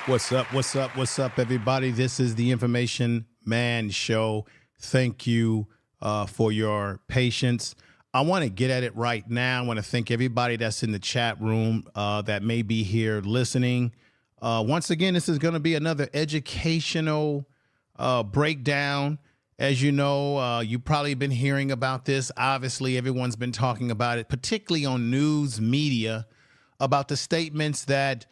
What's up? What's up? What's up, everybody? This is the Information Man Show. Thank you for your patience. I want to get at it right now. I want to thank everybody that's in the chat room that may be here listening. Once again, this is going to be another educational breakdown. As you know, you've probably been hearing about this. Obviously, everyone's been talking about it, particularly on news media, about the statements that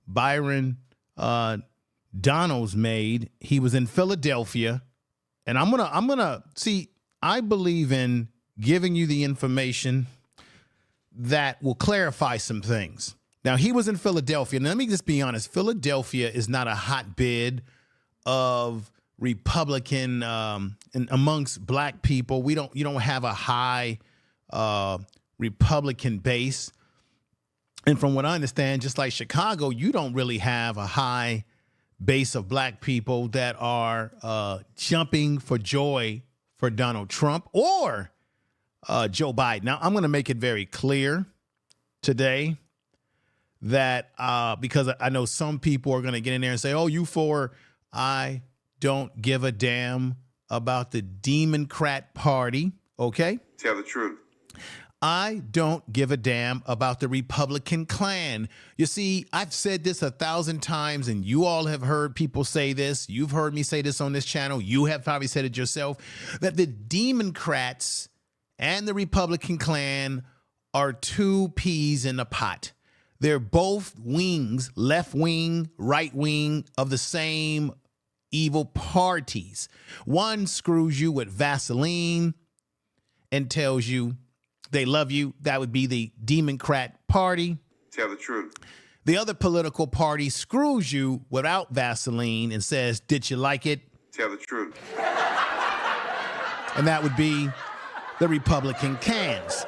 Byron Donalds made. He was in Philadelphia, and I'm gonna see. I believe in giving you the information that will clarify some things. Now, he was in Philadelphia. Now, let me just be honest. Philadelphia is not a hotbed of Republican and amongst black people. You don't have a high Republican base. And from what I understand, just like Chicago, you don't really have a high base of black people that are jumping for joy for Donald Trump or Joe Biden. Now, I'm going to make it very clear today that because I know some people are going to get in there and say, oh, you for, I don't give a damn about the Democrat Party, okay? Tell the truth. I don't give a damn about the Republican Klan. You see, I've said this 1,000 times, and you all have heard people say this. You've heard me say this on this channel. You have probably said it yourself, that the Democrats and the Republican Klan are two peas in a pot. They're both wings, left wing, right wing, of the same evil parties. One screws you with Vaseline and tells you they love you. That would be the Democrat Party. Tell the truth. The other political party screws you without Vaseline and says, did you like it? Tell the truth. And that would be the Republican cans.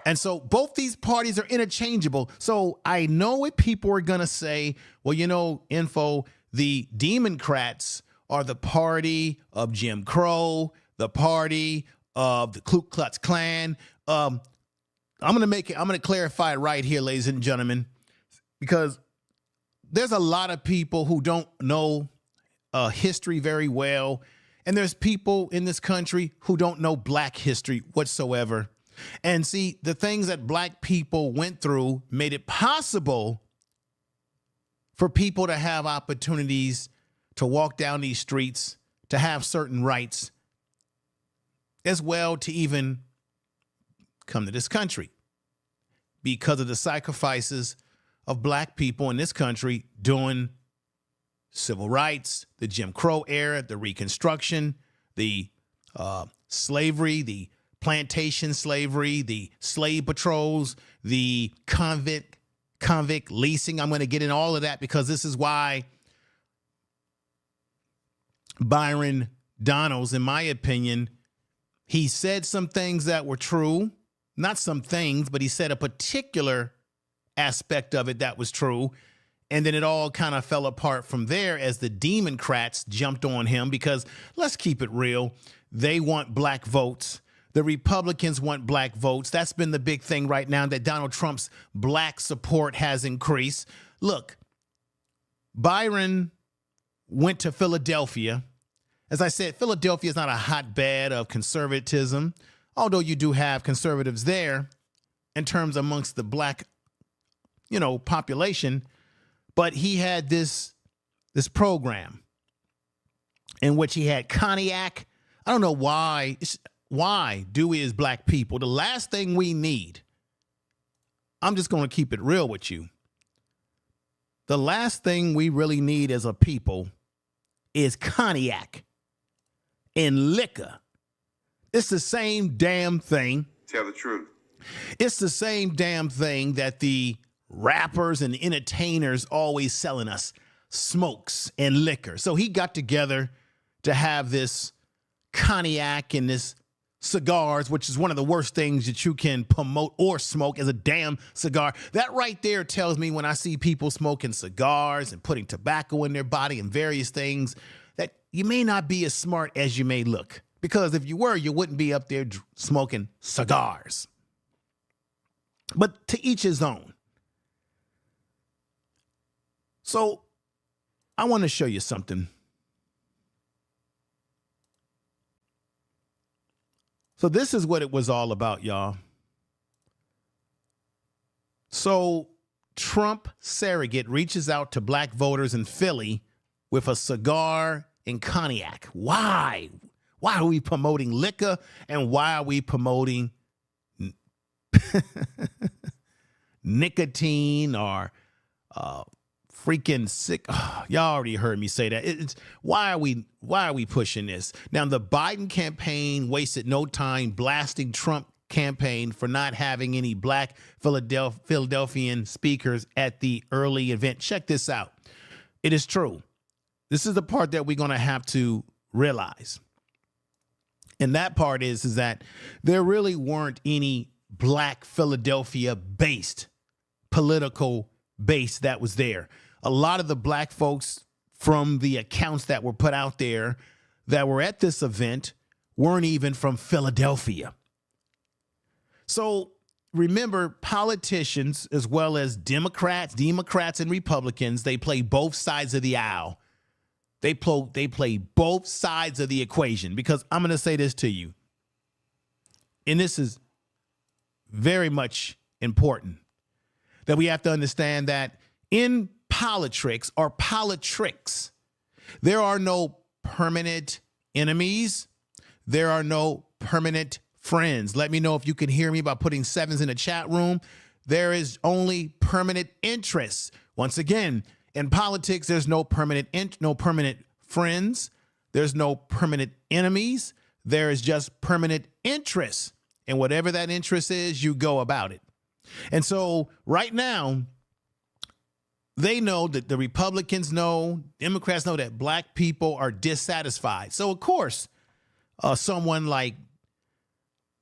And so both these parties are interchangeable. So I know what people are going to say. Well, you know, the Democrats are the party of Jim Crow, the party of the Ku Klux Klan. I'm going to clarify it right here, ladies and gentlemen, because there's a lot of people who don't know history very well. And there's people in this country who don't know black history whatsoever. And see, the things that black people went through made it possible for people to have opportunities to walk down these streets, to have certain rights, as well to even come to this country because of the sacrifices of black people in this country during civil rights, the Jim Crow era, the Reconstruction, the slavery, the plantation slavery, the slave patrols, the convict leasing. I'm going to get in all of that because this is why Byron Donalds, in my opinion, he said some things that were true, not some things, but he said a particular aspect of it that was true. And then it all kind of fell apart from there as the Democrats jumped on him because let's keep it real. They want black votes. The Republicans want black votes. That's been the big thing right now, that Donald Trump's black support has increased. Look, Byron went to Philadelphia. As I said, Philadelphia is not a hotbed of conservatism, although you do have conservatives there in terms amongst the black, population. But he had this program in which he had cognac. I don't know why. Why do we as black people, the last thing we need, I'm just going to keep it real with you. The last thing we really need as a people is cognac and liquor. It's the same damn thing. Tell the truth. It's the same damn thing that the rappers and entertainers always selling us, smokes and liquor. So he got together to have this cognac and this cigars, which is one of the worst things that you can promote or smoke, as a damn cigar. That right there tells me, when I see people smoking cigars and putting tobacco in their body and various things, that you may not be as smart as you may look. Because if you were, you wouldn't be up there smoking cigars. But to each his own. So I want to show you something. So this is what it was all about, y'all. So Trump surrogate reaches out to black voters in Philly with a cigar and cognac. Why? Why are we promoting liquor, and why are we promoting nicotine or freaking sick? Oh, y'all already heard me say that. Why are we pushing this? Now, the Biden campaign wasted no time blasting Trump campaign for not having any black Philadelphian speakers at the early event. Check this out. It is true. This is the part that we're going to have to realize. And that part is that there really weren't any black Philadelphia-based political base that was there. A lot of the black folks from the accounts that were put out there that were at this event weren't even from Philadelphia. So remember, politicians, as well as Democrats and Republicans, they play both sides of the aisle. They play both sides of the equation, because I'm going to say this to you, and this is very much important, that we have to understand that in politics, there are no permanent enemies. There are no permanent friends. Let me know if you can hear me by putting 7s in the chat room. There is only permanent interests. Once again, in politics, there's no permanent friends. There's no permanent enemies. There is just permanent interests. And whatever that interest is, you go about it. And so right now, they know that the Republicans know, Democrats know that black people are dissatisfied. So, of course, someone like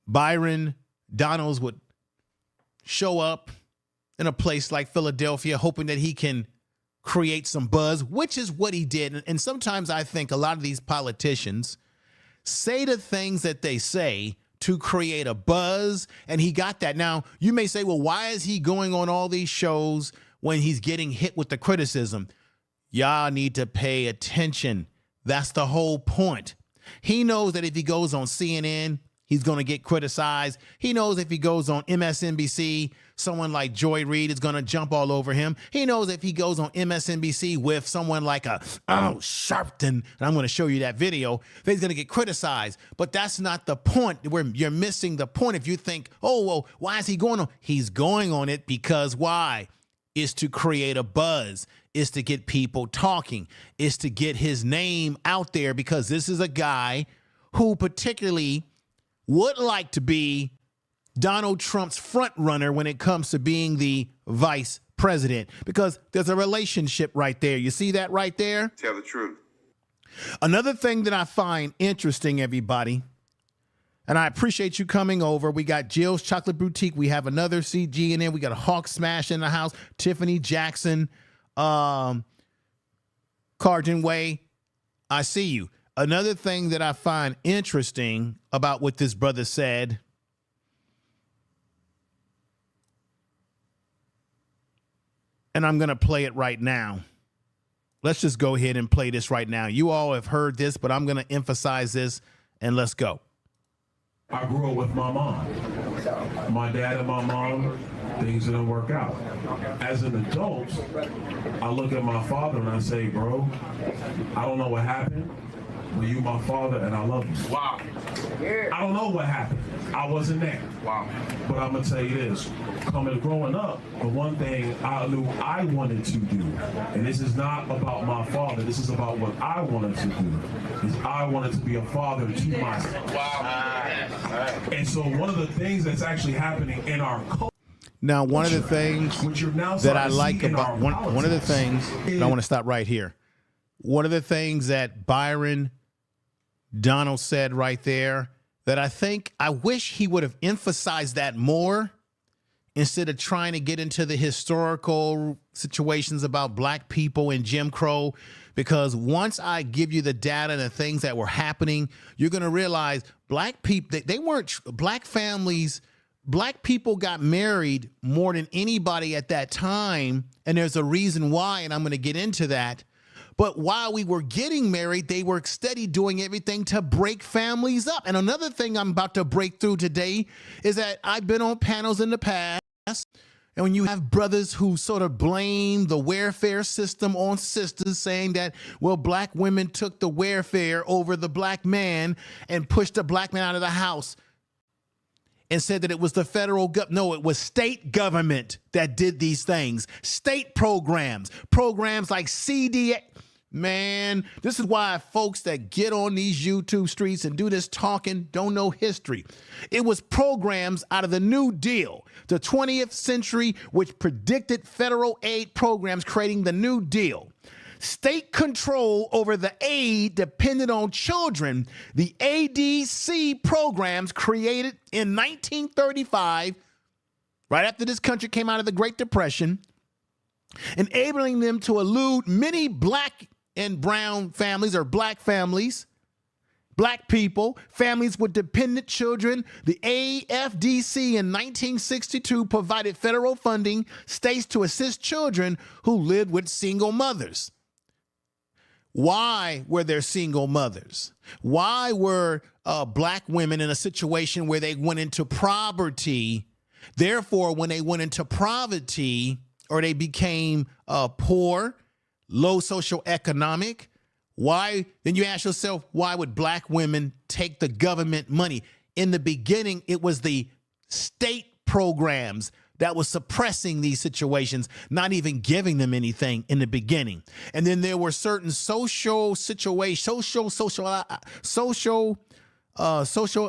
Byron Donalds would show up in a place like Philadelphia, hoping that he can create some buzz, which is what he did. And sometimes I think a lot of these politicians say the things that they say to create a buzz, and he got that. Now, you may say, well, why is he going on all these shows when he's getting hit with the criticism? Y'all need to pay attention. That's the whole point. He knows that if he goes on CNN, he's going to get criticized. He knows if he goes on MSNBC, someone like Joy Reid is going to jump all over him. He knows if he goes on MSNBC with someone like Sharpton, and I'm going to show you that video, that he's going to get criticized. But that's not the point. Where you're missing the point if you think, oh, well, why is he going on? He's going on it because why? Is to create a buzz, is to get people talking, is to get his name out there, because this is a guy who particularly would like to be Donald Trump's front runner when it comes to being the vice president, because there's a relationship right there. You see that right there? Tell the truth. Another thing that I find interesting, everybody, and I appreciate you coming over. We got Jill's Chocolate Boutique. We have another CG in there. We got a Hawk Smash in the house. Tiffany Jackson, Carden Way. I see you. Another thing that I find interesting about what this brother said, and I'm going to play it right now. Let's just go ahead and play this right now. You all have heard this, but I'm going to emphasize this, and let's go. I grew up with my mom. My dad and my mom, things didn't work out. As an adult, I look at my father and I say, bro, I don't know what happened, but you my father and I love you. Wow. I don't know what happened. I wasn't there. Wow. But I'm gonna tell you this, growing up, the one thing I knew I wanted to do, and this is not about my father, this is about what I wanted to do, is I wanted to be a father to my son. Wow. And so one of the things that's actually happening in our culture, now, one of the things that I like about one of the things, and I want to stop right here. One of the things that Byron Donald said right there, that I wish he would have emphasized that more instead of trying to get into the historical situations about black people and Jim Crow, because once I give you the data and the things that were happening, you're going to realize black people, they weren't, black families black people got married more than anybody at that time. And there's a reason why, and I'm going to get into that. But while we were getting married, they were steady doing everything to break families up. And another thing I'm about to break through today is that I've been on panels in the past. And when you have brothers who sort of blame the welfare system on sisters, saying that, well, black women took the welfare over the black man and pushed the black man out of the house, and said that it was the federal government. No, it was state government that did these things. State programs like CDA. Man, this is why folks that get on these YouTube streets and do this talking don't know history. It was programs out of the New Deal, the 20th century, which predicted federal aid programs creating the New Deal. State control over the aid depended on children. The ADC programs created in 1935, right after this country came out of the Great Depression, enabling them to elude many black and brown families, or black families, black people, families with dependent children. The AFDC in 1962 provided federal funding states to assist children who lived with single mothers. Why were there single mothers? Why were black women in a situation where they went into poverty? Therefore, when they went into poverty, or they became poor, low socioeconomic, why? Then you ask yourself, why would black women take the government money? In the beginning, it was the state programs that was suppressing these situations, not even giving them anything in the beginning. And then there were certain social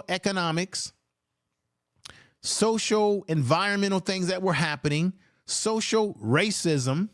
economics, social environmental things that were happening, social racism,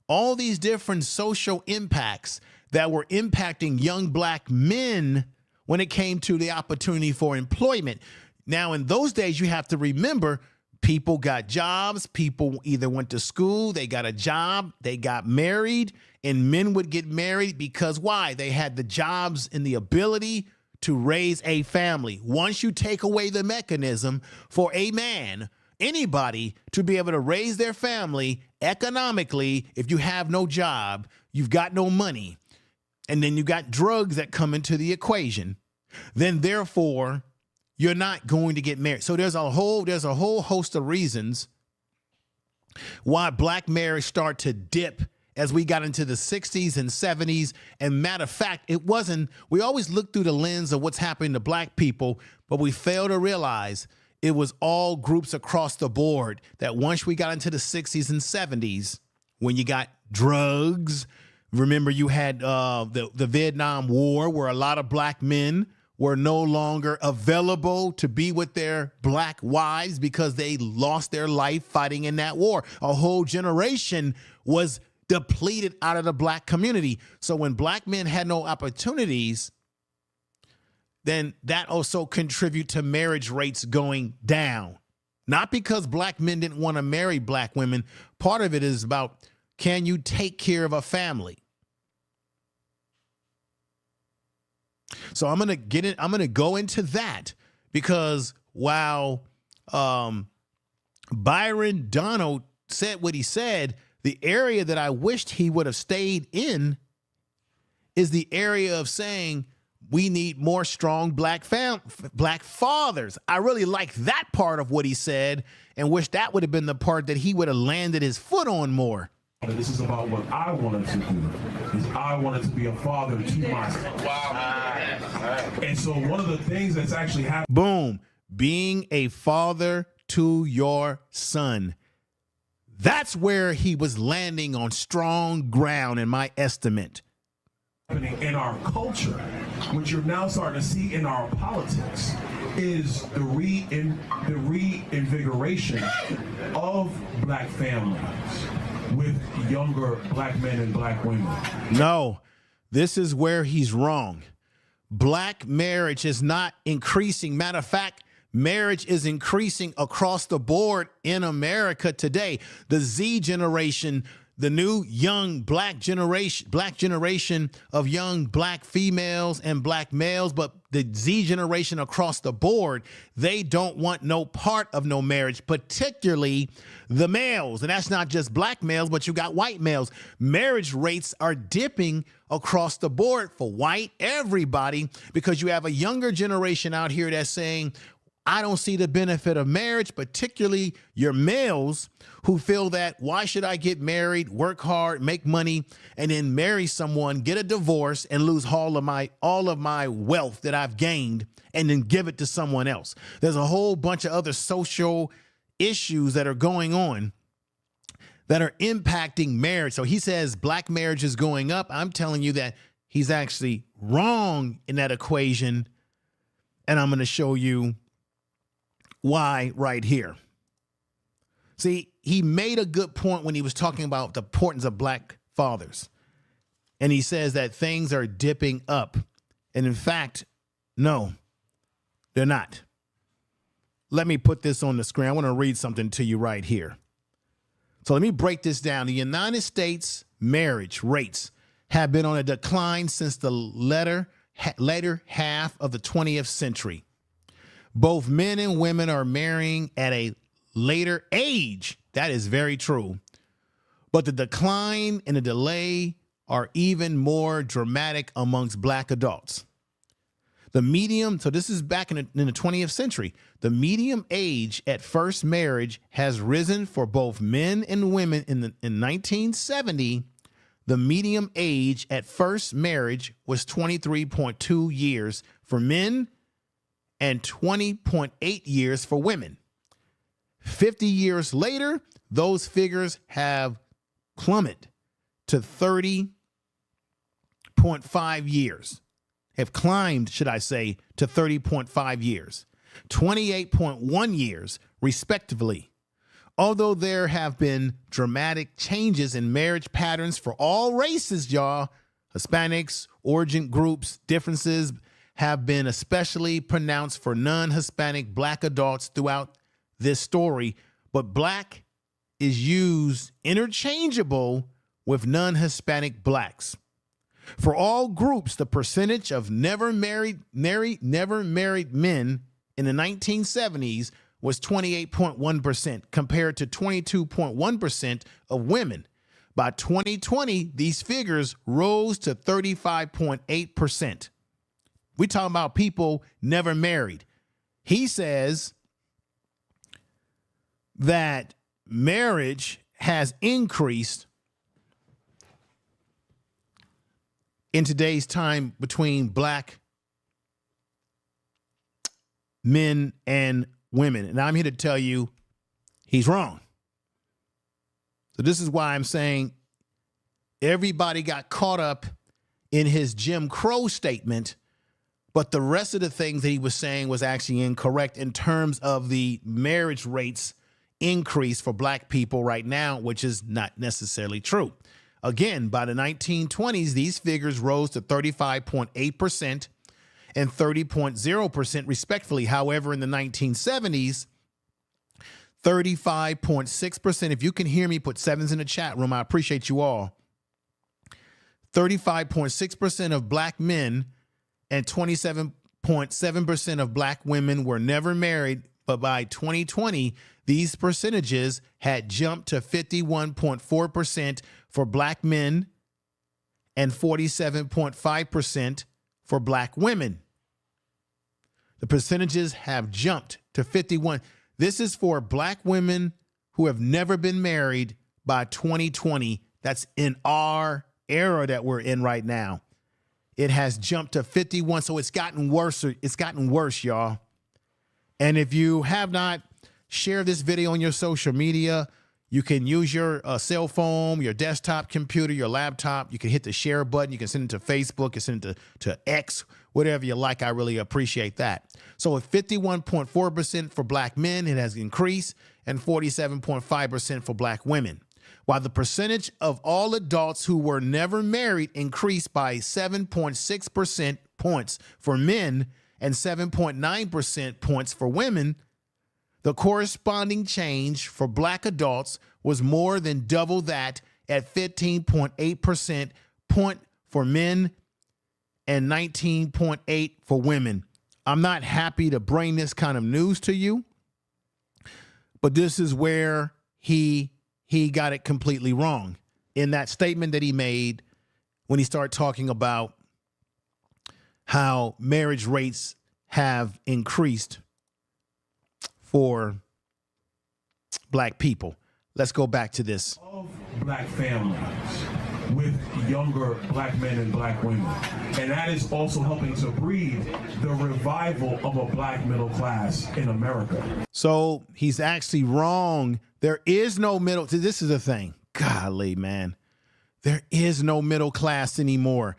all these different social impacts that were impacting young black men when it came to the opportunity for employment. Now, in those days, you have to remember, people got jobs, people either went to school, they got a job, they got married, and men would get married because why? They had the jobs and the ability to raise a family. Once you take away the mechanism for a man, anybody, to be able to raise their family economically, if you have no job, you've got no money, and then you got drugs that come into the equation, then therefore you're not going to get married. So there's a whole host of reasons why black marriage started to dip as we got into the 60s and 70s. And matter of fact, we always look through the lens of what's happening to black people, but we fail to realize it was all groups across the board that once we got into the 60s and 70s, when you got drugs, remember you had the Vietnam War, where a lot of black men were no longer available to be with their black wives because they lost their life fighting in that war. A whole generation was depleted out of the black community. So when black men had no opportunities, then that also contribute to marriage rates going down. Not because black men didn't want to marry black women. Part of it is about, can you take care of a family? So I'm going to go into that, because while Byron Donalds said what he said, the area that I wished he would have stayed in is the area of saying we need more strong black fathers. I really like that part of what he said, and wish that would have been the part that he would have landed his foot on more. This is about what I wanted to do. Is I wanted to be a father to my son. Wow. And so one of the things that's actually happening. Boom. Being a father to your son. That's where he was landing on strong ground, in my estimate. In our culture, which you're now starting to see in our politics, is the reinvigoration of black families with younger black men and black women. No, this is where he's wrong. Black marriage is not increasing. Matter of fact, marriage is increasing across the board in America today. The Z generation, the new young black generation of young black females and black males, but the Z generation across the board, they don't want no part of no marriage, particularly the males. And that's not just black males, but you got white males. Marriage rates are dipping across the board for white everybody because you have a younger generation out here that's saying, I don't see the benefit of marriage, particularly your males who feel that why should I get married, work hard, make money, and then marry someone, get a divorce, and lose all of my wealth that I've gained and then give it to someone else. There's a whole bunch of other social issues that are going on that are impacting marriage. So he says black marriage is going up. I'm telling you that he's actually wrong in that equation, and I'm going to show you why right here. See, he made a good point when he was talking about the importance of black fathers. And he says that things are dipping up. And in fact, no, they're not. Let me put this on the screen. I want to read something to you right here. So let me break this down. The United States marriage rates have been on a decline since the later half of the 20th century. Both men and women are marrying at a later age. That is very true. But the decline and the delay are even more dramatic amongst black adults. So this is back in the 20th century. The median age at first marriage has risen for both men and women. In 1970, the median age at first marriage was 23.2 years for men and 20.8 years for women. 50 years later, those figures have plummeted to 30.5 years. Have climbed, should I say, to 30.5 years, 28.1 years, respectively. Although there have been dramatic changes in marriage patterns for all races, y'all, Hispanics, origin groups, differences have been especially pronounced for non-Hispanic black adults throughout this story, but black is used interchangeable with non-Hispanic blacks. For all groups, the percentage of never married men in the 1970s was 28.1% compared to 22.1% of women. By 2020, these figures rose to 35.8%. We're talking about people never married. He says that marriage has increased in today's time between black men and women. And I'm here to tell you he's wrong. So this is why I'm saying everybody got caught up in his Jim Crow statement, but the rest of the things that he was saying was actually incorrect in terms of the marriage rates increase for black people right now, which is not necessarily true. Again, by the 1920s, these figures rose to 35.8% and 30.0% respectively. However, in the 1970s, 35.6%. If you can hear me, put sevens in the chat room. I appreciate you all. 35.6% of black men and 27.7% of black women were never married. But by 2020, these percentages had jumped to 51.4% for black men and 47.5% for black women. The percentages have jumped to 51. This is for black women who have never been married by 2020. That's in our era that we're in right now. It has jumped to 51. So it's gotten worse. It's gotten worse, y'all. And if you have not shared this video on your social media, you can use your cell phone, your desktop computer, your laptop. You can hit the share button. You can send it to Facebook. You can send it to X, whatever you like. I really appreciate that. So at 51.4% for black men, it has increased, and 47.5% for black women. While the percentage of all adults who were never married increased by 7.6% points for men and 7.9% points for women, the corresponding change for black adults was more than double that at 15.8% point for men and 19.8 for women. I'm not happy to bring this kind of news to you, but this is where he got it completely wrong in that statement that he made when he started talking about how marriage rates have increased for black people. Let's go back to this. Of black families with younger black men and black women. And that is also helping to breed the revival of a black middle class in America. So he's actually wrong. There is no middle. This is the thing. Golly, man. There is no middle class anymore.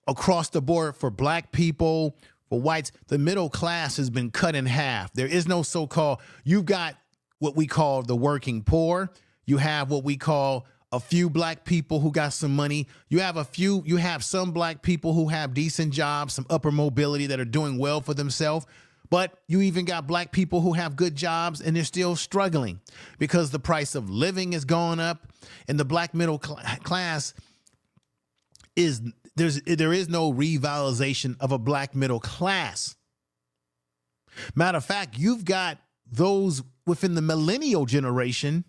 Across the board for black people, for whites, the middle class has been cut in half. There is no so-called, you've got what we call the working poor. You have what we call a few black people who got some money. You have some black people who have decent jobs, some upper mobility that are doing well for themselves. But you even got black people who have good jobs and they're still struggling because the price of living has gone up, and the black middle class there is no revitalization of a black middle class. Matter of fact, you've got those within the millennial generation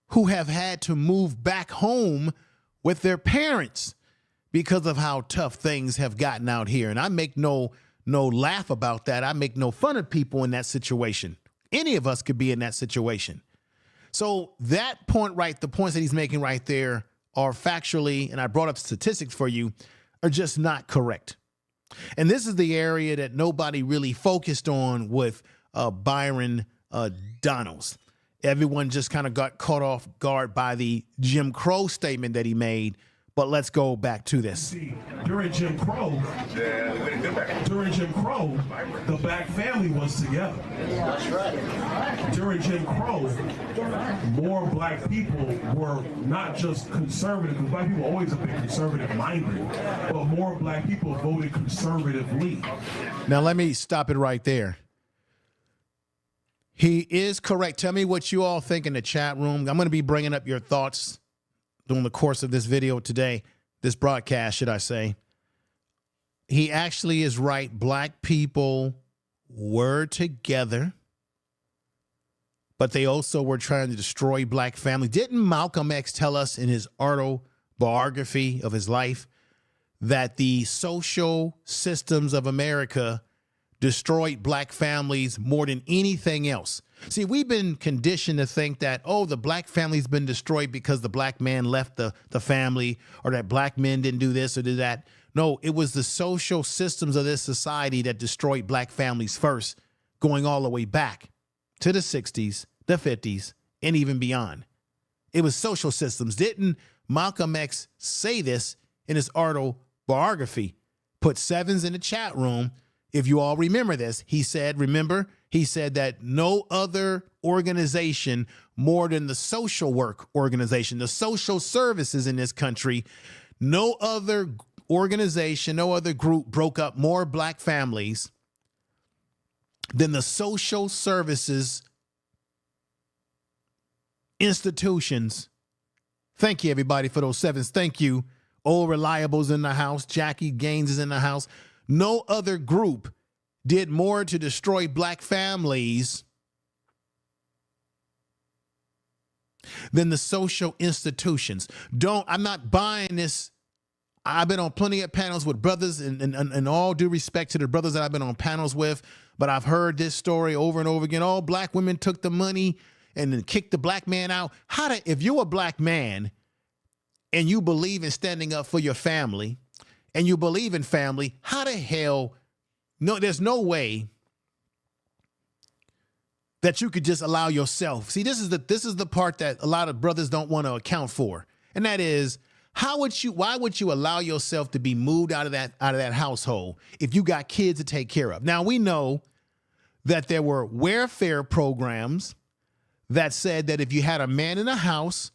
who have had to move back home with their parents because of how tough things have gotten out here. And I make no laugh about that. I make no fun of people in that situation. Any of us could be in that situation. So that point the points that he's making right there are factually, and I brought up statistics for you, are just not correct. And this is the area that nobody really focused on with Byron Donalds. Everyone just kind of got caught off guard by the Jim Crow statement that he made. But let's go back to this. See, during Jim Crow, the black family was together. That's right. During Jim Crow, more black people were not just conservative, because black people always have been conservative-minded, but more black people voted conservatively. Now, let me stop it right there. He is correct. Tell me what you all think in the chat room. I'm going to be bringing up your thoughts during the course of this video today, this broadcast, should I say. He actually is right. Black people were together, but they also were trying to destroy black families. Didn't Malcolm X tell us in his autobiography of his life that the social systems of America destroyed black families more than anything else? See, we've been conditioned to think that, oh, the black family's been destroyed because the black man left the family, or that black men didn't do this or do that. No, it was the social systems of this society that destroyed black families first, going all the way back to the 60s, the 50s, and even beyond. It was social systems. Didn't Malcolm X say this in his autobiography? Put sevens in the chat room. If you all remember this, he said that no other organization more than the social work organization, the social services in this country, no other organization, no other group broke up more black families than the social services institutions. Thank you, everybody, for those sevens. Thank you. Old Reliable's in the house. Jackie Gaines is in the house. No other group did more to destroy black families than the social institutions. I'm not buying this. I've been on plenty of panels with brothers, and all due respect to the brothers that I've been on panels with, but I've heard this story over and over again. Oh, black women took the money and then kicked the black man out. If you're a black man and you believe in standing up for your family, and you believe in family, how the hell, no, there's no way that you could just allow yourself. See, this is the part that a lot of brothers don't want to account for. And that is, why would you allow yourself to be moved out of that household if you got kids to take care of? Now, we know that there were welfare programs that said that if you had a man in a house,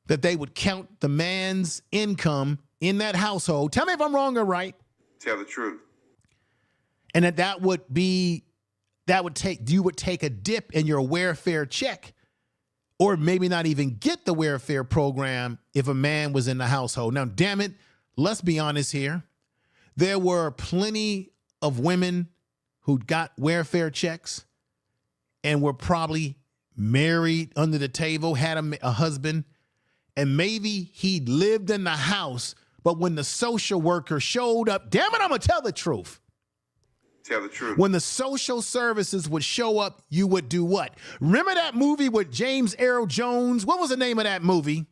that they would count the man's income in that household. Tell me if I'm wrong or right. Tell the truth. And you would take a dip in your welfare check or maybe not even get the welfare program if a man was in the household. Now, damn it, let's be honest here. There were plenty of women who got welfare checks and were probably married under the table, had a husband, and maybe he lived in the house, but when the social worker showed up, damn it, I'm gonna tell the truth. Tell the truth. When the social services would show up, you would do what? Remember that movie with James Earl Jones? What was the name of that movie?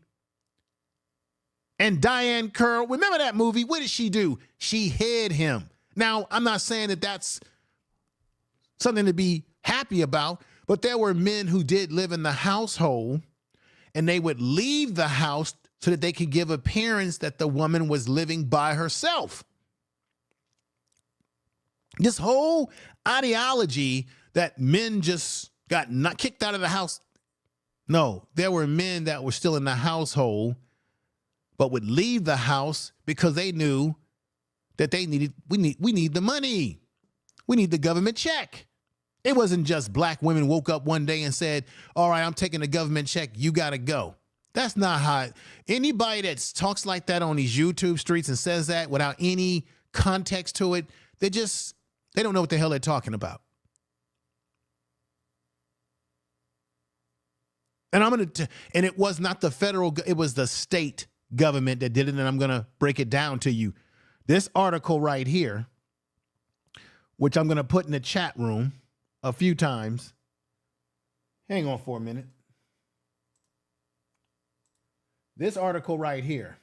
And Diane Curl. Remember that movie? What did she do? She hid him. Now, I'm not saying that that's something to be happy about, but there were men who did live in the household, and they would leave the house so that they could give appearance that the woman was living by herself. This whole ideology that men just got not kicked out of the house. No, there were men that were still in the household, but would leave the house because they knew that we need the money. We need the government check. It wasn't just black women woke up one day and said, all right, I'm taking the government check. You got to go. That's not how anybody that talks like that on these YouTube streets and says that without any context to it, they don't know what the hell they're talking about. And and it was not the federal, it was the state government that did it. And I'm going to break it down to you. This article right here, which I'm going to put in the chat room a few times. Hang on for a minute. This article right here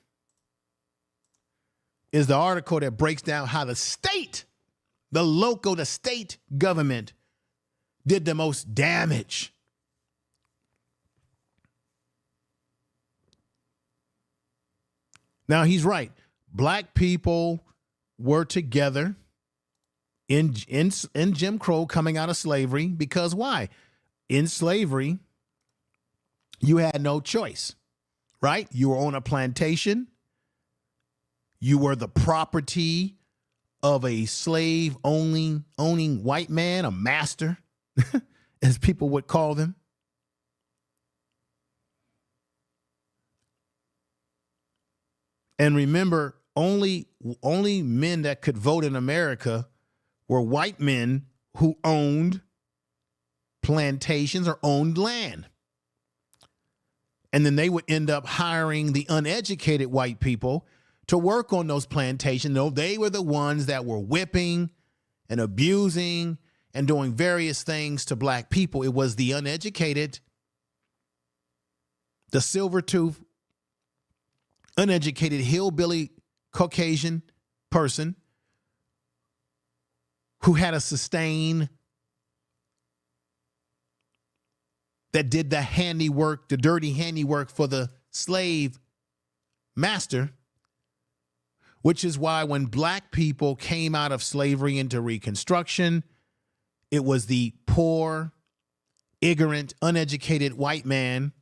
is the article that breaks down how the state, the state government did the most damage. Now, he's right. Black people were together in Jim Crow coming out of slavery because why? In slavery, you had no choice, right? You were on a plantation. You were the property of a slave owning white man, a master, as people would call them. And remember, only men that could vote in America were white men who owned plantations or owned land. And then they would end up hiring the uneducated white people to work on those plantations. No, they were the ones that were whipping and abusing and doing various things to black people. It was the uneducated, the silver-tooth, uneducated hillbilly Caucasian person who had a sustain that did the handiwork, the dirty handiwork for the slave master, which is why when black people came out of slavery into Reconstruction, it was the poor, ignorant, uneducated white man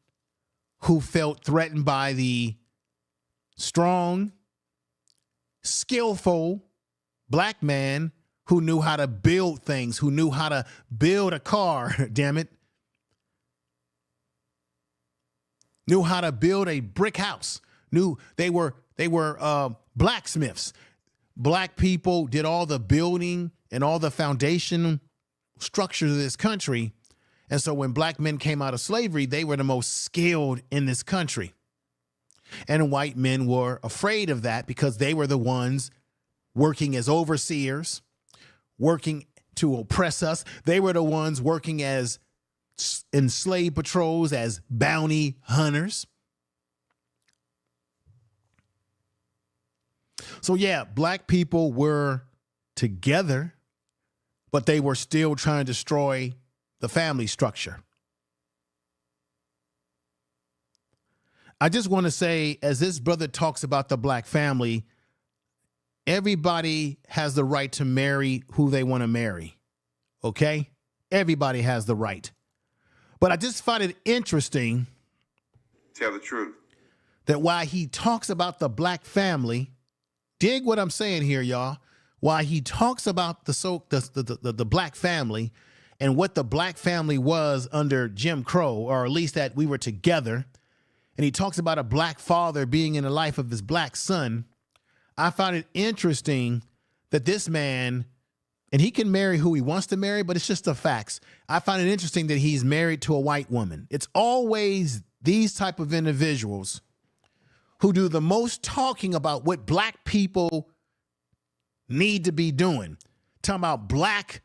who felt threatened by the strong, skillful black man who knew how to build things, who knew how to build a car, damn it, knew how to build a brick house, knew they were blacksmiths. Black people did all the building and all the foundation structures of this country. And so when black men came out of slavery, they were the most skilled in this country. And white men were afraid of that because they were the ones working as overseers, working to oppress us. They were the ones working as in slave patrols, as bounty hunters. So yeah, black people were together, but they were still trying to destroy the family structure. I just want to say, as this brother talks about the black family, everybody has the right to marry who they want to marry. Okay? Everybody has the right. But I just find it interesting. Tell the truth. That while he talks about the black family, dig what I'm saying here, y'all. While he talks about the black family and what the black family was under Jim Crow, or at least that we were together, and he talks about a black father being in the life of his black son, I found it interesting that this man, and he can marry who he wants to marry, but it's just the facts. I find it interesting that he's married to a white woman. It's always these type of individuals who do the most talking about what black people need to be doing. Talking about black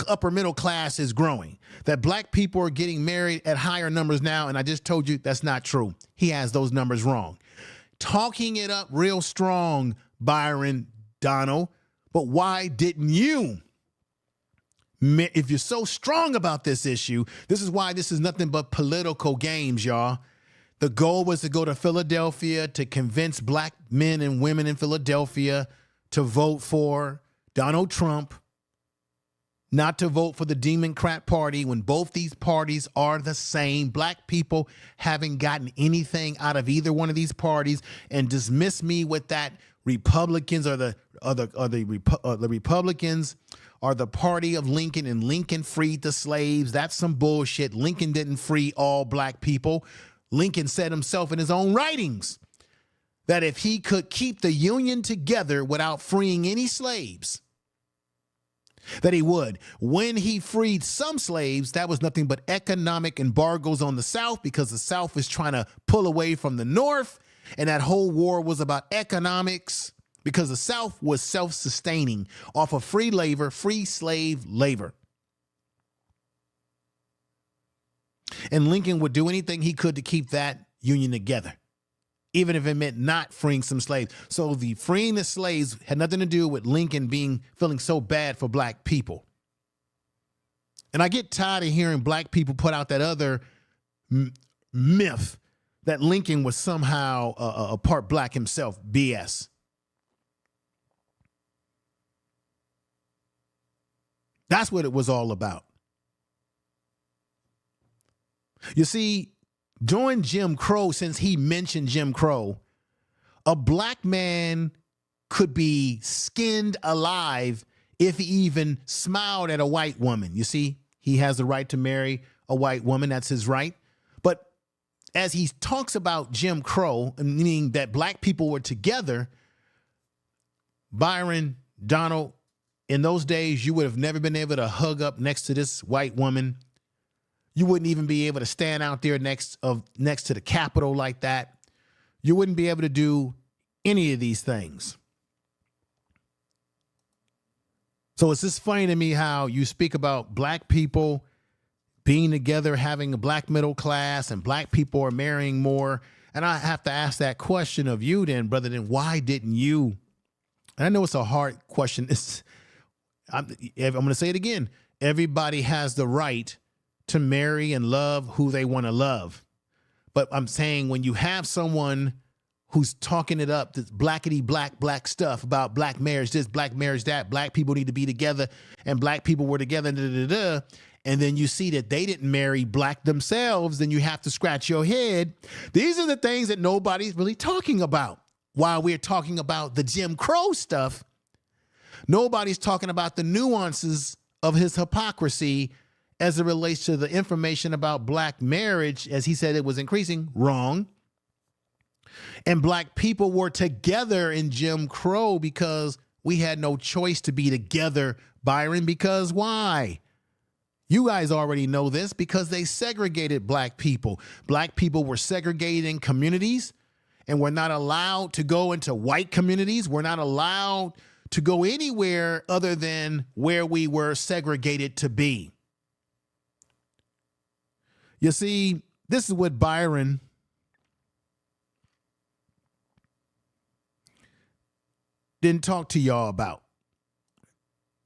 upper middle class is growing, that black people are getting married at higher numbers now. And I just told you that's not true. He has those numbers wrong. Talking it up real strong, Byron Donald. But why didn't you? If you're so strong about this issue, this is why this is nothing but political games, y'all. The goal was to go to Philadelphia to convince black men and women in Philadelphia to vote for Donald Trump, not to vote for the Democrat Party when both these parties are the same. Black people haven't gotten anything out of either one of these parties, and dismiss me with that Republicans are the Republicans are the party of Lincoln, and Lincoln freed the slaves. That's some bullshit. Lincoln didn't free all black people. Lincoln said himself in his own writings that if he could keep the Union together without freeing any slaves, that he would. When he freed some slaves, that was nothing but economic embargoes on the South, because the South was trying to pull away from the North, and that whole war was about economics, because the South was self-sustaining off of free labor, free slave labor. And Lincoln would do anything he could to keep that Union together, even if it meant not freeing some slaves. So the freeing the slaves had nothing to do with Lincoln feeling so bad for black people. And I get tired of hearing black people put out that other myth that Lincoln was somehow a part black himself. BS. That's what it was all about. You see, during Jim Crow, since he mentioned Jim Crow, a black man could be skinned alive if he even smiled at a white woman. You see, he has the right to marry a white woman. That's his right. But as he talks about Jim Crow, meaning that black people were together, Byron Donald, in those days, you would have never been able to hug up next to this white woman. You wouldn't even be able to stand out there next to the Capitol like that. You wouldn't be able to do any of these things. So it's just funny to me how you speak about black people being together, having a black middle class, and black people are marrying more. And I have to ask that question of you then, brother, then why didn't you? And I know it's a hard question. I'm going to say it again. Everybody has the right to marry and love who they want to love. But I'm saying when you have someone who's talking it up, this blackety black stuff about black marriage, this black marriage, that black people need to be together and black people were together, and then you see that they didn't marry black themselves, then you have to scratch your head. These are the things that nobody's really talking about. While we're talking about the Jim Crow stuff, nobody's talking about the nuances of his hypocrisy as it relates to the information about black marriage, as he said it was increasing, wrong. And black people were together in Jim Crow because we had no choice to be together, Byron, because why? You guys already know this, because they segregated black people. Black people were segregated in communities and were not allowed to go into white communities. We're not allowed to go anywhere other than where we were segregated to be. You see, this is what Byron didn't talk to y'all about.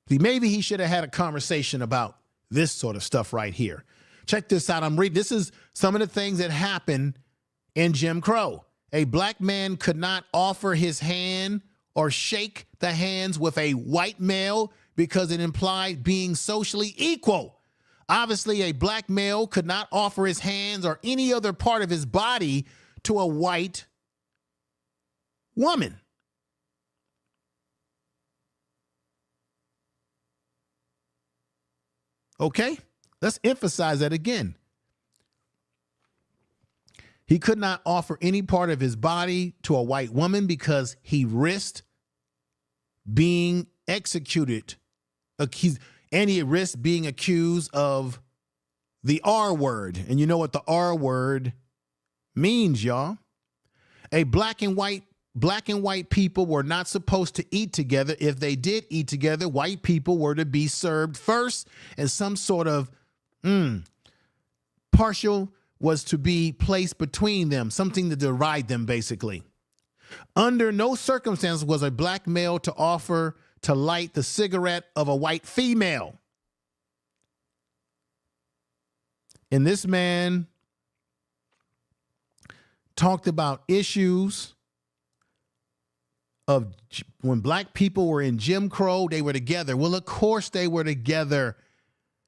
See, maybe he should have had a conversation about this sort of stuff right here. Check this out. I'm reading. This is some of the things that happened in Jim Crow. A black man could not offer his hand or shake the hands with a white male because it implied being socially equal. Obviously, a black male could not offer his hands or any other part of his body to a white woman. Okay? Let's emphasize that again. He could not offer any part of his body to a white woman because he risked being executed. And he risked being accused of the R word. And you know what the R word means, y'all. Black and white people were not supposed to eat together. If they did eat together, white people were to be served first, and some sort of partial was to be placed between them, something to divide them, basically. Under no circumstances was a black male to offer to light the cigarette of a white female. And this man talked about issues of when black people were in Jim Crow, they were together. Well, of course they were together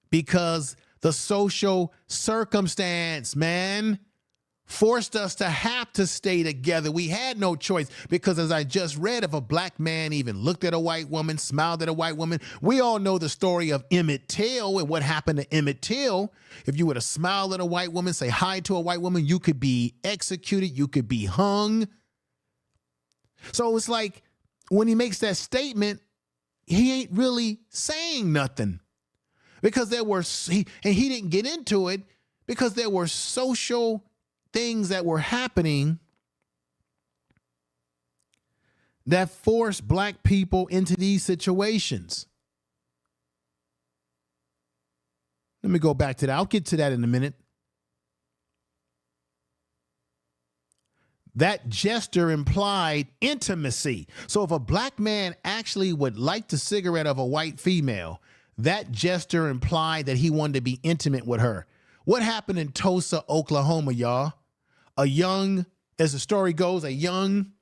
because the social circumstance, man, forced us to have to stay together. We had no choice because, as I just read, if a black man even looked at a white woman, smiled at a white woman, we all know the story of Emmett Till and what happened to Emmett Till. If you were to smile at a white woman, say hi to a white woman, you could be executed, you could be hung. So it's like when he makes that statement, he ain't really saying nothing because he didn't get into it because there were social things that were happening that forced black people into these situations. Let me go back to that. I'll get to that in a minute. That gesture implied intimacy. So if a black man actually would light the cigarette of a white female, that gesture implied that he wanted to be intimate with her. What happened in Tulsa, Oklahoma, y'all? As the story goes, a young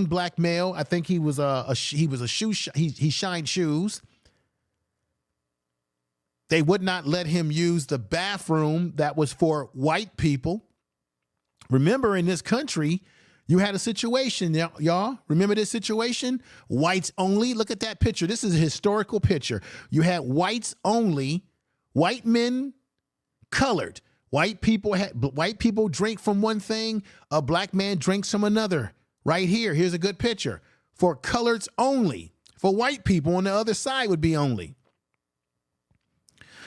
black male. I think he shined shoes. They would not let him use the bathroom that was for white people. Remember, in this country, you had a situation, y'all. Remember this situation? Whites only. Look at that picture. This is a historical picture. You had whites only, white men, colored. White people drink from one thing, a black man drinks from another. Right here, here's a good picture. For coloreds only. For white people on the other side would be only.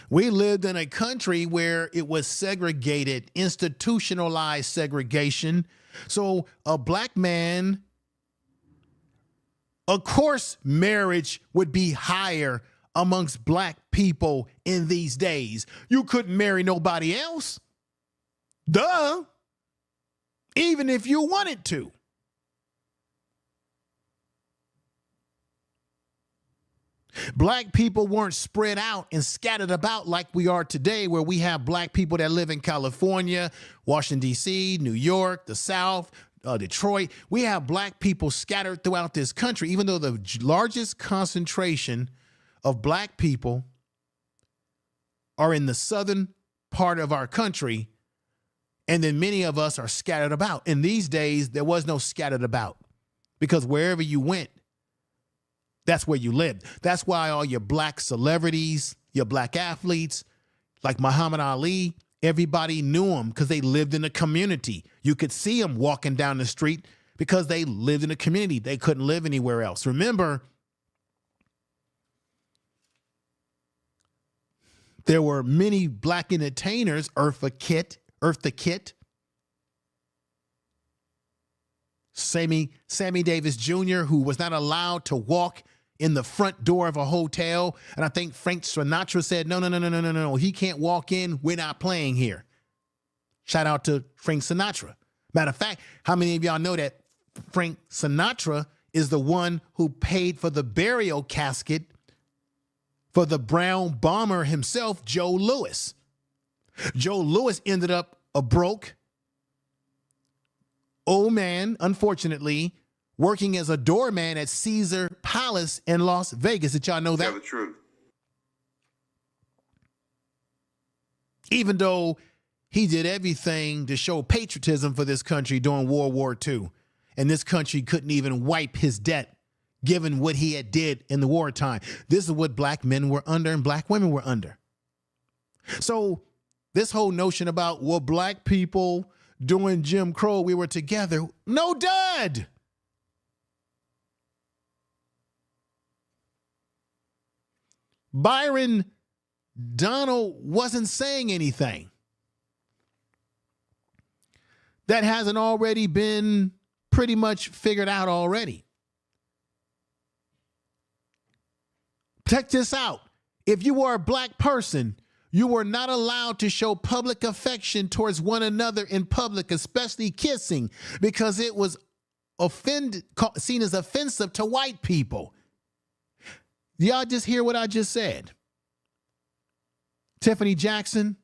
We lived in a country where it was segregated, institutionalized segregation. So a black man, of course, marriage would be higher amongst black people in these days. You couldn't marry nobody else. Duh. Even if you wanted to. Black people weren't spread out and scattered about like we are today, where we have black people that live in California, Washington, D.C., New York, the South, Detroit. We have black people scattered throughout this country, even though the largest concentration of black people are in the southern part of our country, and then many of us are scattered about. In these days, there was no scattered about because wherever you went, that's where you lived. That's why all your black celebrities, your black athletes, like Muhammad Ali, everybody knew them because they lived in the community. You could see them walking down the street because they lived in a community. They couldn't live anywhere else. Remember, there were many black entertainers, Eartha Kitt, Sammy Davis Jr., who was not allowed to walk in the front door of a hotel. And I think Frank Sinatra said, no, he can't walk in. We're not playing here. Shout out to Frank Sinatra. Matter of fact, how many of y'all know that Frank Sinatra is the one who paid for the burial casket for the Brown bomber himself, Joe Louis? Joe Louis ended up a broke old man, unfortunately, working as a doorman at Caesar Palace in Las Vegas. Did y'all know that? Tell the truth. Even though he did everything to show patriotism for this country during World War II, and this country couldn't even wipe his debt, given what he had did in the wartime. This is what black men were under and black women were under. So this whole notion about, well, black people during Jim Crow, we were together. No, dud. Byron Donald wasn't saying anything that hasn't already been pretty much figured out already. Check this out. If you were a black person, you were not allowed to show public affection towards one another in public, especially kissing, because it was seen as offensive to white people. Y'all just hear what I just said? Tiffany Jackson,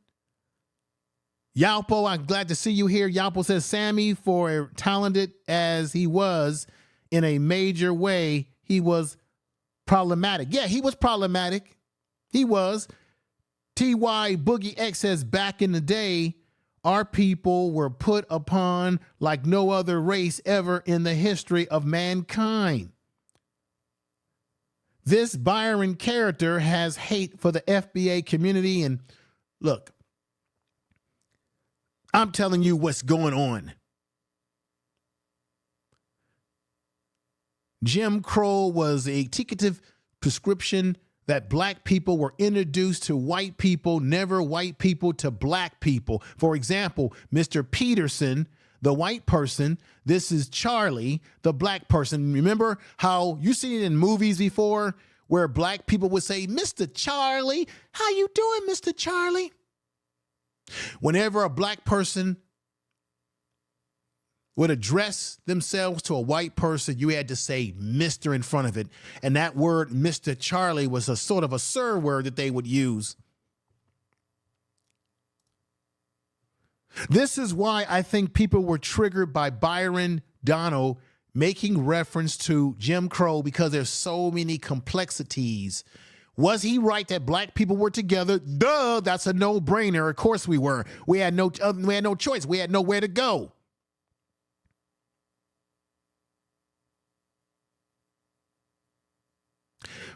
Yalpo, I'm glad to see you here. Yalpo says, Sammy, for talented as he was in a major way, he was problematic. Yeah, he was problematic. He was. T.Y. Boogie X says, back in the day, our people were put upon like no other race ever in the history of mankind. This Byron character has hate for the FBA community. And look, I'm telling you what's going on. Jim Crow was a ticative prescription that black people were introduced to white people, never white people to black people. For example, Mr. Peterson, the white person, this is Charlie, the black person. Remember how you seen it in movies before where black people would say, Mr. Charlie, how you doing, Mr. Charlie? Whenever a black person would address themselves to a white person, you had to say Mr. in front of it. And that word, Mr. Charlie, was a sort of a sir word that they would use. This is why I think people were triggered by Byron Donald making reference to Jim Crow, because there's so many complexities. Was he right that black people were together? Duh, that's a no-brainer. Of course we were. We had no choice. We had nowhere to go.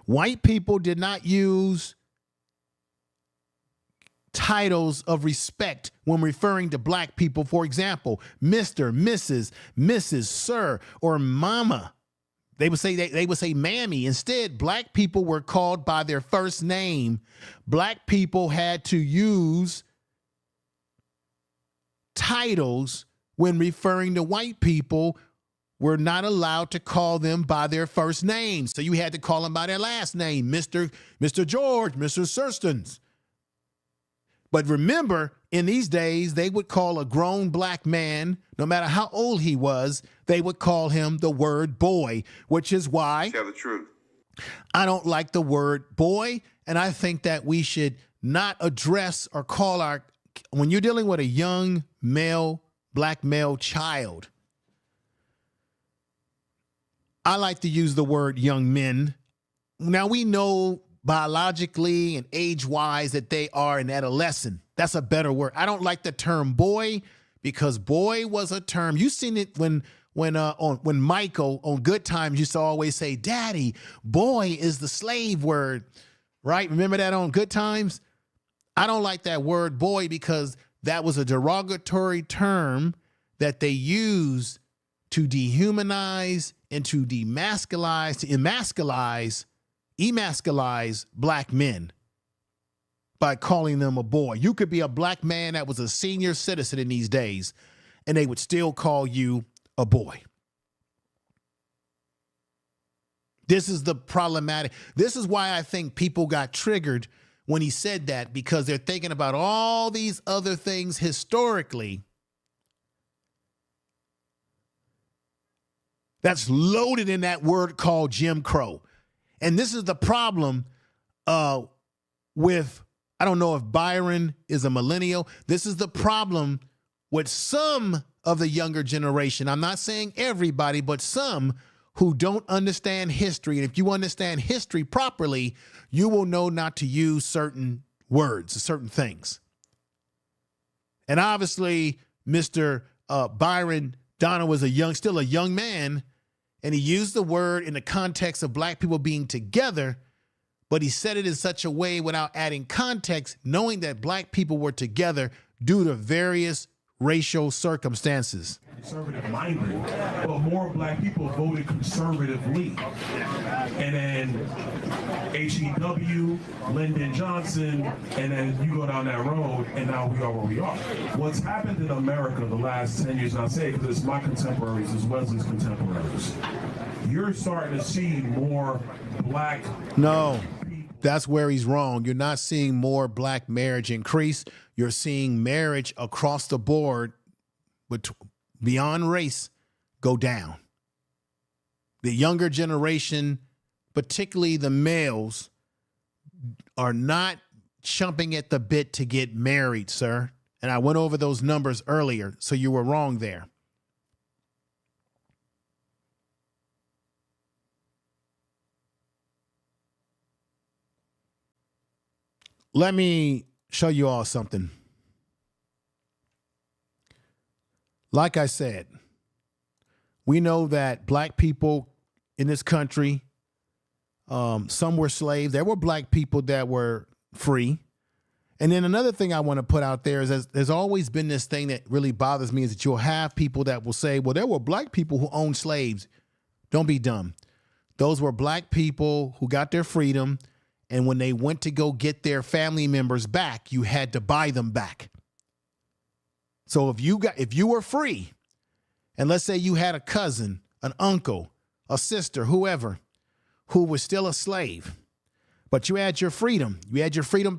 White people did not use titles of respect when referring to black people. For example, Mr., Mrs., Sir, or Mama. They would say Mammy. Instead, black people were called by their first name. Black people had to use titles when referring to white people. Were not allowed to call them by their first name. So you had to call them by their last name, Mr. George, Mr. Surstons. But remember, in these days, they would call a grown black man, no matter how old he was, they would call him the word boy, which is why Tell the truth. I don't like the word boy. And I think that we should not address or call when you're dealing with a young male, black male child, I like to use the word young men. Now, we know biologically and age-wise that they are an adolescent. That's a better word. I don't like the term boy because boy was a term. You've seen it when Michael on Good Times used to always say, Daddy, boy is the slave word, right? Remember that on Good Times? I don't like that word boy because that was a derogatory term that they used to dehumanize and to demasculize, to emasculize black men by calling them a boy. You could be a black man that was a senior citizen in these days, and they would still call you a boy. This is the problematic. This is why I think people got triggered when he said that, because they're thinking about all these other things historically that's loaded in that word called Jim Crow. And this is the problem with, I don't know if Byron is a millennial. This is the problem with some of the younger generation. I'm not saying everybody, but some who don't understand history. And if you understand history properly, you will know not to use certain words, certain things. And obviously, Mr. Byron Donald was still a young man, and he used the word in the context of black people being together, but he said it in such a way without adding context, knowing that black people were together due to various racial circumstances. Conservative-minded, but more black people voted conservatively. And then H.E.W., Lyndon Johnson, and then you go down that road, and now we are where we are. What's happened in America the last 10 years, and I say it because it's my contemporaries, it's Wesley's contemporaries, you're starting to see more black... No, that's where he's wrong. You're not seeing more black marriage increase. You're seeing marriage across the board beyond race go down. The younger generation, particularly the males, are not chomping at the bit to get married, sir. And I went over those numbers earlier, so you were wrong there. Let me show you all something. Like I said, we know that black people in this country, some were slaves. There were black people that were free. And then another thing I want to put out there is there's always been this thing that really bothers me is that you'll have people that will say, well, there were black people who owned slaves. Don't be dumb. Those were black people who got their freedom. And when they went to go get their family members back, you had to buy them back. So if you were free, and let's say you had a cousin, an uncle, a sister, whoever, who was still a slave, but you had your freedom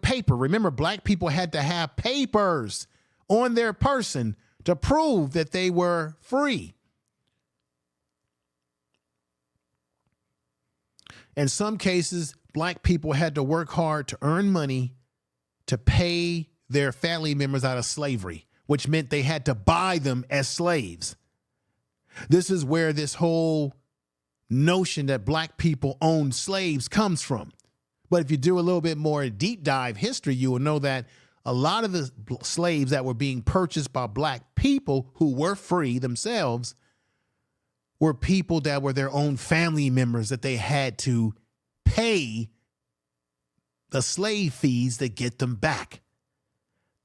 paper. Remember, black people had to have papers on their person to prove that they were free. In some cases, black people had to work hard to earn money to pay their family members out of slavery, which meant they had to buy them as slaves. This is where this whole notion that black people owned slaves comes from. But if you do a little bit more deep dive history, you will know that a lot of the slaves that were being purchased by black people who were free themselves were people that were their own family members that they had to pay the slave fees to get them back.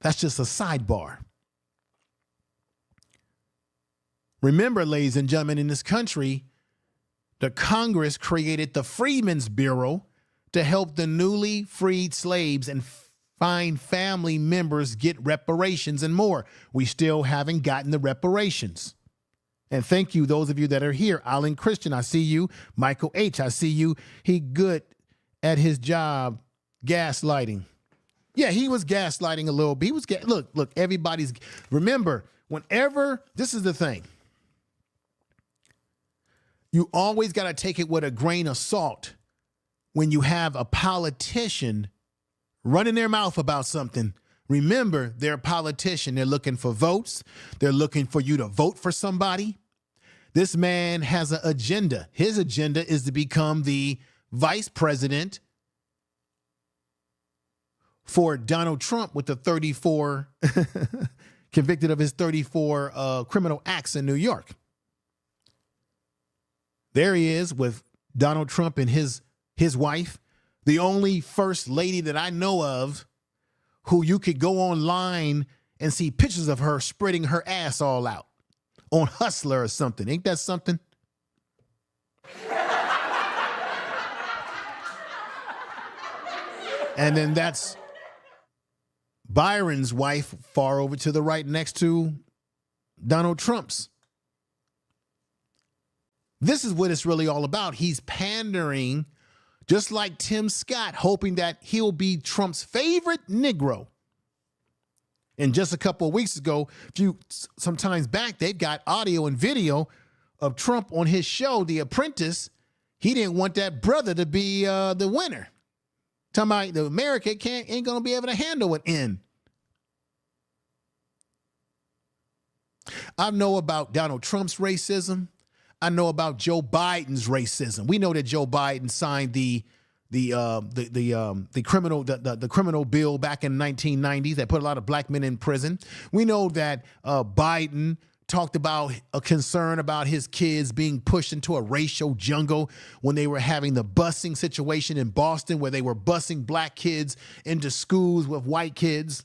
That's just a sidebar. Remember, ladies and gentlemen, in this country, the Congress created the Freedmen's Bureau to help the newly freed slaves and find family members get reparations and more. We still haven't gotten the reparations. And thank you, those of you that are here. Alan Christian, I see you. Michael H., I see you. He good at his job, gaslighting. Yeah, he was gaslighting a little bit. He was look, everybody's, remember, whenever, this is the thing. You always got to take it with a grain of salt when you have a politician running their mouth about something. Remember, they're a politician. They're looking for votes. They're looking for you to vote for somebody. This man has an agenda. His agenda is to become the vice president for Donald Trump with the 34, convicted of his 34 criminal acts in New York. There he is with Donald Trump and his wife, the only first lady that I know of who you could go online and see pictures of her spreading her ass all out on Hustler or something. Ain't that something? And then that's Byron's wife far over to the right next to Donald Trump's. This is what it's really all about. He's pandering, just like Tim Scott, hoping that he'll be Trump's favorite Negro. And just a couple of weeks ago, sometimes back, they've got audio and video of Trump on his show, The Apprentice. He didn't want that brother to be the winner. Talking about the America ain't gonna be able to handle an end. I know about Donald Trump's racism. I know about Joe Biden's racism. We know that Joe Biden signed the criminal bill back in the 1990s that put a lot of black men in prison. We know that Biden talked about a concern about his kids being pushed into a racial jungle when they were having the busing situation in Boston where they were busing black kids into schools with white kids.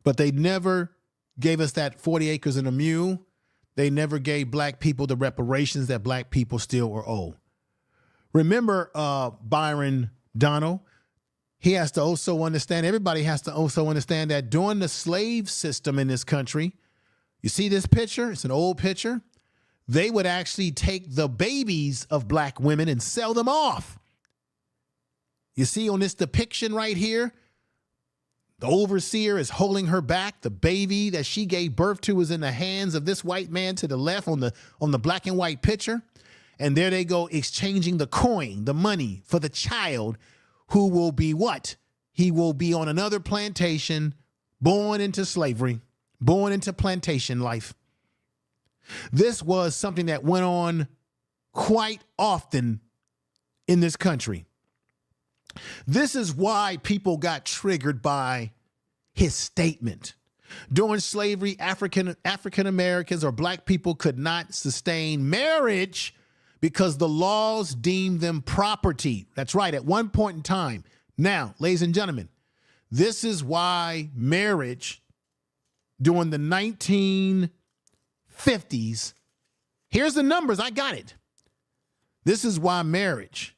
But they never gave us that 40 acres and a mule. They never gave black people the reparations that black people still are owed. Remember Byron Donalds? He has to also understand, everybody has to also understand that during the slave system in this country, you see this picture? It's an old picture. They would actually take the babies of black women and sell them off. You see on this depiction right here, the overseer is holding her back. The baby that she gave birth to is in the hands of this white man to the left on the black and white picture. And there they go, exchanging the coin, the money for the child who will be what? He will be on another plantation, born into slavery, born into plantation life. This was something that went on quite often in this country. This is why people got triggered by his statement. During slavery, African Americans or black people could not sustain marriage because the laws deemed them property. That's right, at one point in time. Now, ladies and gentlemen, this is why marriage during the 1950s, here's the numbers, I got it. This is why marriage,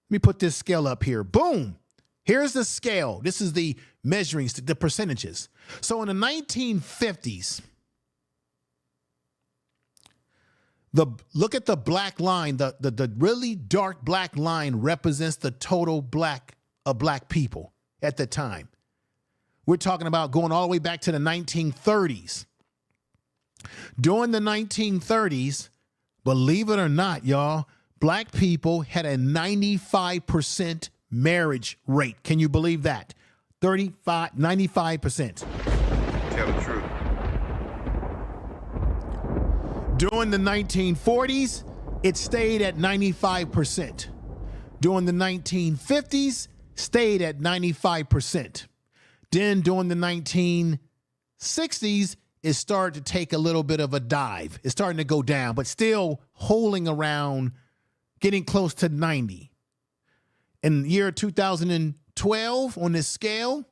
let me put this scale up here. Boom. Here's the scale. This is the measuring, the percentages. So in the 1950s, look at the black line. The really dark black line represents the total black people at the time. We're talking about going all the way back to the 1930s. During the 1930s, believe it or not, y'all, black people had a 95% marriage rate. Can you believe that? 95%. Tell the truth. During the 1940s, it stayed at 95%. During the 1950s, stayed at 95%. Then during the 1960s, it started to take a little bit of a dive. It's starting to go down, but still holding around, getting close to 90. In the year 2012, on this scale,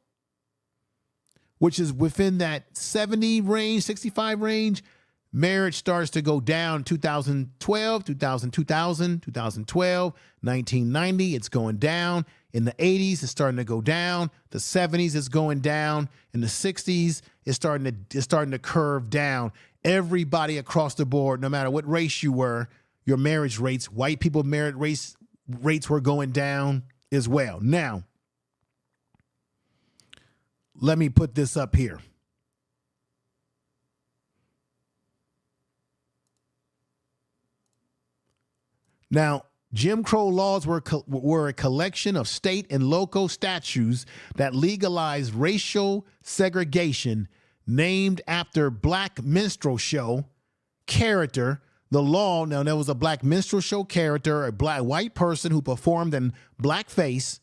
which is within that 70 range, 65 range, marriage starts to go down. 2012, 2012, 1990, it's going down. In the 80s, it's starting to go down. The 70s, it's going down. In the 60s, it's starting to curve down. Everybody across the board, no matter what race you were, your marriage rates, white people marriage rates were going down as well. Now, let me put this up here. Now, Jim Crow laws were a collection of state and local statutes that legalized racial segregation named after black minstrel show character. The law, now there was a black minstrel show character, a black white person who performed in blackface,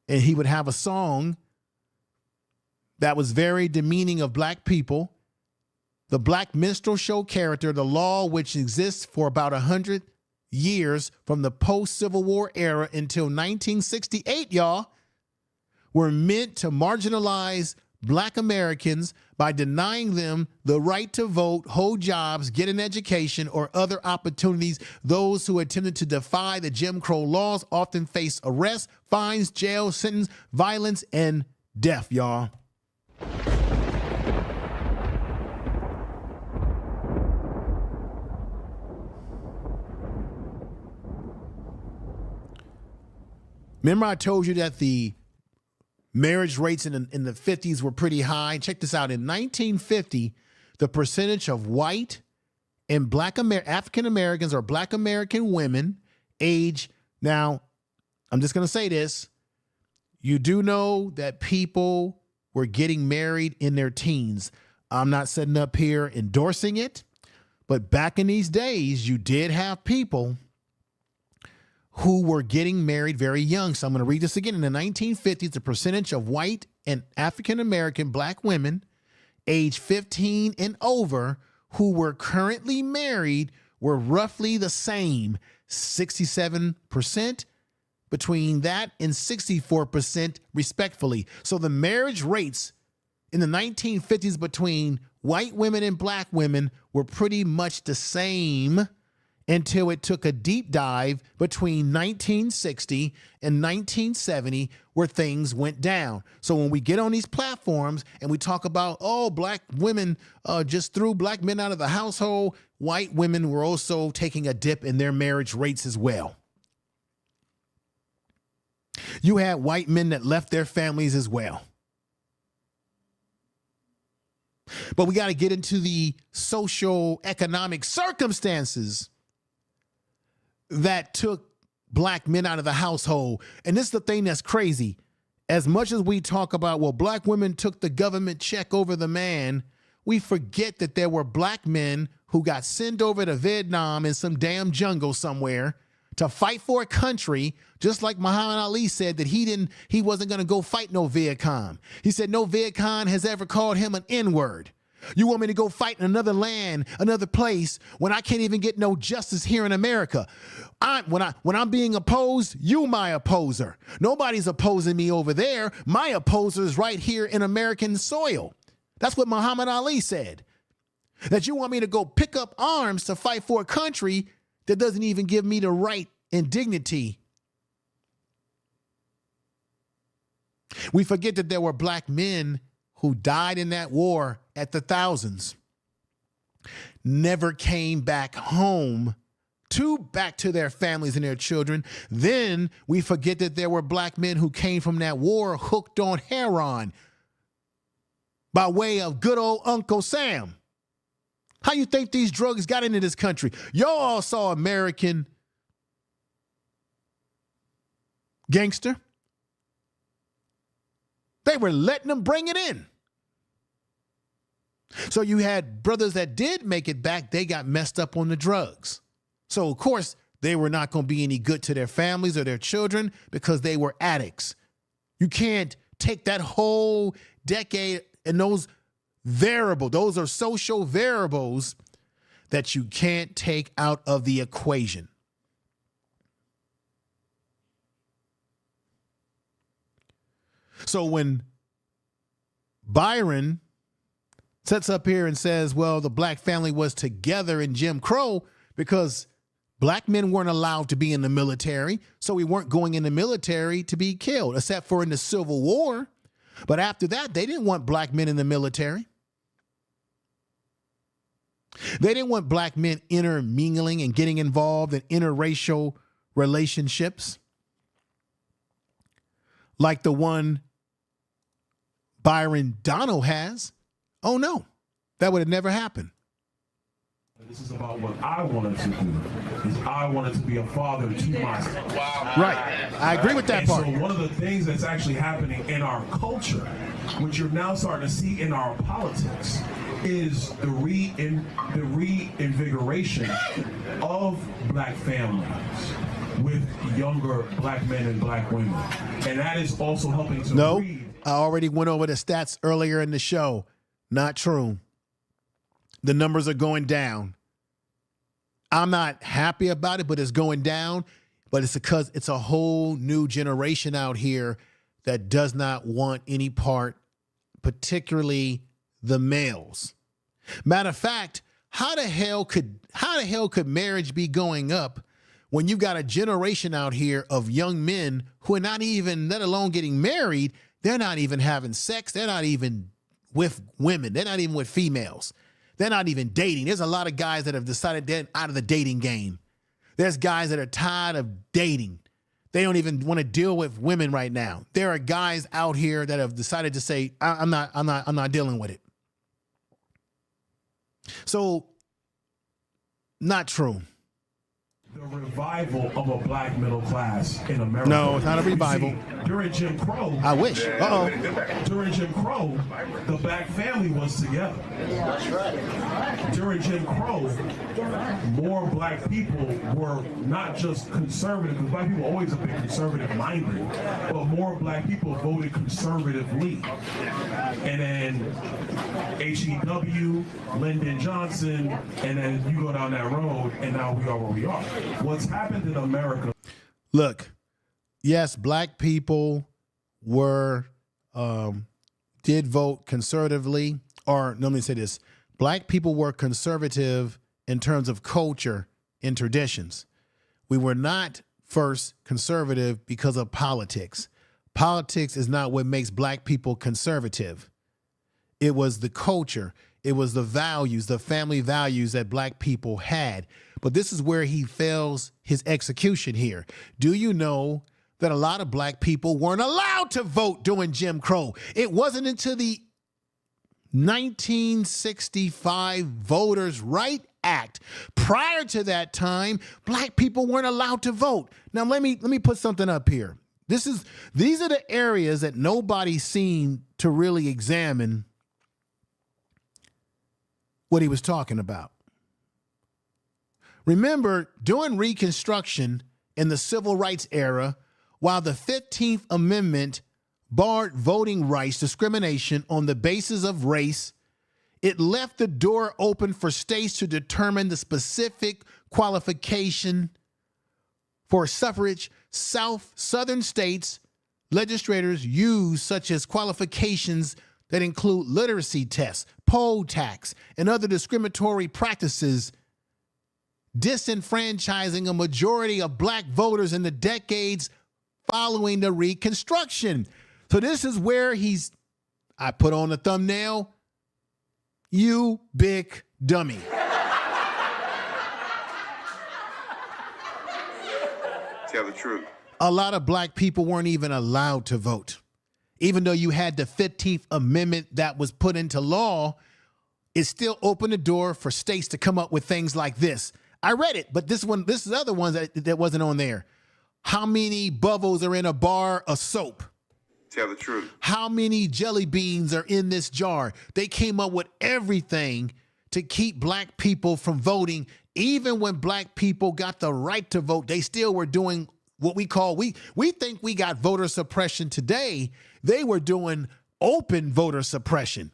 and he would have a song that was very demeaning of black people. The black minstrel show character, the law which exists for about 100 years from the post-Civil War era until 1968, y'all, were meant to marginalize black Americans by denying them the right to vote, hold jobs, get an education, or other opportunities. Those who attempted to defy the Jim Crow laws often face arrest, fines, jail, sentence, violence, and death, y'all. Remember I told you that the marriage rates in the 50s were pretty high? Check this out. In 1950, the percentage of white and black African Americans or black American women age, now, I'm just going to say this. You do know that people were getting married in their teens. I'm not sitting up here endorsing it, but back in these days, you did have people who were getting married very young. So I'm going to read this again. In the 1950s, the percentage of white and African-American black women age 15 and over who were currently married were roughly the same, 67% between that and 64% respectively. So the marriage rates in the 1950s between white women and black women were pretty much the same until it took a deep dive between 1960 and 1970 where things went down. So when we get on these platforms and we talk about, oh, black women just threw black men out of the household, white women were also taking a dip in their marriage rates as well. You had white men that left their families as well. But we got to get into the social economic circumstances that took black men out of the household. And this is the thing that's crazy. As much as we talk about, well, black women took the government check over the man, we forget that there were black men who got sent over to Vietnam in some damn jungle somewhere to fight for a country, just like Muhammad Ali said that he wasn't going to go fight no Viet Cong. He said no Viet Cong has ever called him an N-word. You want me to go fight in another land, another place, when I can't even get no justice here in America? When I'm being opposed, you my opposer. Nobody's opposing me over there. My opposer is right here in American soil. That's what Muhammad Ali said. That you want me to go pick up arms to fight for a country that doesn't even give me the right and dignity. We forget that there were black men who died in that war at the thousands, never came back home back to their families and their children. Then we forget that there were black men who came from that war hooked on heroin by way of good old Uncle Sam. How you think these drugs got into this country? Y'all all saw American Gangster. They were letting them bring it in. So you had brothers that did make it back. They got messed up on the drugs. So, of course, they were not going to be any good to their families or their children because they were addicts. You can't take that whole decade and those variables. Those are social variables that you can't take out of the equation. So when Byron sets up here and says, well, the black family was together in Jim Crow because black men weren't allowed to be in the military, so we weren't going in the military to be killed, except for in the Civil War. But after that, they didn't want black men in the military. They didn't want black men intermingling and getting involved in interracial relationships like the one Byron Donalds has. Oh, no, that would have never happened. This is about what I wanted to do. Is I wanted to be a father to my son. Wow. Right. I agree with that part. So one of the things that's actually happening in our culture, which you're now starting to see in our politics, is the reinvigoration of black families with younger black men and black women. And that is also helping to breed. I already went over the stats earlier in the show. Not true. The numbers are going down. I'm not happy about it, but it's going down. But it's because it's a whole new generation out here that does not want any part, particularly the males. Matter of fact, how the hell could marriage be going up when you've got a generation out here of young men who are not even, let alone getting married, they're not even having sex, they're not even with women, they're not even with females. They're not even dating. There's a lot of guys that have decided they're out of the dating game. There's guys that are tired of dating. They don't even want to deal with women right now. There are guys out here that have decided to say, I'm not dealing with it. So, not true. The revival of a black middle class in America. No, it's not a revival. You see, during Jim Crow. I wish. During Jim Crow, the black family was together. That's right. During Jim Crow, more black people were not just conservative, because black people always have been conservative minded, but more black people voted conservatively. And then HEW, Lyndon Johnson, and then you go down that road, and now we are where we are. What's happened in America? Look, yes, black people were did vote conservatively, or let me say this: black people were conservative in terms of culture and traditions. We were not first conservative because of politics. Politics is not what makes black people conservative. It was the culture. It was the values, the family values that black people had. But this is where he fails his execution here. Do you know that a lot of black people weren't allowed to vote during Jim Crow? It wasn't until the 1965 Voters' Right Act. Prior to that time, black people weren't allowed to vote. Now let me put something up here. These are the areas that nobody seemed to really examine what he was talking about. Remember, during Reconstruction in the Civil Rights era, while the 15th Amendment barred voting rights discrimination on the basis of race, it left the door open for states to determine the specific qualification for suffrage. Southern states legislators use such as qualifications that include literacy tests, poll tax, and other discriminatory practices, disenfranchising a majority of black voters in the decades following the Reconstruction. So this is where I put on the thumbnail, you big dummy. Tell the truth. A lot of black people weren't even allowed to vote. Even though you had the 15th Amendment that was put into law, it still opened the door for states to come up with things like this. I read it, but this is the other ones that wasn't on there. How many bubbles are in a bar of soap? Tell the truth. How many jelly beans are in this jar? They came up with everything to keep black people from voting. Even when black people got the right to vote, they still were doing what we call, we think we got voter suppression today. They were doing open voter suppression,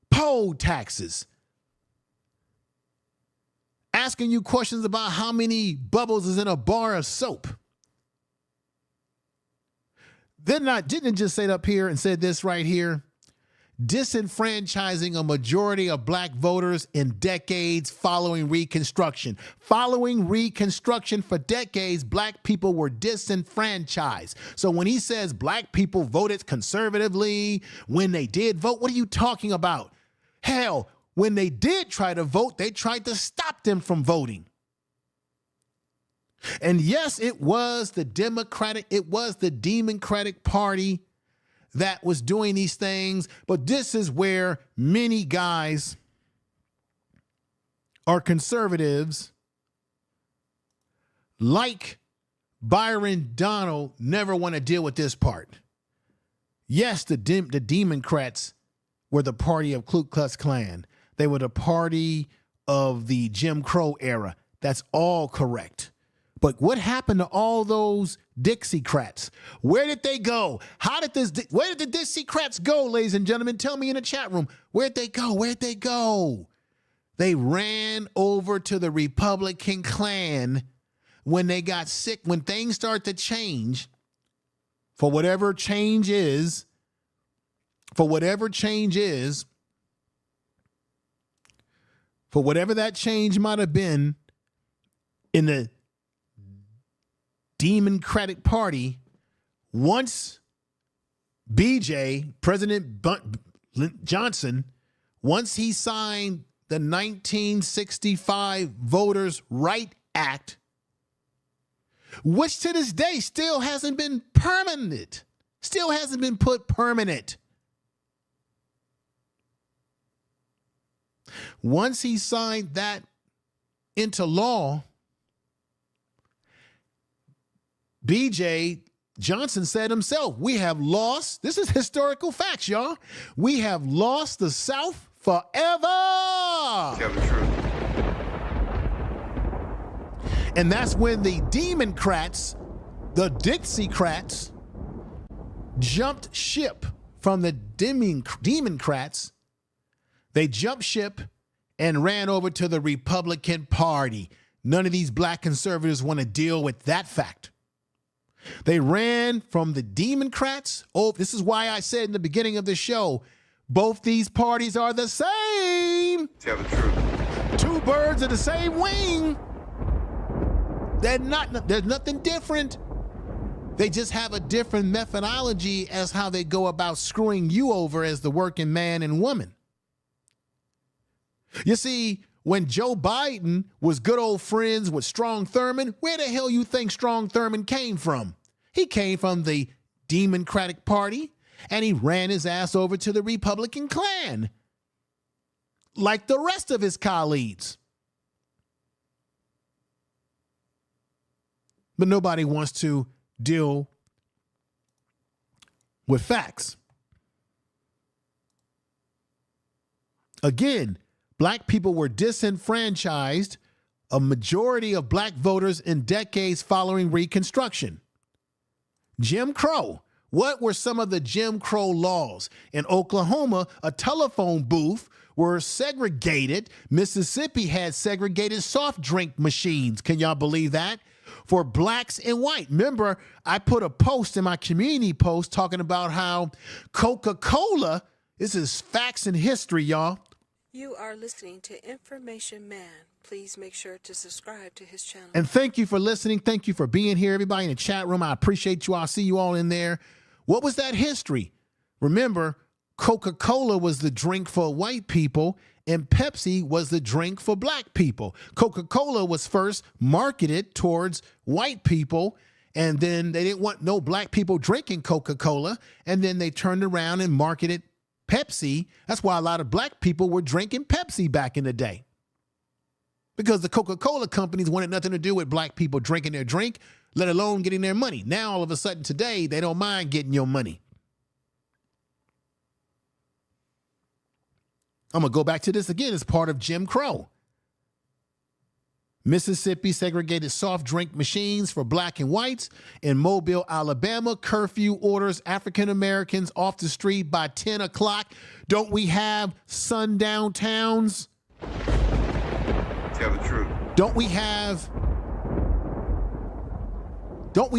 poll taxes, asking you questions about how many bubbles is in a bar of soap. Didn't just say it up here and said this right here. Disenfranchising a majority of black voters in decades following Reconstruction. Following Reconstruction, for decades, black people were disenfranchised. So when he says black people voted conservatively when they did vote, what are you talking about? Hell, when they did try to vote, they tried to stop them from voting. And yes, it was the Democratic Party that was doing these things, but this is where many guys are conservatives like Byron Donalds never want to deal with this part. Yes, the Democrats were the party of Ku Klux Klan. They were the party of the Jim Crow era. That's all correct. But what happened to all those Dixiecrats? Where did they go? Where did the Dixiecrats go, ladies and gentlemen? Tell me in the chat room. Where'd they go? Where'd they go? They ran over to the Republican Klan when they got sick, when things start to change, for whatever change is, for whatever that change might have been in the Democratic Party, once President Johnson, once he signed the 1965 Voters' Right Act, which to this day still hasn't been permanent, still hasn't been put permanent. Once he signed that into law, BJ Johnson said himself, we have lost, this is historical facts, y'all. We have lost the South forever. Tell the truth. And that's when the Democrats, the Dixiecrats, jumped ship from the Democrats. They jumped ship and ran over to the Republican Party. None of these black conservatives want to deal with that fact. They ran from the Democrats. Oh, this is why I said in the beginning of the show, both these parties are the same. Tell the truth. Two birds of the same wing. There's nothing different. They just have a different methodology as how they go about screwing you over as the working man and woman. You see, when Joe Biden was good old friends with Strom Thurmond, where the hell you think Strom Thurmond came from? He came from the Democratic Party, and he ran his ass over to the Republican Klan, like the rest of his colleagues. But nobody wants to deal with facts. Again, black people were disenfranchised, a majority of black voters in decades following Reconstruction. Jim Crow. What were some of the Jim Crow laws? In Oklahoma, a telephone booth were segregated. Mississippi had segregated soft drink machines. Can y'all believe that? For blacks and white. Remember, I put a post in my community post talking about how Coca-Cola, this is facts and history, y'all. You are listening to Information Man. Please make sure to subscribe to his channel. And thank you for listening. Thank you for being here, everybody in the chat room. I appreciate you. I'll see you all in there. What was that history? Remember, Coca-Cola was the drink for white people and Pepsi was the drink for black people. Coca-Cola was first marketed towards white people, and then they didn't want no black people drinking Coca-Cola, and then they turned around and marketed Pepsi. That's why a lot of black people were drinking Pepsi back in the day, because the Coca-Cola companies wanted nothing to do with black people drinking their drink, let alone getting their money. Now, all of a sudden today, they don't mind getting your money. I'm going to go back to this again as part of Jim Crow. Mississippi segregated soft drink machines for black and whites. In Mobile, Alabama, curfew orders African Americans off the street by 10 o'clock. Don't we have sundown towns? Tell the truth. Don't we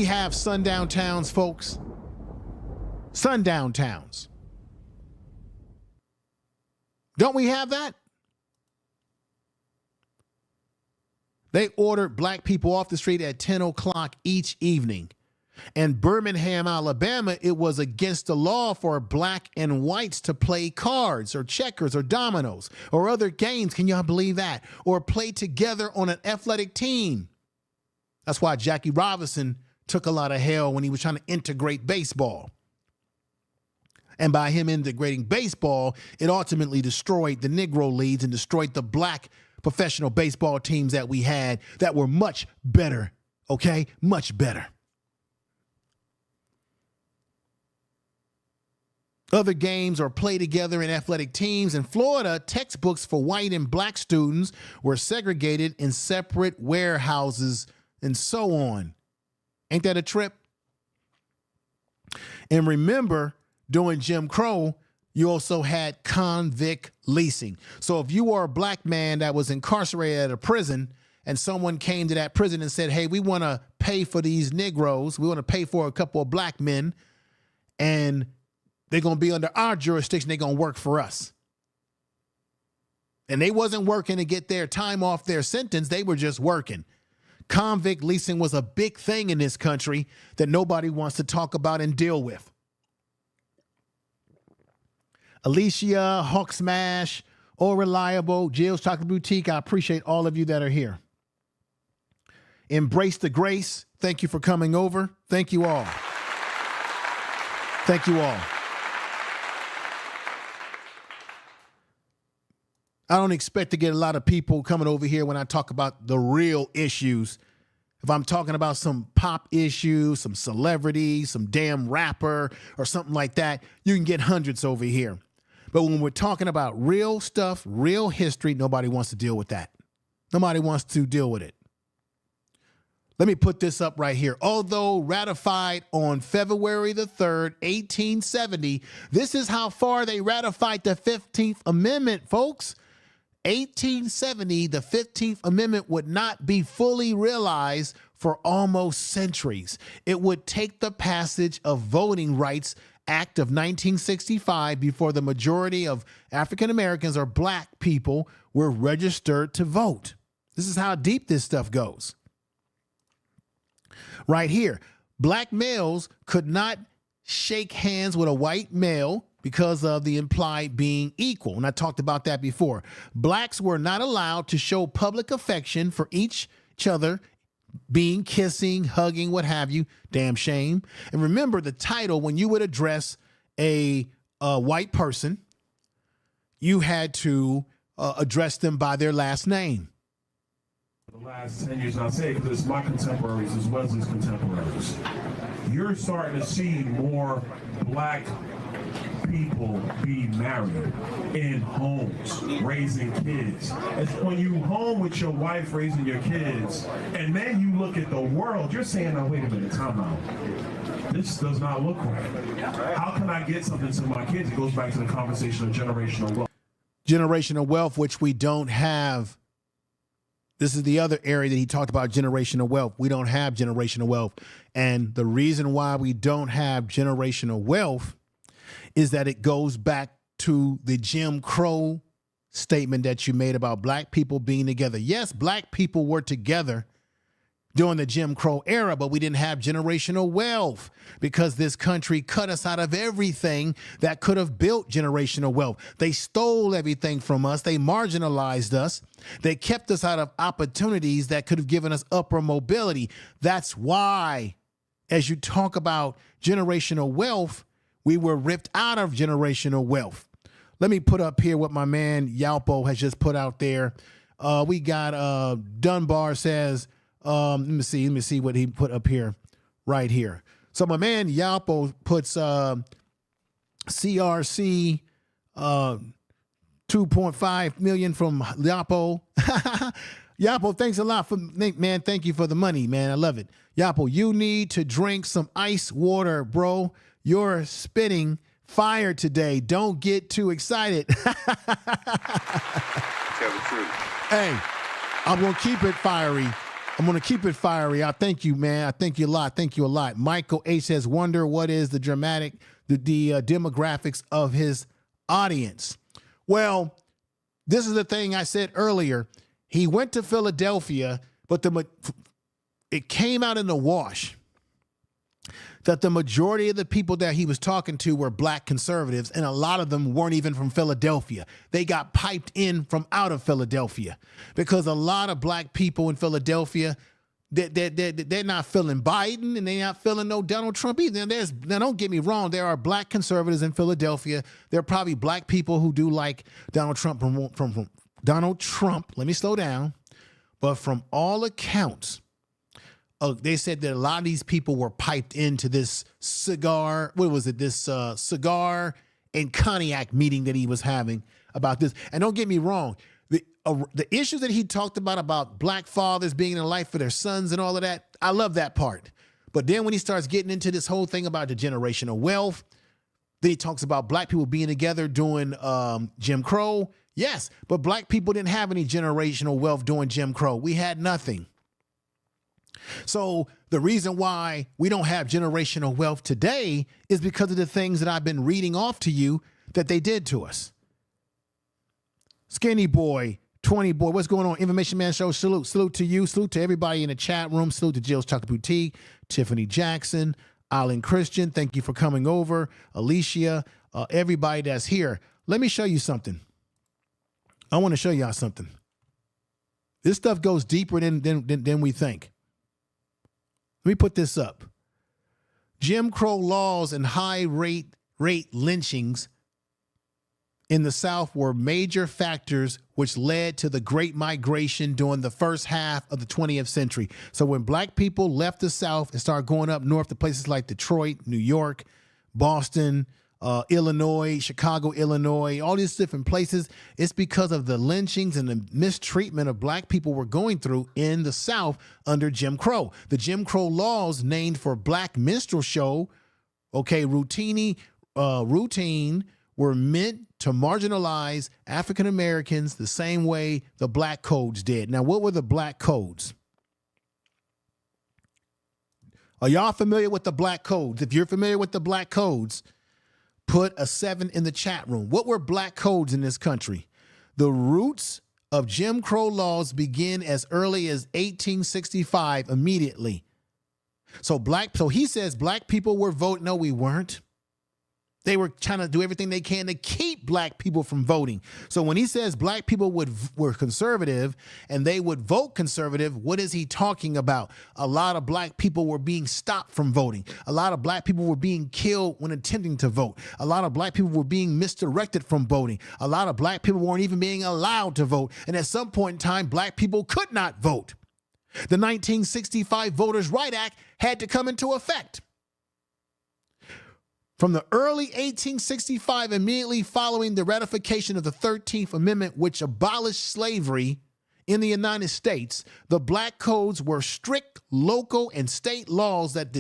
have sundown towns, folks? Sundown towns. Don't we have that? They ordered black people off the street at 10 o'clock each evening. In Birmingham, Alabama, it was against the law for black and whites to play cards or checkers or dominoes or other games. Can y'all believe that? Or play together on an athletic team. That's why Jackie Robinson took a lot of hell when he was trying to integrate baseball. And by him integrating baseball, it ultimately destroyed the Negro leagues and destroyed the black professional baseball teams that we had that were much better, okay? Much better. Other games are played together in athletic teams. In Florida, textbooks for white and black students were segregated in separate warehouses and so on. Ain't that a trip? And remember, during Jim Crow, you also had convict leasing. So if you were a black man that was incarcerated at a prison and someone came to that prison and said, hey, we want to pay for these Negroes, we want to pay for a couple of black men, and they're going to be under our jurisdiction, they're going to work for us. And they wasn't working to get their time off their sentence, they were just working. Convict leasing was a big thing in this country that nobody wants to talk about and deal with. Alicia, Hawk Smash, All Reliable, Jill's Chocolate Boutique, I appreciate all of you that are here. Embrace the Grace, thank you for coming over. Thank you all. Thank you all. I don't expect to get a lot of people coming over here when I talk about the real issues If I'm talking about some pop issue, some celebrity, some damn rapper or something like that, you can get hundreds over here. But when we're talking about real stuff, real history, nobody wants to deal with that. Nobody wants to deal with it. Let me put this up right here. Although ratified on February the 3rd, 1870, this is how far they ratified the 15th Amendment, folks. 1870, the 15th Amendment would not be fully realized for almost centuries. It would take the passage of Voting Rights Act of 1965 before the majority of African Americans or black people were registered to vote. This is how deep this stuff goes. Right here, black males could not shake hands with a white male because of the implied being equal. And I talked about that before. Blacks were not allowed to show public affection for each other, being kissing, hugging, what have you. Damn shame. And remember the title, when you would address a white person, you had to address them by their last name. The last 10 years, and I say it because it's my contemporaries as well as his contemporaries. You're starting to see more black people be married in homes, raising kids. It's when you home with your wife raising your kids, and then you look at the world, you're saying, "Now wait a minute, time out. This does not look right. How can I get something to my kids?" It goes back to the conversation of generational wealth. Generational wealth, which we don't have. This is the other area that he talked about, generational wealth. We don't have generational wealth. And the reason why we don't have generational wealth is that it goes back to the Jim Crow statement that you made about black people being together. Yes, black people were together during the Jim Crow era, but we didn't have generational wealth because this country cut us out of everything that could have built generational wealth. They stole everything from us. They marginalized us. They kept us out of opportunities that could have given us upper mobility. That's why, as you talk about generational wealth, we were ripped out of generational wealth. Let me put up here what my man Yalpo has just put out there. We got Dunbar says, let me see what he put up here, right here. So my man Yalpo puts CRC 2.5 million from Yapo. Yapo, thanks a lot for, man. Thank you for the money, man. I love it. Yapo, you need to drink some ice water, bro. You're spitting fire today. Don't get too excited. Tell the truth. Hey, I'm going to keep it fiery. I thank you, man. I thank you a lot. Thank you a lot. Michael H says, wonder what is the demographics of his audience. Well, this is the thing I said earlier. He went to Philadelphia, but it came out in the wash that the majority of the people that he was talking to were black conservatives, and a lot of them weren't even from Philadelphia. They got piped in from out of Philadelphia because a lot of black people in Philadelphia, they're not feeling Biden and they're not feeling no Donald Trump either. Now, don't get me wrong. There are black conservatives in Philadelphia. There are probably black people who do like Donald Trump from Donald Trump. Let me slow down. But from all accounts, they said that a lot of these people were piped into this cigar and cognac meeting that he was having about this. And don't get me wrong, the issues that he talked about black fathers being in the life for their sons and all of that, I love that part. But then when he starts getting into this whole thing about the generational wealth, then he talks about black people being together doing Jim Crow. Yes, but black people didn't have any generational wealth doing Jim Crow. We had nothing. So the reason why we don't have generational wealth today is because of the things that I've been reading off to you that they did to us. Skinny Boy, 20 Boy, what's going on? Information Man Show, salute. Salute to you. Salute to everybody in the chat room. Salute to Jill's Chocolate Boutique, Tiffany Jackson, Alan Christian. Thank you for coming over. Alicia, everybody that's here. Let me show you something. I want to show y'all something. This stuff goes deeper than we think. Let me put this up. Jim Crow laws and high rate lynchings in the South were major factors which led to the Great Migration during the first half of the 20th century. So when black people left the South and started going up north to places like Detroit, New York, Boston, Illinois, Chicago, Illinois, all these different places, it's because of the lynchings and the mistreatment of black people were going through in the South under Jim Crow. The Jim Crow laws named for black minstrel show, routine, were meant to marginalize African Americans the same way the black codes did. Now, what were the black codes? Are y'all familiar with the black codes? If you're familiar with the black codes, put a 7 in the chat room. What were black codes in this country? The roots of Jim Crow laws begin as early as 1865 immediately. So he says black people were voting. No, we weren't. They were trying to do everything they can to keep black people from voting. So when he says black people were conservative and they would vote conservative, what is he talking about? A lot of black people were being stopped from voting. A lot of black people were being killed when attempting to vote. A lot of black people were being misdirected from voting. A lot of black people weren't even being allowed to vote. And at some point in time, black people could not vote. The 1965 Voters' Right Act had to come into effect. From the early 1865, immediately following the ratification of the 13th Amendment, which abolished slavery in the United States, the black codes were strict local and state laws that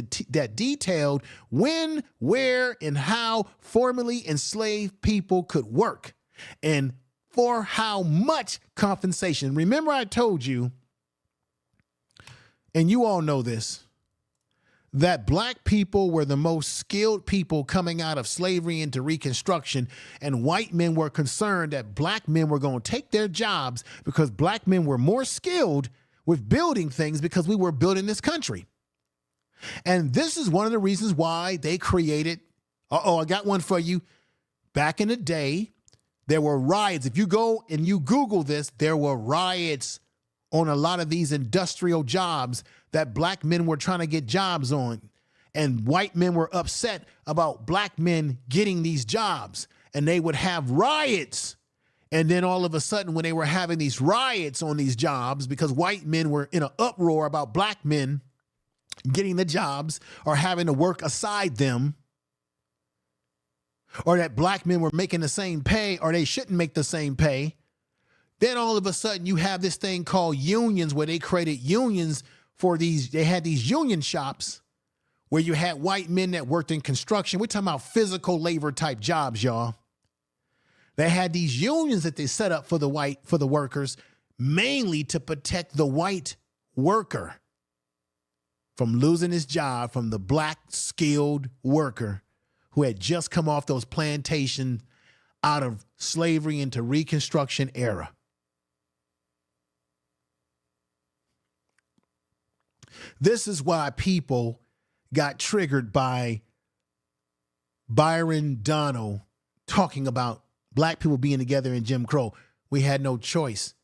detailed when, where, and how formerly enslaved people could work and for how much compensation. Remember, I told you, and you all know this, that black people were the most skilled people coming out of slavery into Reconstruction, and white men were concerned that black men were going to take their jobs because black men were more skilled with building things because we were building this country. And this is one of the reasons why they created, I got one for you. Back in the day, there were riots. If you go and you Google this, there were riots on a lot of these industrial jobs that black men were trying to get jobs on. And white men were upset about black men getting these jobs. And they would have riots. And then all of a sudden, when they were having these riots on these jobs, because white men were in an uproar about black men getting the jobs or having to work aside them, or that black men were making the same pay or they shouldn't make the same pay, then all of a sudden you have this thing called unions, where they created unions for these. They had these union shops where you had white men that worked in construction. We're talking about physical labor type jobs, y'all. They had these unions that they set up for the workers, mainly to protect the white worker from losing his job from the black skilled worker who had just come off those plantations out of slavery into Reconstruction era. This is why people got triggered by Byron Donalds talking about black people being together in Jim Crow. We had no choice.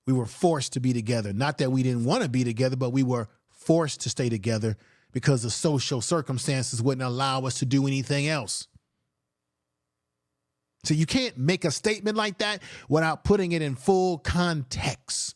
We were forced to be together. Not that we didn't want to be together, but we were forced to stay together because the social circumstances wouldn't allow us to do anything else. So you can't make a statement like that without putting it in full context.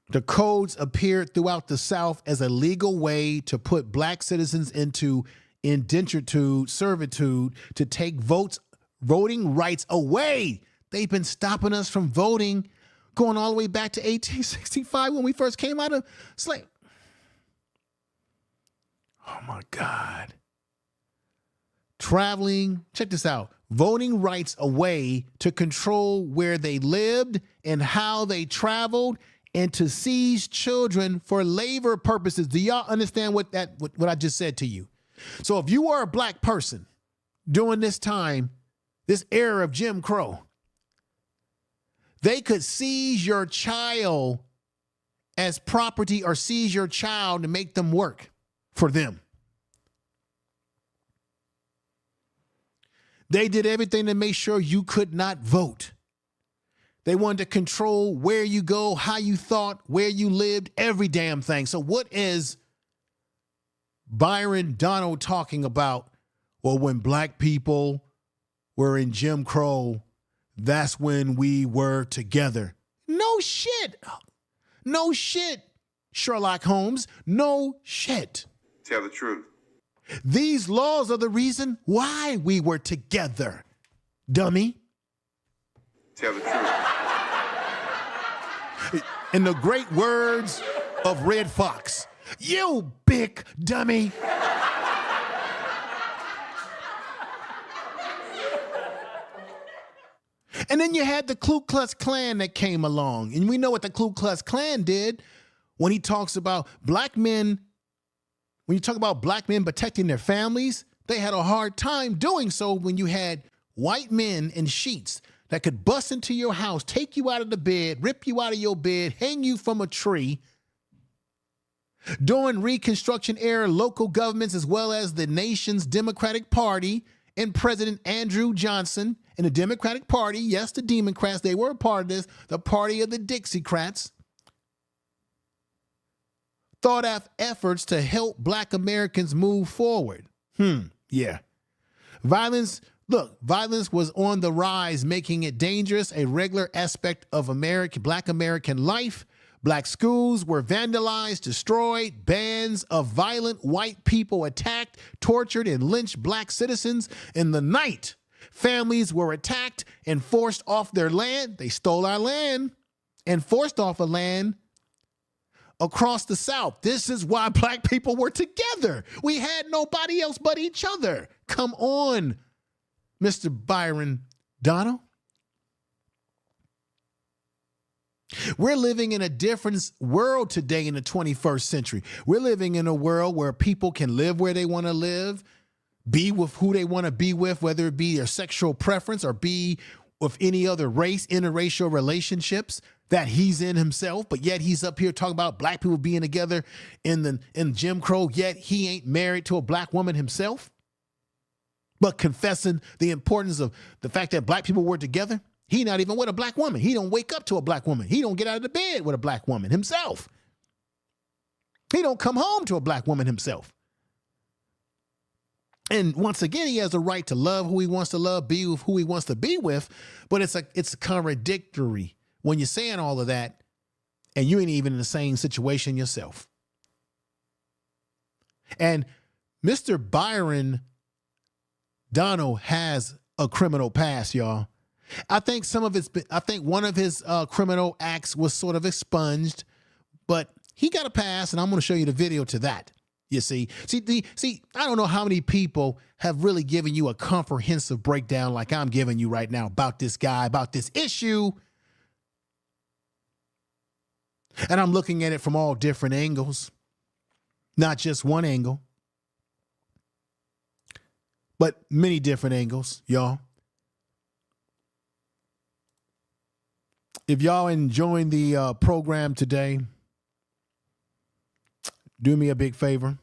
The codes appeared throughout the South as a legal way to put black citizens into indentured servitude, to take voting rights away. They've been stopping us from voting going all the way back to 1865 when we first came out of slavery. Oh my God. Traveling, check this out. Voting rights away to control where they lived and how they traveled, and to seize children for labor purposes. Do y'all understand what I just said to you? So if you were a black person during this time, this era of Jim Crow, they could seize your child as property or seize your child to make them work for them. They did everything to make sure you could not vote. They wanted to control where you go, how you thought, where you lived, every damn thing. So what is Byron Donalds talking about? Well, when black people were in Jim Crow, that's when we were together. No shit. No shit, Sherlock Holmes. No shit. Tell the truth. These laws are the reason why we were together, dummy. Tell the truth. In the great words of Red Fox, you big dummy. And then you had the Ku Klux Klan that came along. And we know what the Ku Klux Klan did when he talks about black men. When you talk about black men protecting their families, they had a hard time doing so when you had white men in sheets that could bust into your house, take you out of the bed, rip you out of your bed, hang you from a tree. During Reconstruction era, local governments as well as the nation's Democratic Party and President Andrew Johnson and the Democratic Party, yes, the Democrats, they were a part of this, the party of the Dixiecrats, thought of efforts to help black Americans move forward. Yeah. Violence was on the rise, making it dangerous, a regular aspect of black American life. Black schools were vandalized, destroyed. Bands of violent white people attacked, tortured, and lynched black citizens in the night. Families were attacked and forced off their land. They stole our land and forced off a land across the South. This is why black people were together. We had nobody else but each other. Come on, Mr. Byron Donalds. We're living in a different world today in the 21st century. We're living in a world where people can live where they want to live, be with who they want to be with, whether it be their sexual preference or be with any other race, interracial relationships that he's in himself, but yet he's up here talking about black people being together in Jim Crow, yet he ain't married to a black woman himself, but confessing the importance of the fact that black people were together. He not even with a black woman. He don't wake up to a black woman. He don't get out of the bed with a black woman himself. He don't come home to a black woman himself. And once again, he has the right to love who he wants to love, be with who he wants to be with, but it's contradictory when you're saying all of that and you ain't even in the same situation yourself. And Mr. Byron Donalds has a criminal past, y'all. I think one of his criminal acts was sort of expunged, but he got a pass, and I'm going to show you the video to that. You see, I don't know how many people have really given you a comprehensive breakdown like I'm giving you right now about this guy, about this issue. And I'm looking at it from all different angles, not just one angle, but many different angles, y'all. If y'all enjoying the program today, do me a big favor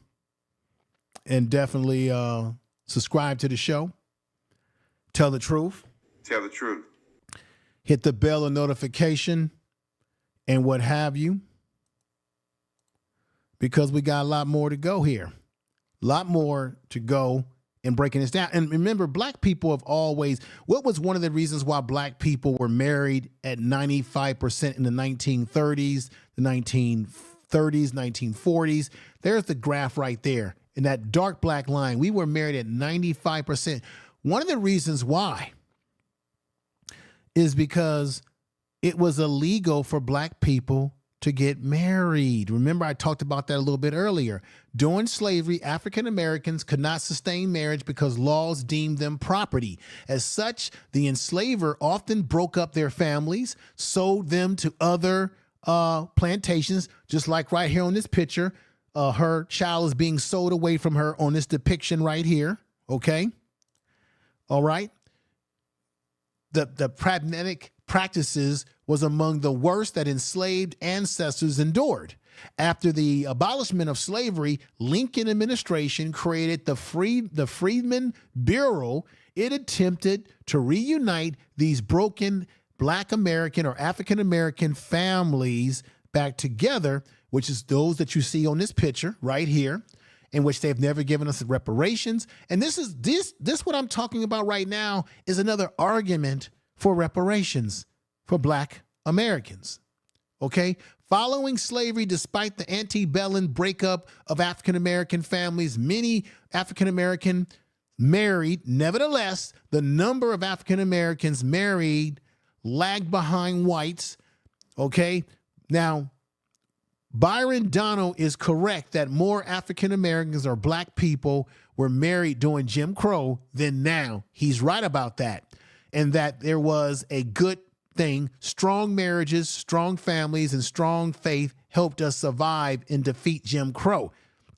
and definitely subscribe to the show. Tell the truth. Tell the truth. Hit the bell of notification and what have you, because we got a lot more to go here. A lot more to go in breaking this down. And remember, black people have always, what was one of the reasons why black people were married at 95% in the 1930s, the 1930s, 1940s? There's the graph right there. In that dark black line, we were married at 95%. One of the reasons why is because it was illegal for black people to get married. Remember, I talked about that a little bit earlier. During slavery, African Americans could not sustain marriage because laws deemed them property. As such, the enslaver often broke up their families, sold them to other plantations, just like right here on this picture. Her child is being sold away from her on this depiction right here. Okay. All right. The pragmatic practices was among the worst that enslaved ancestors endured. After the abolishment of slavery, Lincoln administration created the Freedmen Bureau. it attempted to reunite these broken Black American or African American families back together, which is those that you see on this picture right here, in which they've never given us reparations. And this what I'm talking about right now is another argument for reparations for Black Americans. Okay? Following slavery, despite the antebellum breakup of African American families, many African American married. Nevertheless, the number of African Americans married lagged behind whites. Okay? Now, Byron Donalds is correct that more African Americans or Black people were married during Jim Crow than now. He's right about that. And that there was a good thing. Strong marriages, strong families, and strong faith helped us survive and defeat Jim Crow.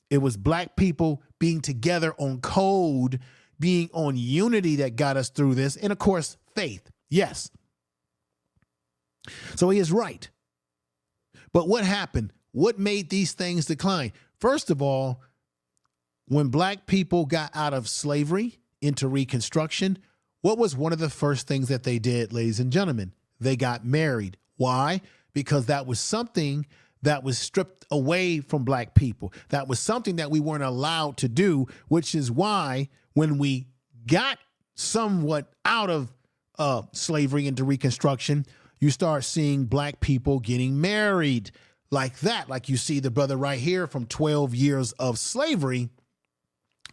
It was Black people being together on code, being on unity that got us through this. And of course, faith. Yes. So he is right. But what happened? What made these things decline? First of all, when Black people got out of slavery into Reconstruction, what was one of the first things that they did, ladies and gentlemen? They got married. Why? Because that was something that was stripped away from Black people. That was something that we weren't allowed to do, which is why when we got somewhat out of slavery into Reconstruction, you start seeing Black people getting married like that. Like you see the brother right here from 12 years of slavery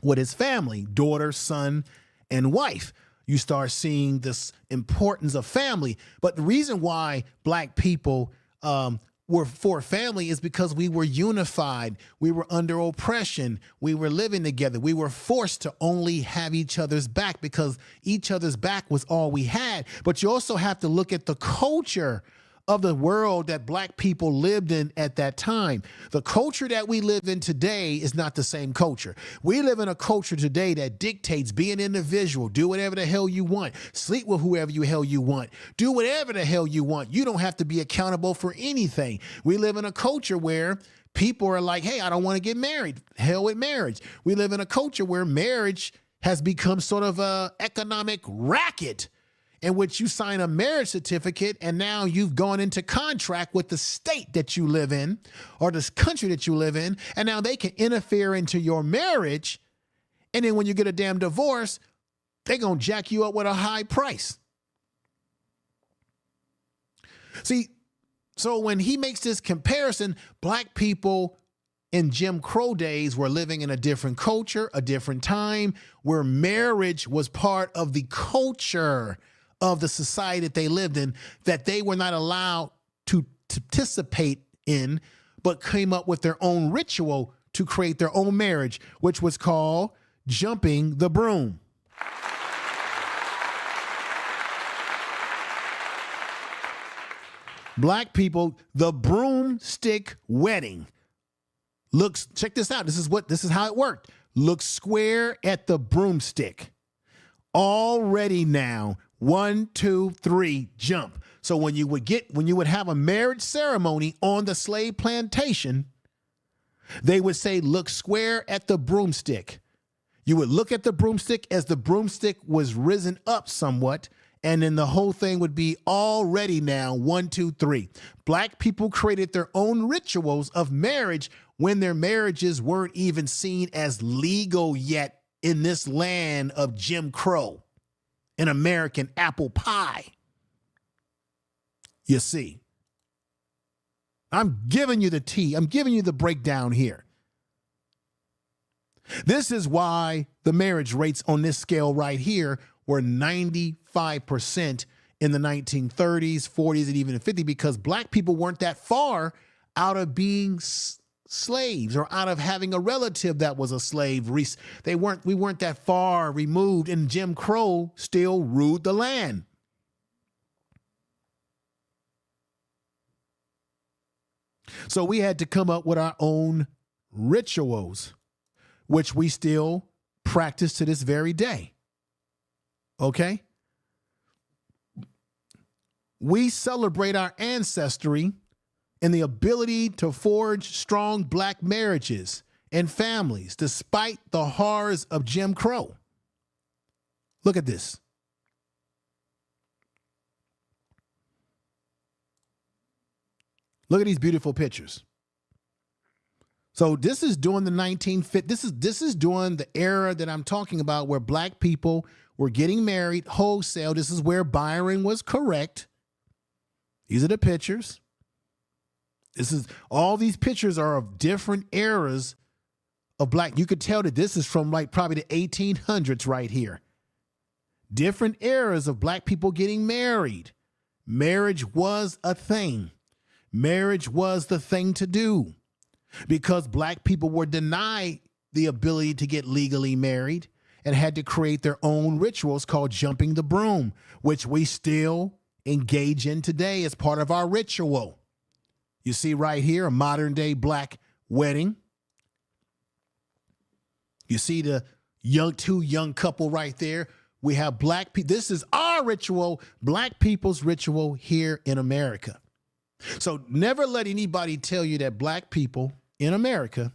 with his family, daughter, son, and wife. You start seeing this importance of family. But the reason why Black people were for family is because we were unified. We were under oppression. We were living together. We were forced to only have each other's back because each other's back was all we had. But you also have to look at the culture of the world that Black people lived in at that time. The culture that we live in today is not the same culture. We live in a culture today that dictates be an individual, do whatever the hell you want, sleep with whoever the hell you want, do whatever the hell you want. You don't have to be accountable for anything. We live in a culture where people are like, hey, I don't want to get married. Hell with marriage. We live in a culture where marriage has become sort of an economic racket, in which you sign a marriage certificate and now you've gone into contract with the state that you live in or this country that you live in, and now they can interfere into your marriage, and then when you get a damn divorce, they're going to jack you up with a high price. See, so when he makes this comparison, Black people in Jim Crow days were living in a different culture, a different time, where marriage was part of the culture of the society that they lived in, that they were not allowed to participate in, but came up with their own ritual to create their own marriage, which was called jumping the broom. Black people, the broomstick wedding looks, check this out. This is how it worked. Look square at the broomstick. Already now, 1, 2, 3, jump. So when you would have a marriage ceremony on the slave plantation, they would say, look square at the broomstick. You would look at the broomstick as the broomstick was risen up somewhat, and then the whole thing would be already now, 1, 2, 3. Black people created their own rituals of marriage when their marriages weren't even seen as legal yet in this land of Jim Crow, an American apple pie. You see, I'm giving you the tea. I'm giving you the breakdown here. This is why the marriage rates on this scale right here were 95% in the 1930s, 40s, and even 50s, because Black people weren't that far out of being slaves or out of having a relative that was a slave. We weren't that far removed, and Jim Crow still ruled the land. So we had to come up with our own rituals, which we still practice to this very day. Okay? We celebrate our ancestry and the ability to forge strong Black marriages and families despite the horrors of Jim Crow. Look at this. Look at these beautiful pictures. So this is during the 1950s. This is during the era that I'm talking about, where black people were getting married wholesale. This is where Byron was correct. These are the pictures. All these pictures are of different eras of black. You could tell that this is from like probably the 1800s right here. Different eras of black people getting married. Marriage was a thing. Marriage was the thing to do, because black people were denied the ability to get legally married and had to create their own rituals called jumping the broom, which we still engage in today as part of our ritual. You see right here, a modern day black wedding. You see the two young couple right there. We have black people. This is our ritual, black people's ritual here in America. So never let anybody tell you that black people in America,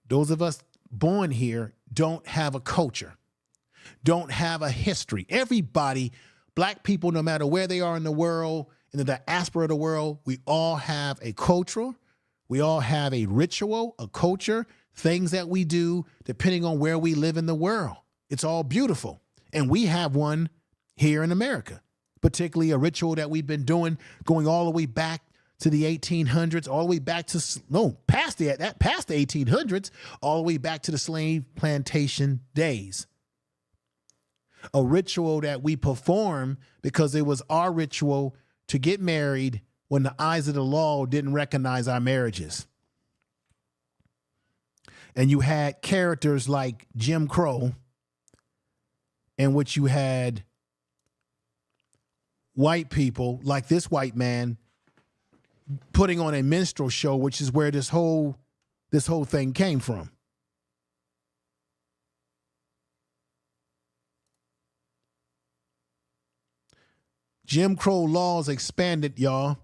those of us born here, don't have a culture, don't have a history. Everybody, black people, no matter where they are in the world, in the diaspora of the world, we all have a culture. We all have a ritual, a culture, things that we do depending on where we live in the world. It's all beautiful. And we have one here in America, particularly a ritual that we've been doing going all the way back to the 1800s, all the way back to, past the 1800s, all the way back to the slave plantation days. A ritual that we perform because it was our ritual to get married when the eyes of the law didn't recognize our marriages. And you had characters like Jim Crow, in which you had white people like this white man putting on a minstrel show, which is where this whole thing came from. Jim Crow laws expanded, y'all.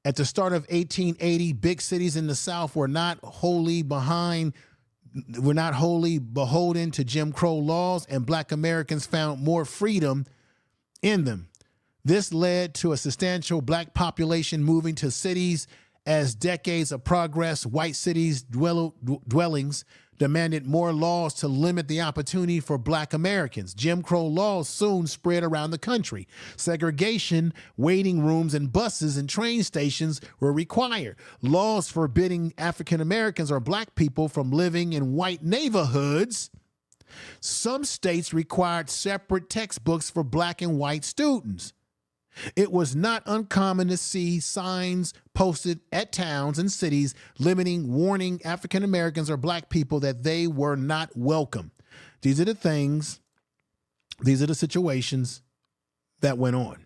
At the start of 1880, big cities in the South were not wholly beholden to Jim Crow laws, and black Americans found more freedom in them. This led to a substantial black population moving to cities. As decades of progress, white cities dwellings demanded more laws to limit the opportunity for black Americans. Jim Crow laws soon spread around the country. Segregation, waiting rooms, and buses and train stations were required. Laws forbidding African Americans or black people from living in white neighborhoods. Some states required separate textbooks for black and white students. It was not uncommon to see signs posted at towns and cities warning African Americans or black people that they were not welcome. These are the things, these are the situations that went on.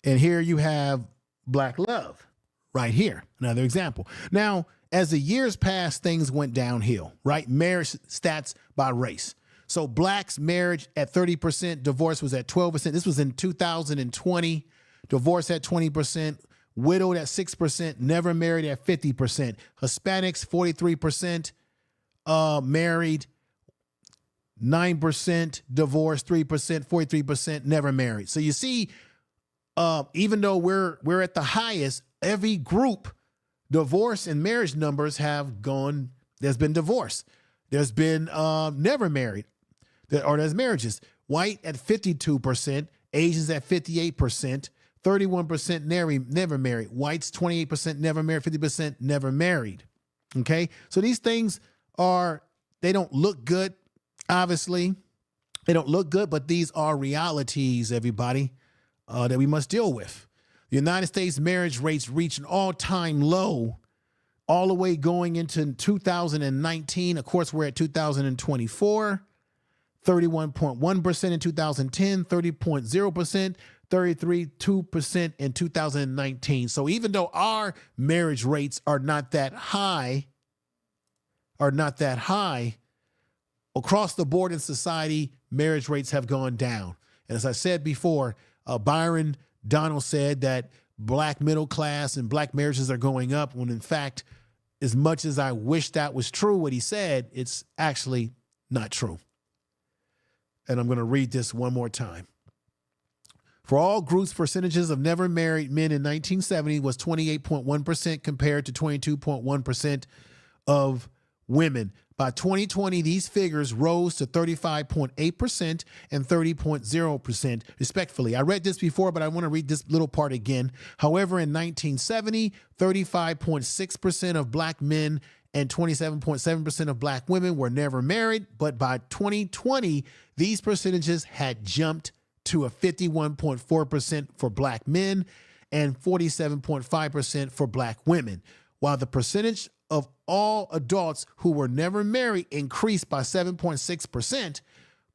And here you have black love right here, another example. Now, as the years passed, things went downhill, right? Marriage stats by race. So blacks marriage at 30%, divorce was at 12%. This was in 2020. Divorce at 20%, widowed at 6%, never married at 50%. Hispanics 43%, married 9%, divorced 3%, 43% never married. So you see, even though we're at the highest, every group divorce and marriage numbers have gone. There's been divorce. There's been never married. Or there's marriages. White at 52%, Asians at 58%, 31% never married. Whites 28% never married, 50% never married. Okay, so these things they don't look good. Obviously, they don't look good, but these are realities, everybody, that we must deal with. The United States marriage rates reached an all-time low, all the way going into 2019. Of course, we're at 2024. 31.1% in 2010, 30.0%, 33.2% in 2019. So even though our marriage rates are not that high, across the board in society, marriage rates have gone down. And as I said before, Byron Donalds said that black middle class and black marriages are going up, when in fact, as much as I wish that was true, what he said, it's actually not true. And I'm going to read this one more time. For all groups, percentages of never married men in 1970 was 28.1% compared to 22.1% of women. By 2020, these figures rose to 35.8% and 30.0%, respectively. I read this before, but I want to read this little part again. However, in 1970, 35.6% of black men and 27.7% of black women were never married. But by 2020, these percentages had jumped to a 51.4% for black men and 47.5% for black women, while the percentage of all adults who were never married increased by 7.6%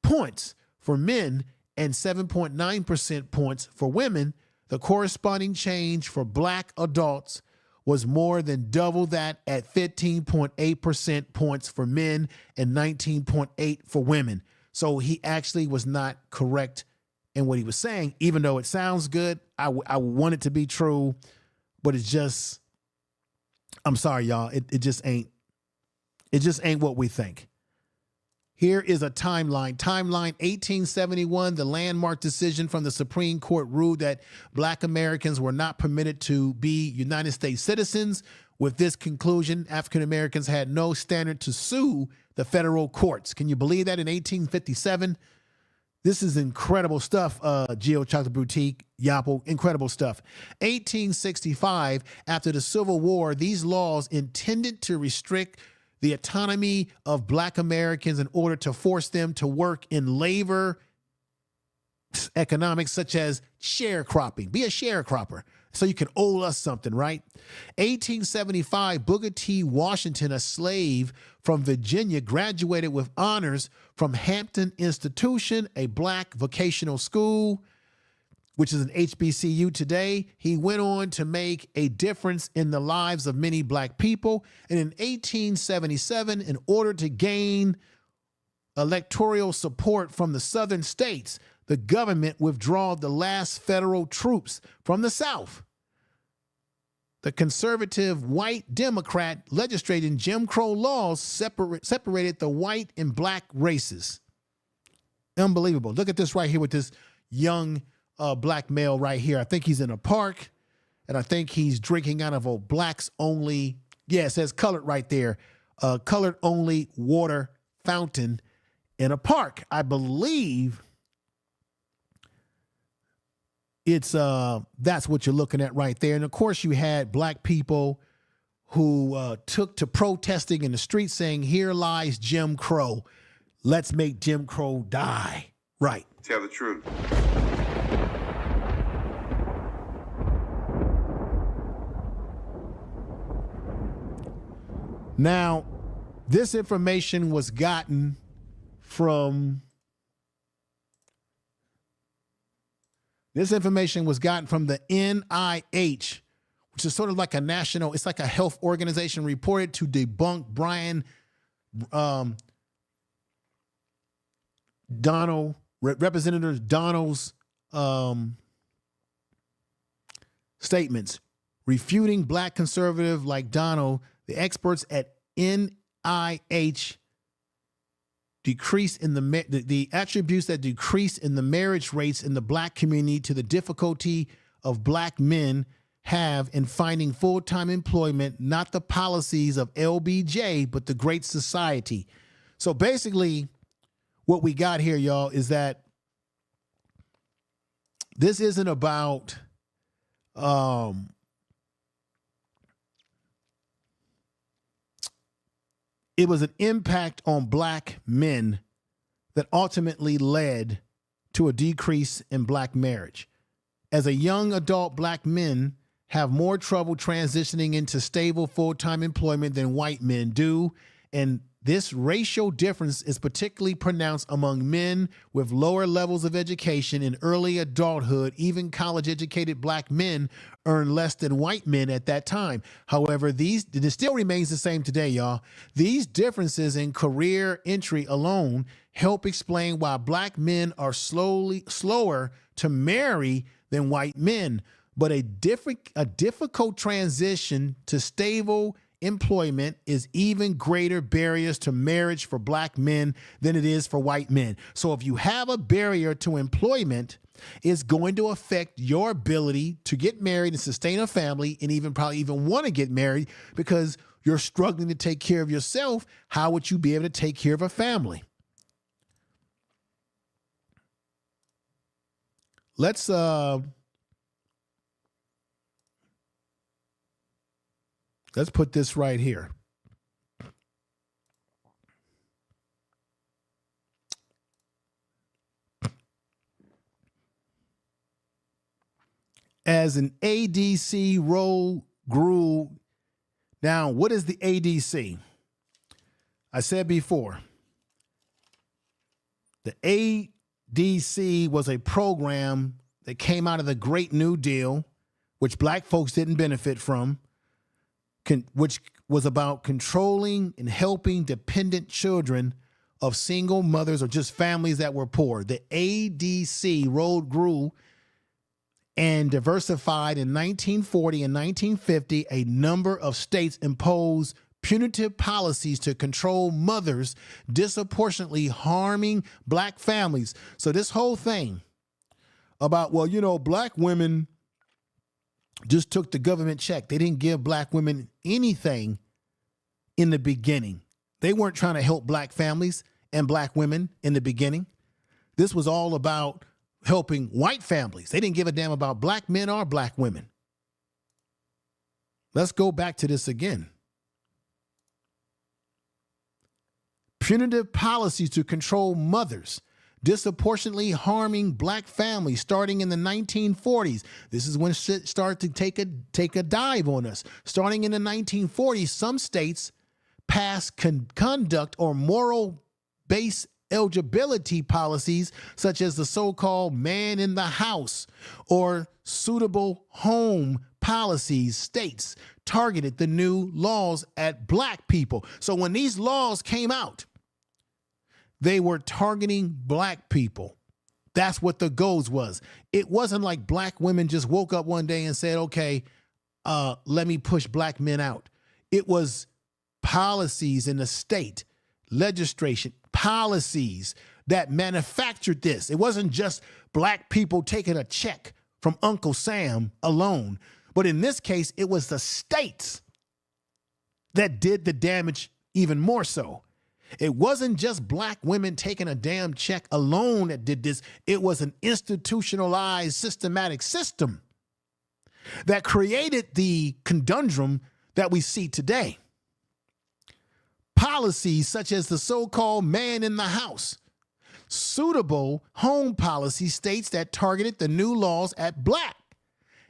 points for men and 7.9% points for women. The corresponding change for black adults was more than double that at 15.8% points for men and 19.8 for women. So he actually was not correct in what he was saying, even though it sounds good. I want it to be true, but it's just, I'm sorry, y'all. It just ain't what we think. Here is a timeline. Timeline 1871, the landmark decision from the Supreme Court ruled that black Americans were not permitted to be United States citizens. With this conclusion, African Americans had no standard to sue the federal courts. Can you believe that in 1857? This is incredible stuff, Geo Chocolate Boutique, Yapple, incredible stuff. 1865, after the Civil War, these laws intended to restrict the autonomy of black Americans in order to force them to work in labor economics such as sharecropping. Be a sharecropper so you can owe us something, right? 1875, Booker T. Washington, a slave from Virginia, graduated with honors from Hampton Institution, a black vocational school, which is an HBCU today. He went on to make a difference in the lives of many black people. And in 1877, in order to gain electoral support from the southern states, the government withdrew the last federal troops from the South. The conservative white Democrat legislating Jim Crow laws separated the white and black races. Unbelievable. Look at this right here with this young black male right here. I think he's in a park, and I think he's drinking out of a blacks only, yeah, it says colored right there, colored only water fountain in a park. I believe it's that's what you're looking at right there. And of course you had black people who took to protesting in the streets saying, "Here lies Jim Crow. Let's make Jim Crow die." Right. Tell the truth. Now, this information was gotten from the NIH, which is sort of like a national, it's like a health organization, reported to debunk Representative Donalds' statements, refuting black conservative like Donald. The experts at NIH decrease in the attributes that decrease in the marriage rates in the black community to the difficulty of black men have in finding full-time employment, not the policies of LBJ, but the Great Society. So basically what we got here, y'all, is that this isn't about it was an impact on black men that ultimately led to a decrease in black marriage. As a young adult, black men have more trouble transitioning into stable full-time employment than white men do. And this racial difference is particularly pronounced among men with lower levels of education in early adulthood. Even college-educated black men earn less than white men at that time. However, it still remains the same today, y'all. These differences in career entry alone help explain why black men are slower to marry than white men. But a difficult transition to stable employment is even greater barriers to marriage for black men than it is for white men. So if you have a barrier to employment, it's going to affect your ability to get married and sustain a family and even probably even want to get married because you're struggling to take care of yourself. How would you be able to take care of a family? Let's put this right here. As an ADC role grew. Now, what is the ADC? I said before, the ADC was a program that came out of the Great New Deal, which black folks didn't benefit from, which was about controlling and helping dependent children of single mothers or just families that were poor. The ADC road grew and diversified in 1940 and 1950. A number of states imposed punitive policies to control mothers, disproportionately harming black families. So this whole thing about, well, you know, black women just took the government check. They didn't give black women anything in the beginning. They weren't trying to help black families and black women in the beginning. This was all about helping white families. They didn't give a damn about black men or black women. Let's go back to this again. Punitive policies to control mothers, disproportionately harming black families starting in the 1940s. This is when shit started to take a dive on us. Starting in the 1940s, some states passed conduct or moral-based eligibility policies such as the so-called man in the house or suitable home policies. States targeted the new laws at black people. So when these laws came out, they were targeting black people. That's what the goals was. It wasn't like black women just woke up one day and said, okay, let me push black men out. It was policies in the state, legislation, policies that manufactured this. It wasn't just black people taking a check from Uncle Sam alone. But in this case, it was the states that did the damage even more so. It wasn't just black women taking a damn check alone that did this. It was an institutionalized, systematic system that created the conundrum that we see today. Policies such as the so-called man in the house, suitable home policy states that targeted the new laws at black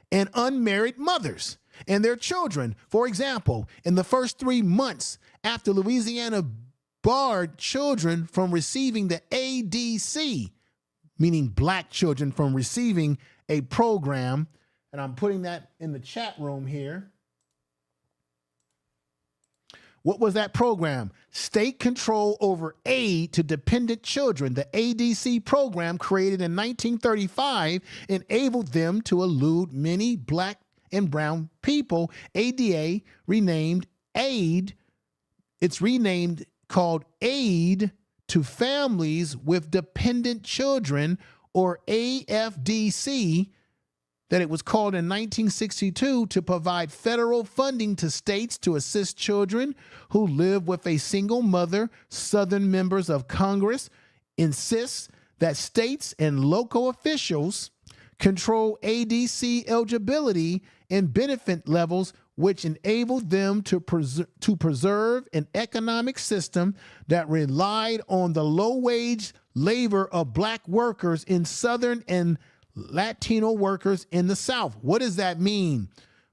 and unmarried mothers and their children. For example, in the first 3 months after Louisiana barred children from receiving the ADC, meaning black children from receiving a program, and I'm putting that in the chat room here. What was that program? State control over aid to dependent children. The ADC program, created in 1935, enabled them to elude many black and brown people. ADA renamed AID. It's renamed called Aid to Families with Dependent Children, or AFDC, that it was called in 1962 to provide federal funding to states to assist children who live with a single mother. Southern members of Congress insist that states and local officials control ADC eligibility and benefit levels, which enabled them to preserve an economic system that relied on the low-wage labor of black workers in Southern and Latino workers in the South. What does that mean?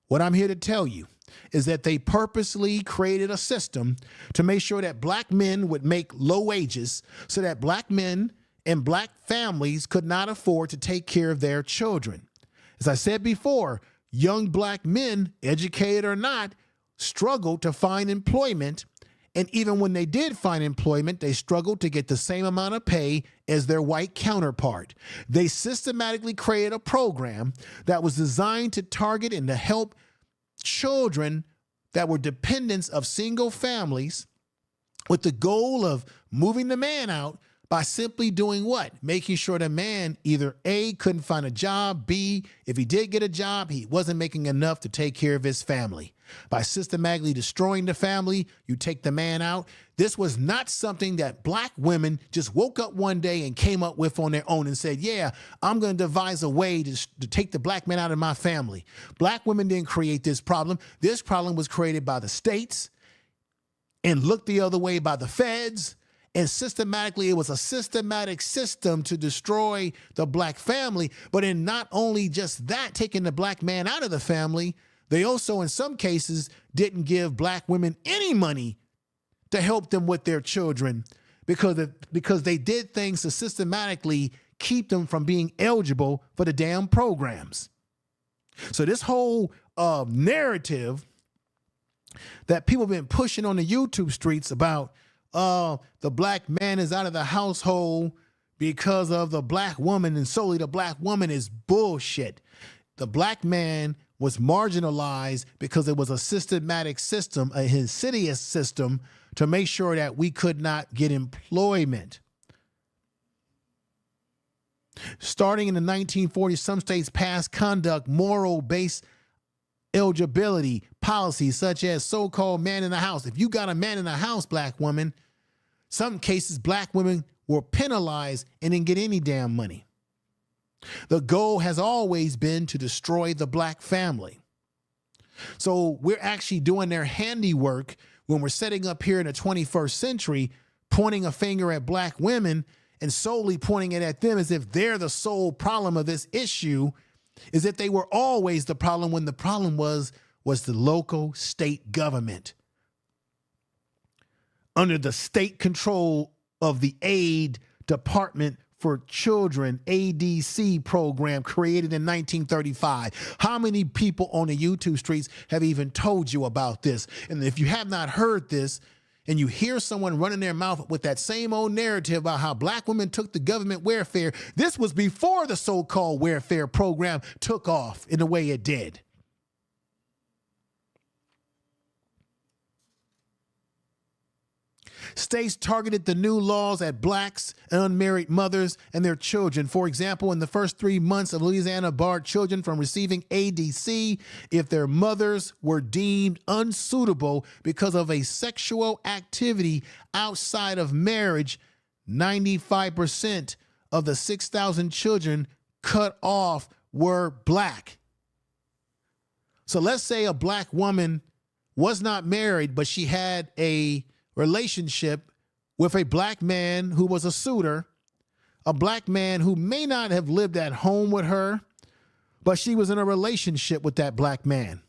What I'm here to tell you is that they purposely created a system to make sure that black men would make low wages so that black men and black families could not afford to take care of their children. As I said before, young black men, educated or not, struggled to find employment. And even when they did find employment, they struggled to get the same amount of pay as their white counterpart. They systematically created a program that was designed to target and to help children that were dependents of single families with the goal of moving the man out by simply doing what? Making sure the man either A, couldn't find a job, B, if he did get a job, he wasn't making enough to take care of his family. By systematically destroying the family, you take the man out. This was not something that black women just woke up one day and came up with on their own and said, yeah, I'm going to devise a way to take the black man out of my family. Black women didn't create this problem. This problem was created by the states and looked the other way by the feds. And systematically, it was a systematic system to destroy the black family. But in not only just that, taking the black man out of the family, they also, in some cases, didn't give black women any money to help them with their children because they did things to systematically keep them from being eligible for the damn programs. So this whole narrative that people have been pushing on the YouTube streets about the black man is out of the household because of the black woman and solely the black woman is bullshit. The black man was marginalized because it was a systematic system, a insidious system to make sure that we could not get employment. Starting in the 1940s, some states passed conduct moral-based eligibility policies such as so-called man in the house. If you got a man in the house, black woman, some cases black women were penalized and didn't get any damn money. The goal has always been to destroy the black family. So we're actually doing their handiwork when we're setting up here in the 21st century, pointing a finger at black women and solely pointing it at them as if they're the sole problem of this issue, as if they were always the problem when the problem was the local state government. Under the state control of the Aid Department for Children, ADC program created in 1935. How many people on the YouTube streets have even told you about this? And if you have not heard this and you hear someone running their mouth with that same old narrative about how black women took the government welfare, this was before the so-called welfare program took off in the way it did. States targeted the new laws at blacks and unmarried mothers and their children. For example, in the first 3 months of Louisiana barred children from receiving ADC if their mothers were deemed unsuitable because of a sexual activity outside of marriage. 95% of the 6,000 children cut off were black. So let's say a black woman was not married, but she had a relationship with a black man who was a suitor, a black man who may not have lived at home with her, but she was in a relationship with that black man.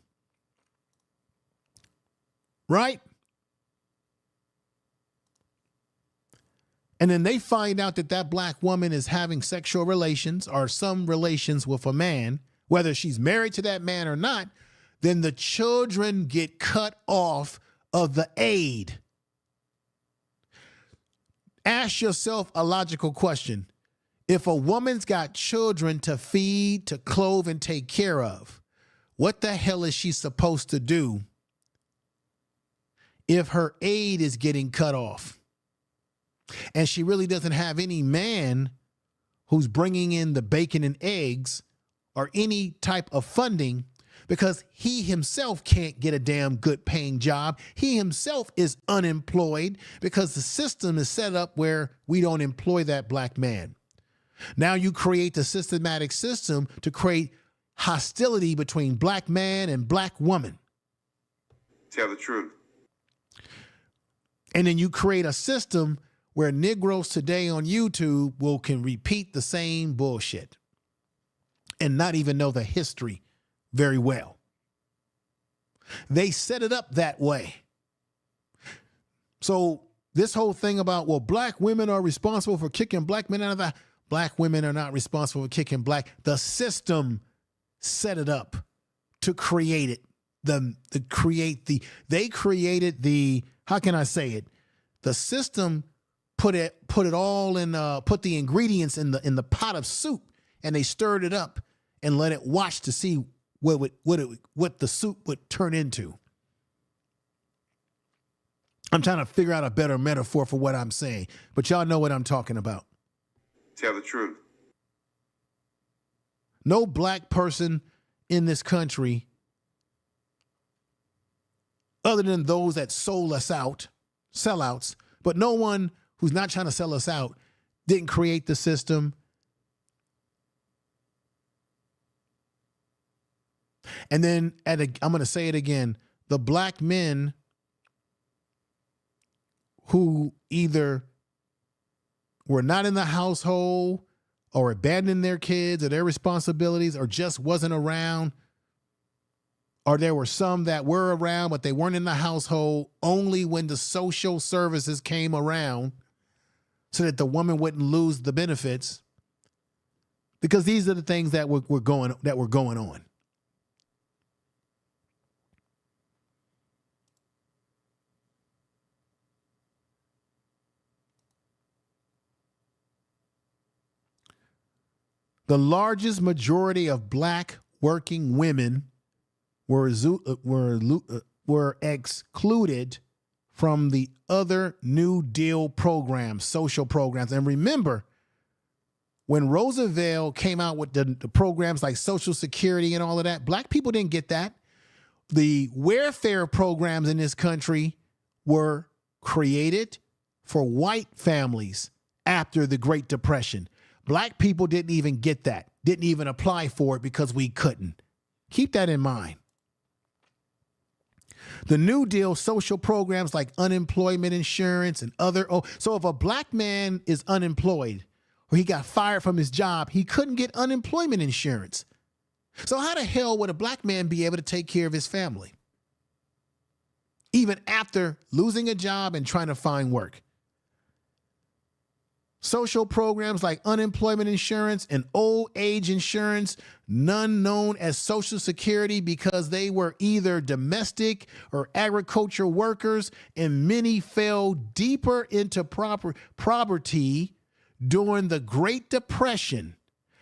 Right? And then they find out that that black woman is having sexual relations or some relations with a man, whether she's married to that man or not, then the children get cut off of the aid. Ask yourself a logical question. If a woman's got children to feed, to clothe, and take care of, what the hell is she supposed to do if her aid is getting cut off? And she really doesn't have any man who's bringing in the bacon and eggs or any type of funding because he himself can't get a damn good paying job. He himself is unemployed because the system is set up where we don't employ that black man. Now you create the systematic system to create hostility between black man and black woman. Tell the truth. And then you create a system where Negroes today on YouTube can repeat the same bullshit and not even know the history very well. They set it up that way. So this whole thing about, well, black women are responsible for kicking black men out of the, black women are not responsible for kicking black. The system set it up to create it. They created the, how can I say it? The system put it all in, put the ingredients in the pot of soup, and they stirred it up and let it wash to see what the soup would turn into. I'm trying to figure out a better metaphor for what I'm saying, but y'all know what I'm talking about. Tell the truth. No black person in this country, other than those that sold us out, sellouts, but no one who's not trying to sell us out didn't create the system. And then I'm going to say it again, the black men who either were not in the household or abandoned their kids or their responsibilities or just wasn't around, or there were some that were around but they weren't in the household only when the social services came around so that the woman wouldn't lose the benefits, because these are the things that were going on. The largest majority of black working women were excluded from the other New Deal programs, social programs. And remember, when Roosevelt came out with the programs like Social Security and all of that, black people didn't get that. The welfare programs in this country were created for white families after the Great Depression. Black people didn't even get that, didn't even apply for it because we couldn't. Keep that in mind. The New Deal social programs like unemployment insurance and other. So if a black man is unemployed or he got fired from his job, he couldn't get unemployment insurance. So how the hell would a black man be able to take care of his family, even after losing a job and trying to find work? Social programs like unemployment insurance and old age insurance, none known as Social Security, because they were either domestic or agricultural workers, and many fell deeper into poverty during the Great Depression.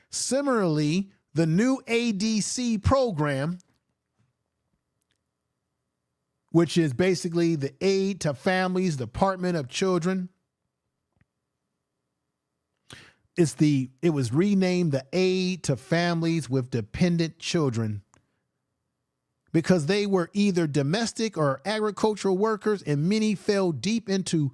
Similarly, the new ADC program, which is basically the Aid to Families Department of Children, it was renamed the Aid to Families with Dependent Children, because they were either domestic or agricultural workers, and many fell deep into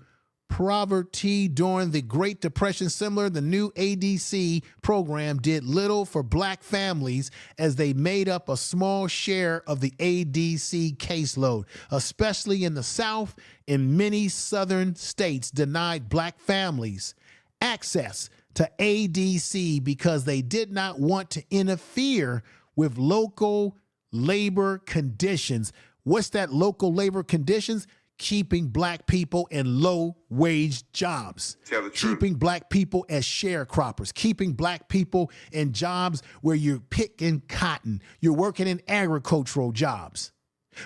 poverty during the Great Depression. Similar, the new ADC program did little for black families as they made up a small share of the ADC caseload, especially in the South, and many southern states denied black families access to ADC because they did not want to interfere with local labor conditions. What's that local labor conditions? Keeping black people in low wage jobs, keeping black people as sharecroppers, keeping black people in jobs where you're picking cotton, you're working in agricultural jobs.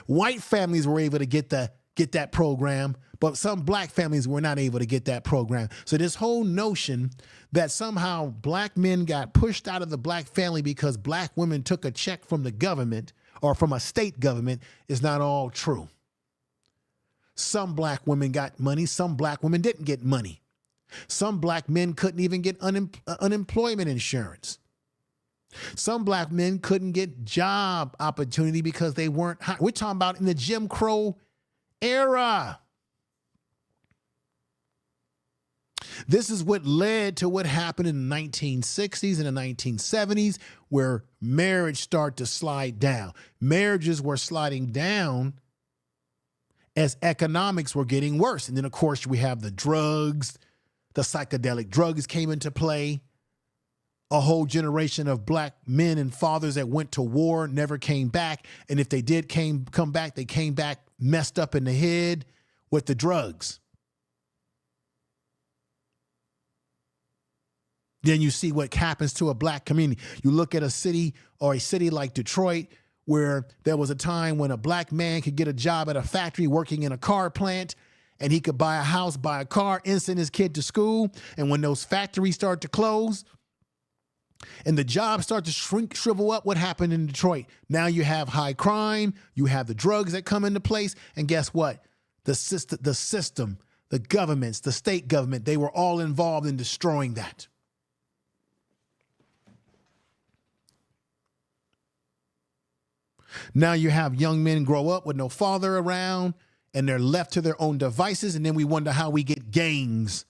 White families were able to get that program, but some black families were not able to get that program. So this whole notion that somehow black men got pushed out of the black family because black women took a check from the government or from a state government is not all true. Some black women got money, some black women didn't get money. Some black men couldn't even get unemployment insurance. Some black men couldn't get job opportunity because they weren't hot. We're talking about in the Jim Crow era. This is what led to what happened in the 1960s and the 1970s, where marriage started to slide down. Marriages were sliding down as economics were getting worse. And then, of course, we have the drugs, the psychedelic drugs came into play. A whole generation of black men and fathers that went to war never came back. And if they did come back, they came back messed up in the head with the drugs. Then you see what happens to a black community. You look at a city like Detroit, where there was a time when a black man could get a job at a factory working in a car plant, and he could buy a house, buy a car, and send his kid to school. And when those factories start to close and the jobs start to shrivel up, what happened in Detroit? Now you have high crime, you have the drugs that come into place, and guess what? the system, the governments, the state government, they were all involved in destroying that. Now you have young men grow up with no father around and they're left to their own devices. And then we wonder how we get gangs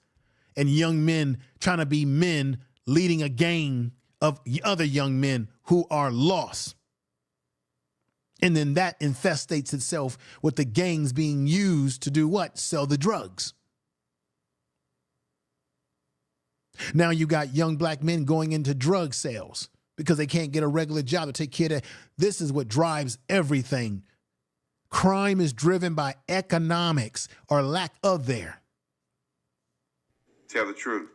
and young men trying to be men leading a gang of other young men who are lost. And then that infestates itself with the gangs being used to do what? Sell the drugs. Now you got young black men going into drug sales because they can't get a regular job to take care of that. This is what drives everything. Crime is driven by economics or lack of there. Tell the truth.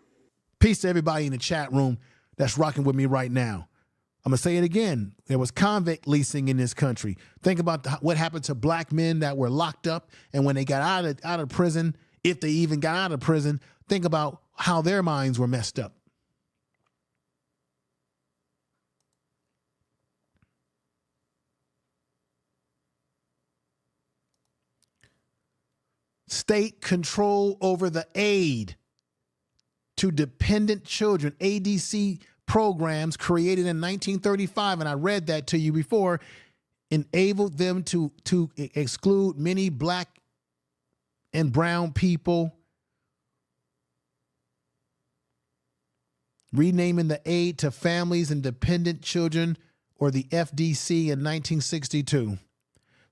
Peace to everybody in the chat room that's rocking with me right now. I'm going to say it again. There was convict leasing in this country. Think about what happened to black men that were locked up, and when they got out of prison, if they even got out of prison, think about how their minds were messed up. State control over the aid to dependent children, ADC programs created in 1935, and I read that to you before, enabled them to exclude many black and brown people, renaming the aid to families and dependent children, or the FDC, in 1962.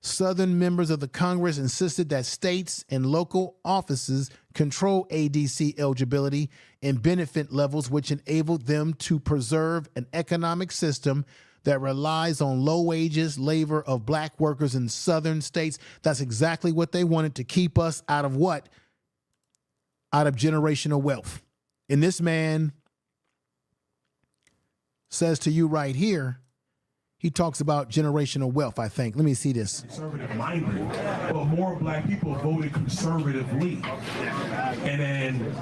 Southern members of the Congress insisted that states and local offices control ADC eligibility and benefit levels, which enabled them to preserve an economic system that relies on low wages labor of black workers in Southern states. That's exactly what they wanted, to keep us out of what? Out of generational wealth. And this man says to you right here, he talks about generational wealth, I think. Let me see this. Conservative-minded, but more black people voted conservatively. And then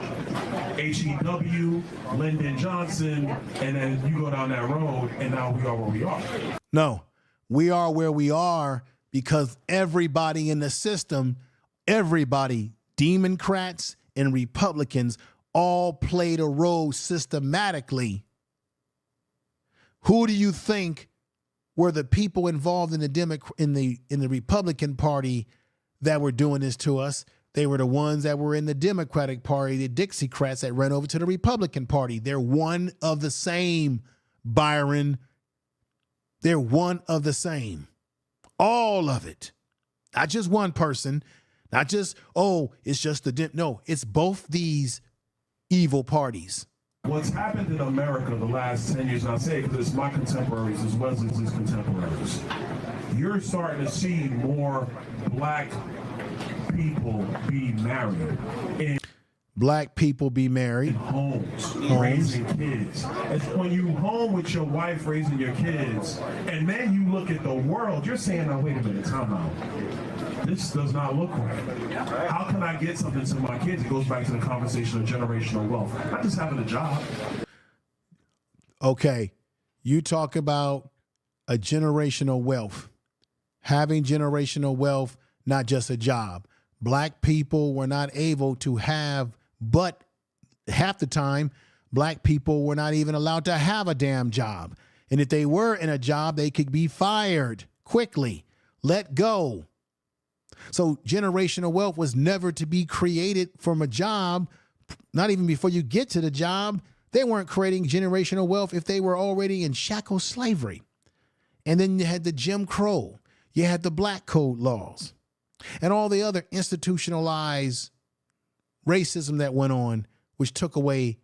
H.E.W., Lyndon Johnson, and then you go down that road, and now we are where we are. No, we are where we are because everybody in the system, everybody, Democrats and Republicans, all played a role systematically. Who do you think were the people involved in the Republican Party that were doing this to us? They were the ones that were in the Democratic Party, the Dixiecrats that ran over to the Republican Party. They're one of the same, Byron. They're one of the same. All of it. Not just one person, not just, oh, it's just no, it's both these evil parties. What's happened in America the last 10 years, and I say it because it's my contemporaries as well as his contemporaries, you're starting to see more black people be married. Black people be married. Homes, raising kids. It's when you home with your wife raising your kids, and then you look at the world, you're saying, now, wait a minute, time out. This does not look right. How can I get something to my kids? It goes back to the conversation of generational wealth. Not just having a job. Okay, you talk about a generational wealth. Having generational wealth, not just a job. Black people were not able to have, but half the time, black people were not even allowed to have a damn job. And if they were in a job, they could be fired quickly, let go. So generational wealth was never to be created from a job, not even before you get to the job. They weren't creating generational wealth if they were already in shackle slavery. And then you had the Jim Crow, you had the Black Code laws, and all the other institutionalized racism that went on, which took away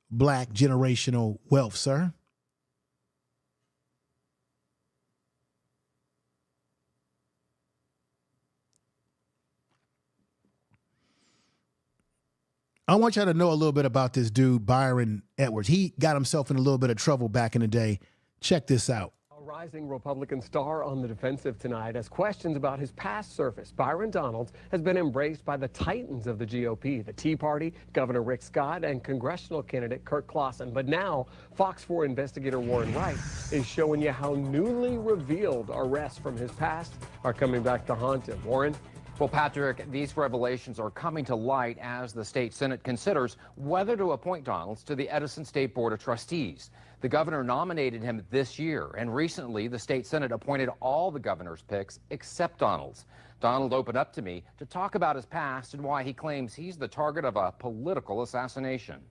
black generational wealth, sir. I want y'all to know a little bit about this dude, Byron Edwards. He got himself in a little bit of trouble back in the day. Check this out. A rising Republican star on the defensive tonight as questions about his past surface. Byron Donalds has been embraced by the titans of the GOP, the Tea Party, Governor Rick Scott, and congressional candidate Kirk Clausen. But now, Fox 4 investigator Warren Wright is showing you how newly revealed arrests from his past are coming back to haunt him. Warren? Well, Patrick, these revelations are coming to light as the state Senate considers whether to appoint Donalds to the Edison State Board of Trustees. The governor nominated him this year, and recently the state Senate appointed all the governor's picks except Donalds. Donald opened up to me to talk about his past and why he claims he's the target of a political assassination.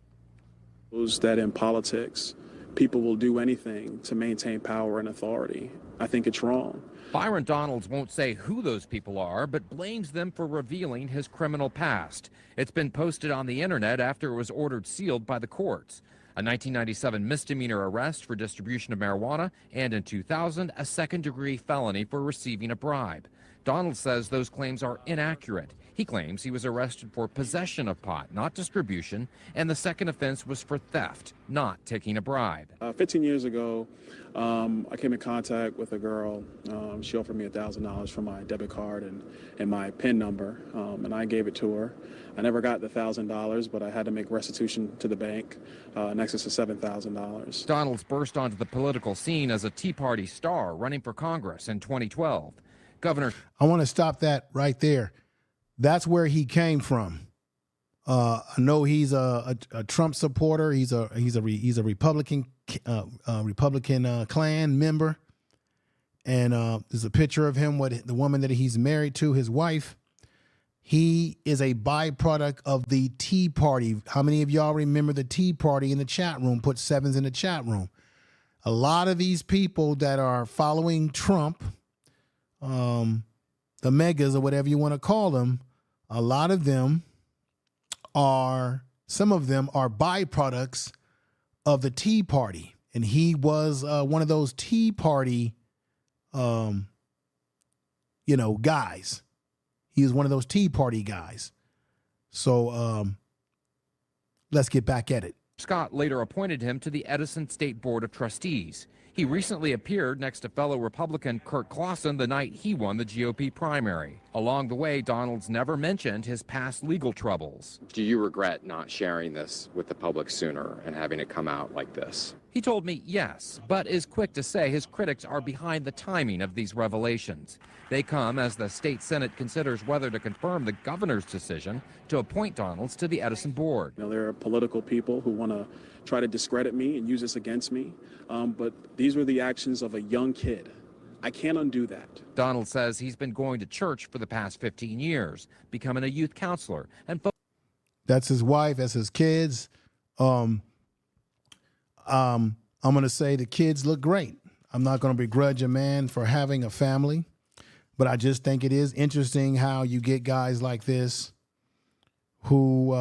That in politics, people will do anything to maintain power and authority. I think it's wrong. Byron Donalds won't say who those people are, but blames them for revealing his criminal past. It's been posted on the internet after it was ordered sealed by the courts. A 1997 misdemeanor arrest for distribution of marijuana, and in 2000, a second-degree felony for receiving a bribe. Donald says those claims are inaccurate. He claims he was arrested for possession of pot, not distribution, and the second offense was for theft, not taking a bribe. 15 years ago, I came in contact with a girl. She offered me $1,000 for my debit card and my PIN number, and I gave it to her. I never got the $1,000, but I had to make restitution to the bank in excess of $7,000. Donalds burst onto the political scene as a Tea Party star running for Congress in 2012. Governor, I want to stop that right there. That's where he came from. I know he's a Trump supporter. He's a Republican Klan member, and there's a picture of him with the woman that he's married to, his wife. He is a byproduct of the Tea Party. How many of y'all remember the Tea Party in the chat room? Put sevens in the chat room. A lot of these people that are following Trump, the megas or whatever you want to call them, a lot of them are, some of them are byproducts of the Tea Party. And he was one of those Tea Party, guys. He was one of those Tea Party guys. So let's get back at it. Scott later appointed him to the Edison State Board of Trustees. He recently appeared next to fellow Republican Kurt Clausen the night he won the GOP primary. Along the way, Donalds never mentioned his past legal troubles. Do you regret not sharing this with the public sooner and having it come out like this? He told me yes, but is quick to say his critics are behind the timing of these revelations. They come as the state Senate considers whether to confirm the governor's decision to appoint Donalds to the Edison board. There are political people who want to try to discredit me and use this against me, but these were the actions of a young kid. I can't undo that. Donald says he's been going to church for the past 15 years, becoming a youth counselor. And that's his wife, that's his kids. I'm going to say the kids look great. I'm not going to begrudge a man for having a family, but I just think it is interesting how you get guys like this who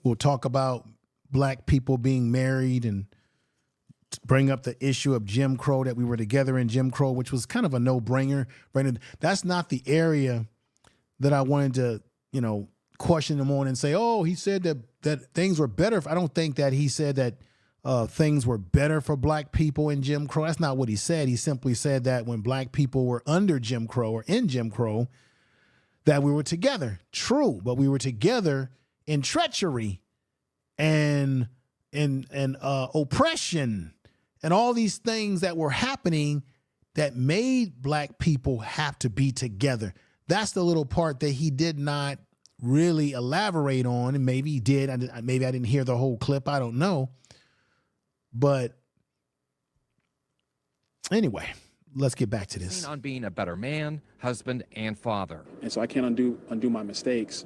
will talk about black people being married and bring up the issue of Jim Crow, that we were together in Jim Crow, which was kind of a no-brainer. That's not the area that I wanted to, question him on and say, oh, he said that things were better. I don't think that he said that things were better for black people in Jim Crow. That's not what he said. He simply said that when black people were under Jim Crow or in Jim Crow, that we were together. True, but we were together in treachery and oppression and all these things that were happening that made black people have to be together. That's the little part that he did not really elaborate on, and maybe he did. Maybe I didn't hear the whole clip. I don't know. But anyway, let's get back to this. On being a better man, husband, and father. And so I can't undo my mistakes,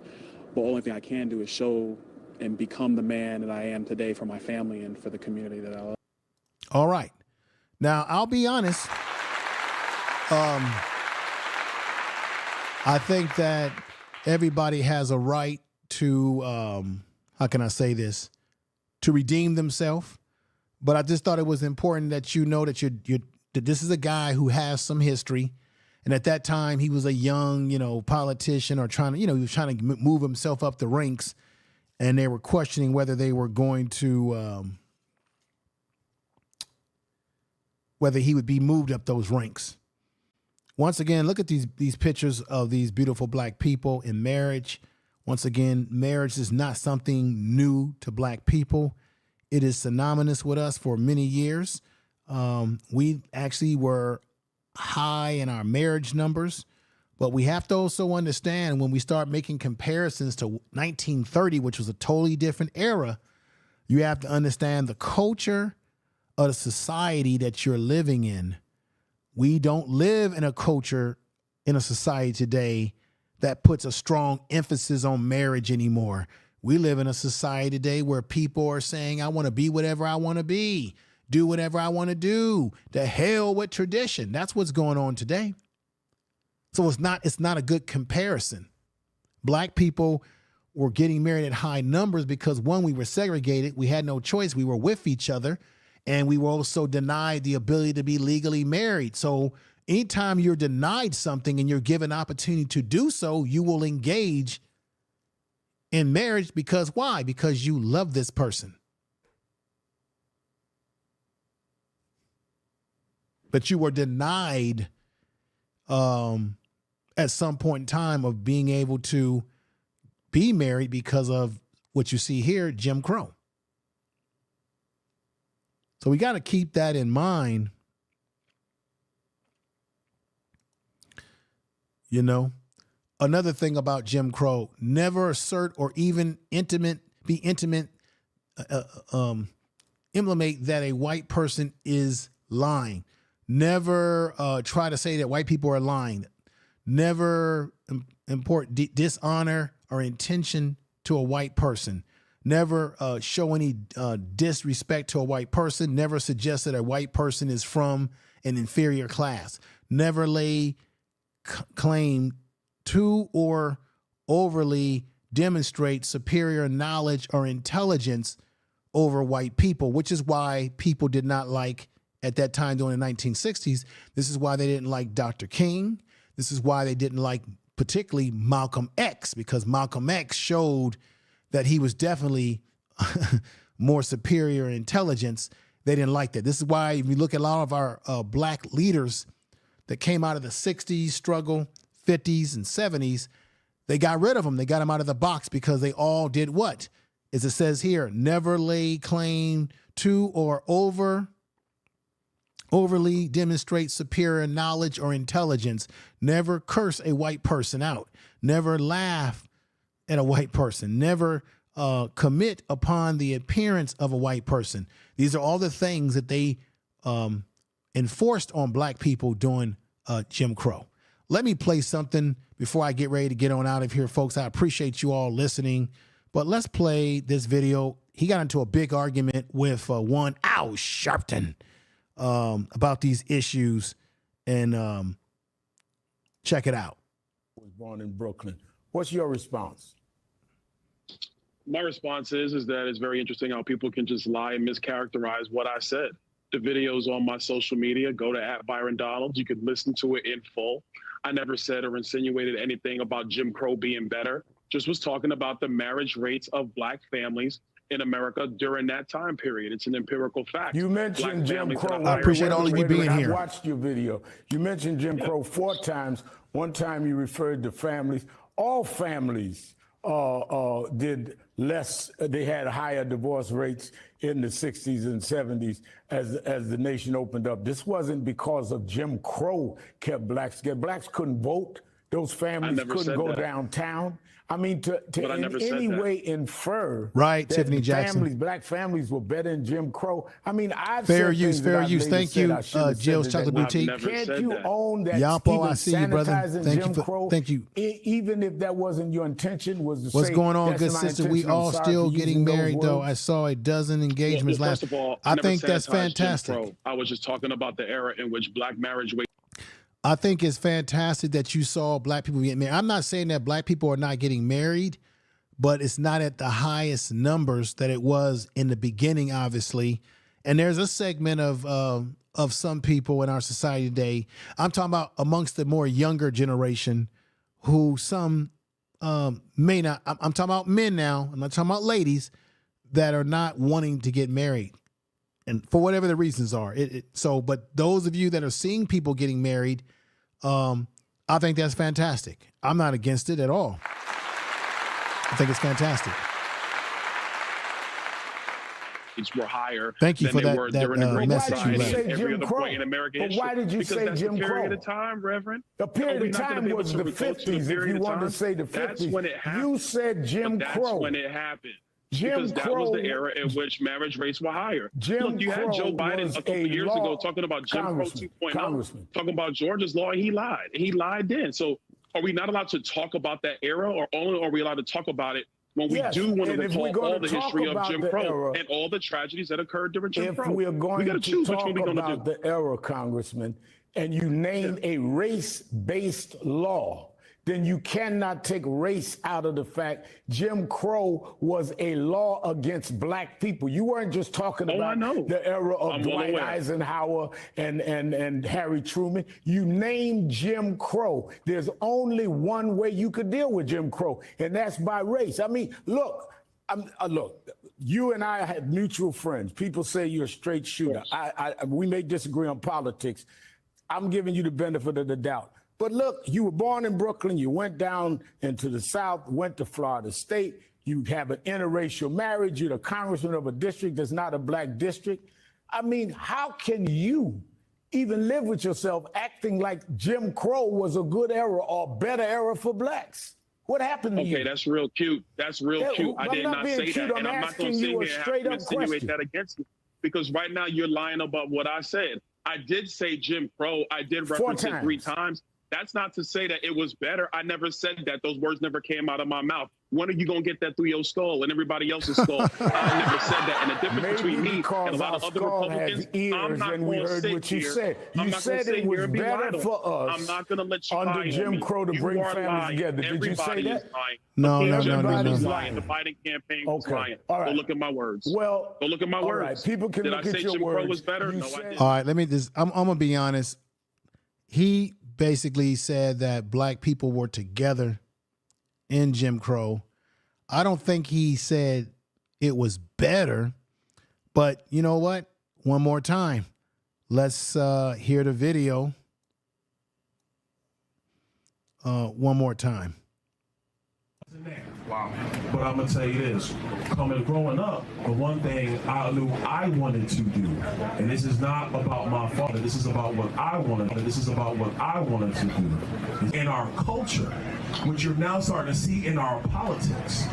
but the only thing I can do is show and become the man that I am today for my family and for the community that I love. All right. Now, I'll be honest. I think that everybody has a right to, how can I say this, to redeem themselves. But I just thought it was important that you know that that this is a guy who has some history. And at that time, he was a young, politician or trying to, he was trying to move himself up the ranks. And they were questioning whether they were going to, whether he would be moved up those ranks. Once again, look at these pictures of these beautiful black people in marriage. Once again, marriage is not something new to black people. It is synonymous with us for many years. We actually were high in our marriage numbers. But we have to also understand when we start making comparisons to 1930, which was a totally different era, you have to understand the culture of the society that you're living in. We don't live in a culture, in a society today that puts a strong emphasis on marriage anymore. We live in a society today where people are saying, I want to be whatever I want to be, do whatever I want to do. The hell with tradition. That's what's going on today. So it's not a good comparison. Black people were getting married at high numbers because, one, we were segregated. We had no choice. We were with each other. And we were also denied the ability to be legally married. So anytime you're denied something and you're given opportunity to do so, you will engage in marriage because why? Because you love this person. But you were denied at some point in time of being able to be married because of what you see here, Jim Crow. So we got to keep that in mind. You know, another thing about Jim Crow, never assert or even be intimate, implement that a white person is lying. Never try to say that white people are lying. Never import dishonor or intention to a white person. Never show any disrespect to a white person. Never suggest that a white person is from an inferior class. Never lay claim to or overly demonstrate superior knowledge or intelligence over white people, which is why people did not like, at that time during the 1960s, this is why they didn't like Dr. King. This is why they didn't like particularly Malcolm X, because Malcolm X showed that he was definitely more superior in intelligence. They didn't like that. This is why if you look at a lot of our black leaders that came out of the 60s struggle, 50s and 70s, they got rid of them. They got them out of the box because they all did what? As it says here, never lay claim to or overly demonstrate superior knowledge or intelligence, never curse a white person out, never laugh at a white person, never commit upon the appearance of a white person. These are all the things that they enforced on black people during Jim Crow. Let me play something before I get ready to get on out of here, folks. I appreciate you all listening, but let's play this video. He got into a big argument with one Al Sharpton about these issues, and check it out. Was born in Brooklyn. What's your response? My response is that it's very interesting how people can just lie and mischaracterize what I said. The video's on my social media. Go to @Byron Donalds. You can listen to it in full. I never said or insinuated anything about Jim Crow being better. Just was talking about the marriage rates of black families in America during that time period. It's an empirical fact. You mentioned Jim Crow. I appreciate all of you being here. I watched your video. You mentioned Jim Crow 4 times. One time you referred to families. All families did less. They had higher divorce rates in the 60s and 70s as the nation opened up. This wasn't because of Jim Crow kept blacks scared. Blacks couldn't vote. Those families couldn't go downtown. I mean, to in any way infer right, that Tiffany Jackson, black families were better than Jim Crow. I mean, I've fair use. Thank you, Jill's Chocolate Boutique. Can't you own that? Yapo, I see you, brother. Thank you. Even if that wasn't your intention, was to what's say, going on, good sister? We all still getting married, though. I saw a dozen engagements last. First of all, I think that's fantastic. I was just talking about the era in which black marriage. I think it's fantastic that you saw black people get married. I'm not saying that black people are not getting married, but it's not at the highest numbers that it was in the beginning, obviously. And there's a segment of some people in our society today. I'm talking about amongst the more younger generation who some may not. I'm talking about men now. I'm not talking about ladies that are not wanting to get married. And for whatever the reasons are. But those of you that are seeing people getting married, I think that's fantastic. I'm not against it at all. I think it's fantastic. were higher Thank you than for they that- were that, during the Great message you Society left. and every Jim other Crow. point in American But history. why did you Because say that's Jim the period Crow? of time, Reverend. The period Are we of not gonna time be able was to the go to the 50s, if period you of wanted to time? say the That's 50s. when it happened. You said Jim But Crow. that's when it happened. Jim Because that was Crow- the era in which marriage rates were higher. Jim Look, you had Crow Joe Biden was a couple a years law- ago talking about Jim Crow Congressman, 2.0, Congressman. talking about Georgia's law, and he lied. He lied then. So are we not allowed to talk about that era, or only are we allowed to talk about it when we Yes, do want and to if we're recall gonna all the talk history of about Jim the Crow era- and all the tragedies that occurred during Jim If Crow? we're going we got to to choose which talk one we're going to about do. the era, Congressman, and you name a race-based law, then you cannot take race out of the fact Jim Crow was a law against black people. You weren't just talking Oh, I about know. the era of I'm well Dwight aware. Eisenhower and Harry Truman. You named Jim Crow. There's only one way you could deal with Jim Crow, and that's by race. I mean, look, look, you and I had mutual friends. People say you're a straight shooter. We may disagree on politics. I'm giving you the benefit of the doubt. But look, you were born in Brooklyn. You went down into the South, went to Florida State. You have an interracial marriage. You're the congressman of a district that's not a black district. I mean, how can you even live with yourself acting like Jim Crow was a good era or better era for blacks? What happened to you? Okay, that's real cute. That's real Yeah, cute. I'm I did not not being say cute. that, I'm and I'm not going asking to sit you a here and straight up insinuate question. that against you, because right now you're lying about what I said. I did say Jim Crow. I did reference it 3 times. That's not to say that it was better. I never said that. Those words never came out of my mouth. When are you going to get that through your skull and everybody else's skull? I never said that. And the difference between me and a lot of other Republicans, I'm not going to sit here. You said it was better for us I'm not going to let you lie under on Jim me. Crow to You bring are families lying. together. Did you say Everybody that? is lying. No, Okay, no, no, no, everybody's no. lying. The Biden campaign was Okay. lying. All right. Go look at my words. Well, go look at my all words. right. People can Did look I at say your Jim words. Crow was better? You No, I said- didn't. All right, let me just, I'm gonna be honest. He basically said that black people were together in Jim Crow. I don't think he said it was better, but you know what? One more time. Let's hear the video one more time. Wow. But I'm gonna tell you this: growing up, the one thing I knew I wanted to do, and this is not about my father. This is about what I wanted. This is about what I wanted to do in our culture, which you're now starting to see in our politics.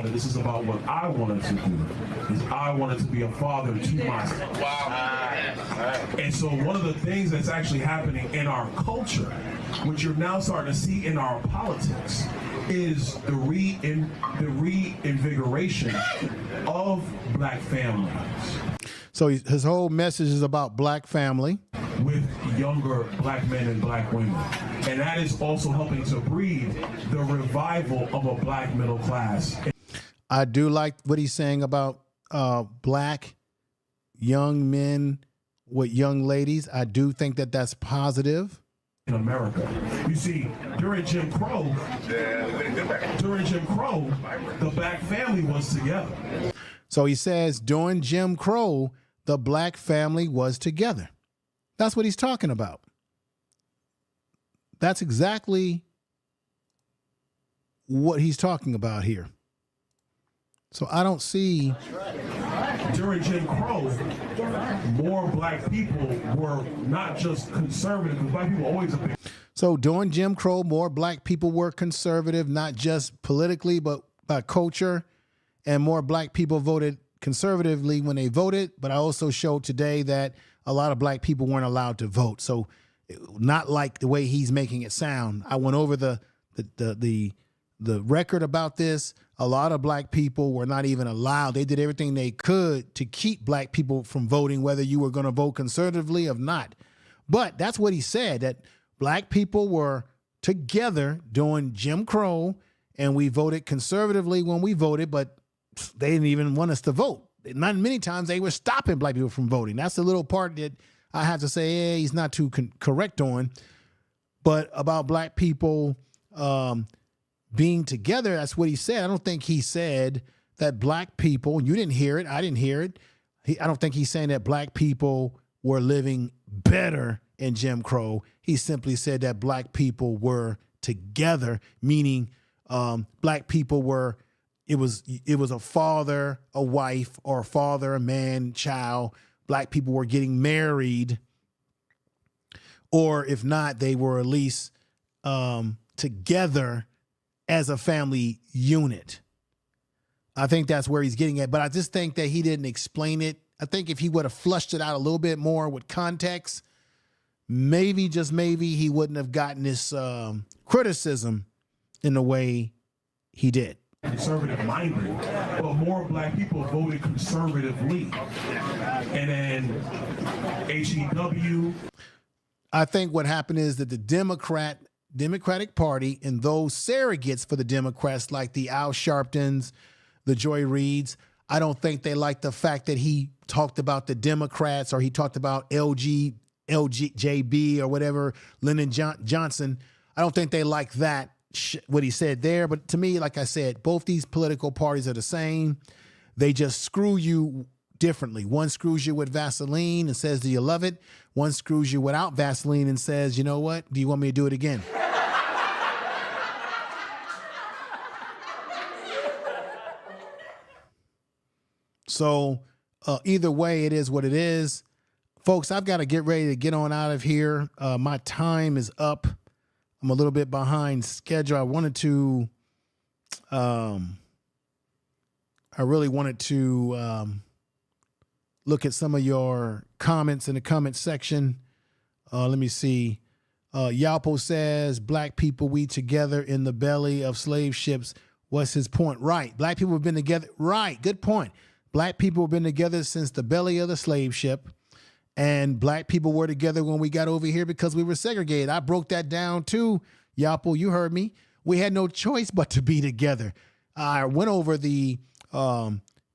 This is about what I wanted to do. Is I wanted to be a father to my son. Wow. And so one of the things that's actually happening in our culture, which you're now starting to see in our politics, is the reinvigoration of black families. So his whole message is about black family. With younger black men and black women. And that is also helping to breed the revival of a black middle class. I do like what he's saying about black young men with young ladies. I do think that that's positive. In America. You see, during Jim Crow, the black family was together. So he says during Jim Crow, the black family was together. That's what he's talking about. That's exactly what he's talking about here. So I don't see. During Jim Crow, more black people were not just conservative, because black people always a big. So during Jim Crow, more black people were conservative, not just politically, but by culture, and more black people voted conservatively when they voted. But I also showed today that a lot of black people weren't allowed to vote. So not like the way he's making it sound. I went over the record about this. A lot of black people were not even allowed. They did everything they could to keep black people from voting, whether you were going to vote conservatively or not. But that's what he said, that black people were together during Jim Crow, and we voted conservatively when we voted, but they didn't even want us to vote. Not many times they were stopping black people from voting. That's the little part that I have to say, hey, he's not too correct on. But about black people being together, that's what he said. I don't think he said that black people, you didn't hear it, I didn't hear it. I don't think he's saying that black people were living better in Jim Crow. He simply said that black people were together, meaning black people were it was a father, a wife, or a father, a man, child. Black people were getting married, or if not, they were at least together as a family unit. I think that's where he's getting at, but I just think that he didn't explain it. I think if he would have flushed it out a little bit more with context, maybe, just maybe, he wouldn't have gotten this criticism in the way he did. Conservative-minded, but more black people voted conservatively. And then HEW. I think what happened is that the Democratic Party and those surrogates for the Democrats, like the Al Sharptons, the Joy Reids, I don't think they like the fact that he talked about the Democrats, or he talked about LGJB or whatever, Lyndon Johnson. I don't think they like that, what he said there. But to me, like I said, both these political parties are the same. They just screw you differently. One screws you with Vaseline and says, do you love it? One screws you without Vaseline and says, you know what? Do you want me to do it again? So either way, it is what it is. Folks, I've got to get ready to get on out of here. My time is up. I'm a little bit behind schedule. I really wanted to look at some of your comments in the comment section. Let me see. Yalpo says, black people, we together in the belly of slave ships. What's his point? Right. Black people have been together. Right. Good point. Black people have been together since the belly of the slave ship. And black people were together when we got over here because we were segregated. I broke that down too, Yapo. You heard me. We had no choice but to be together. I went over the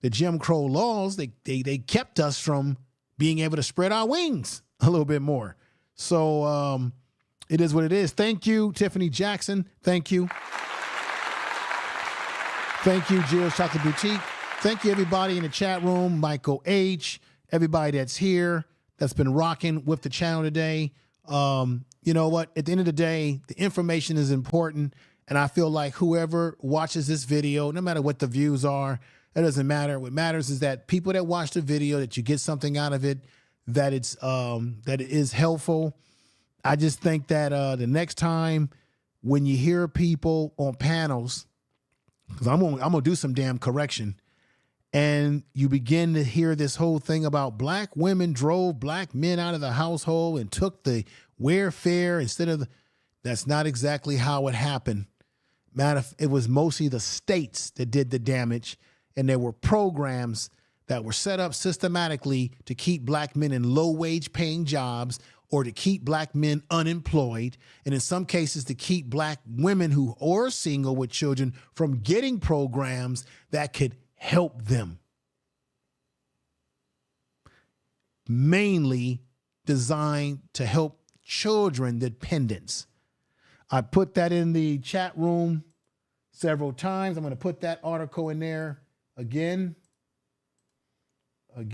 Jim Crow laws. They kept us from being able to spread our wings a little bit more. So it is what it is. Thank you, Tiffany Jackson. Thank you. Thank you, Jill's Chocolate Boutique. Thank you, everybody in the chat room, Michael H., everybody that's here, that's been rocking with the channel today. You know what? At the end of the day, the information is important. And I feel like whoever watches this video, no matter what the views are, it doesn't matter. What matters is that people that watch the video, that you get something out of it, that it is helpful. I just think that the next time when you hear people on panels, because I'm gonna do some damn correction, and you begin to hear this whole thing about black women drove black men out of the household and took the welfare instead of that's not exactly how it happened. It was mostly the states that did the damage, and there were programs that were set up systematically to keep black men in low-wage paying jobs or to keep black men unemployed, and in some cases to keep black women who are single with children from getting programs that could help them. Mainly designed to help children dependents. I put that in the chat room several times. I'm going to put that article in there again. I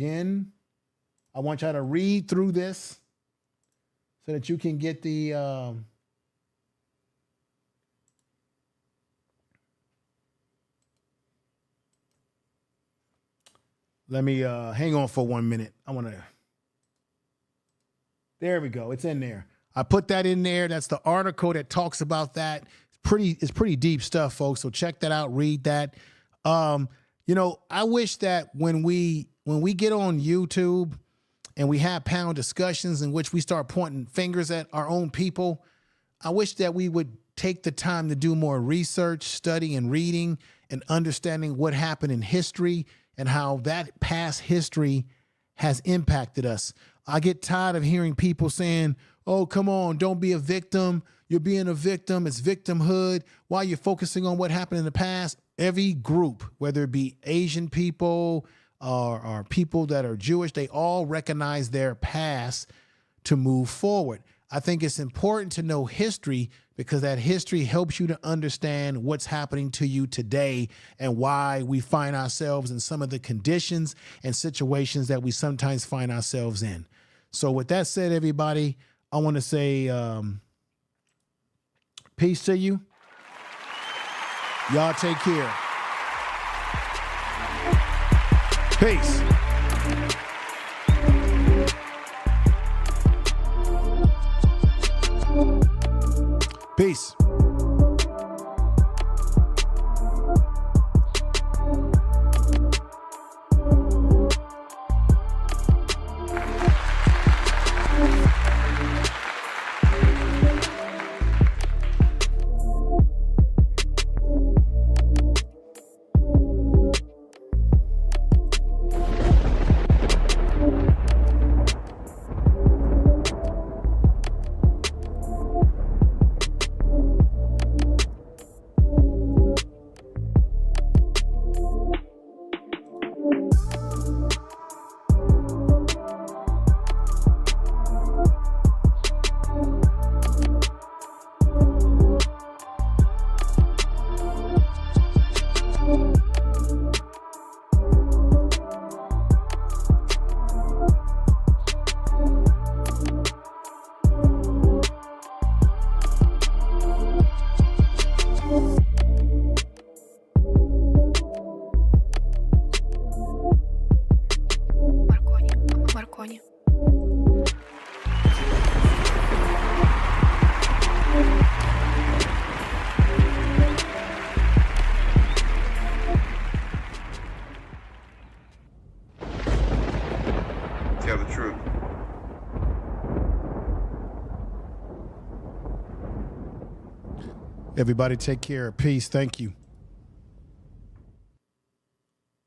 want y'all to read through this so that you can get the let me hang on for 1 minute. There we go. It's in there. I put that in there. That's the article that talks about that. It's pretty deep stuff, folks. So check that out. Read that. You know, I wish that when we get on YouTube and we have panel discussions in which we start pointing fingers at our own people, I wish that we would take the time to do more research, study, and reading and understanding what happened in history and how that past history has impacted us. I get tired of hearing people saying, oh, come on, don't be a victim. You're being a victim. It's victimhood. Why you're focusing on what happened in the past? Every group, whether it be Asian people or people that are Jewish, they all recognize their past to move forward. I think it's important to know history because that history helps you to understand what's happening to you today and why we find ourselves in some of the conditions and situations that we sometimes find ourselves in. So with that said, everybody, I want to say peace to you. Y'all take care. Peace. Peace. Tell the truth. Everybody take care. Peace. Thank you.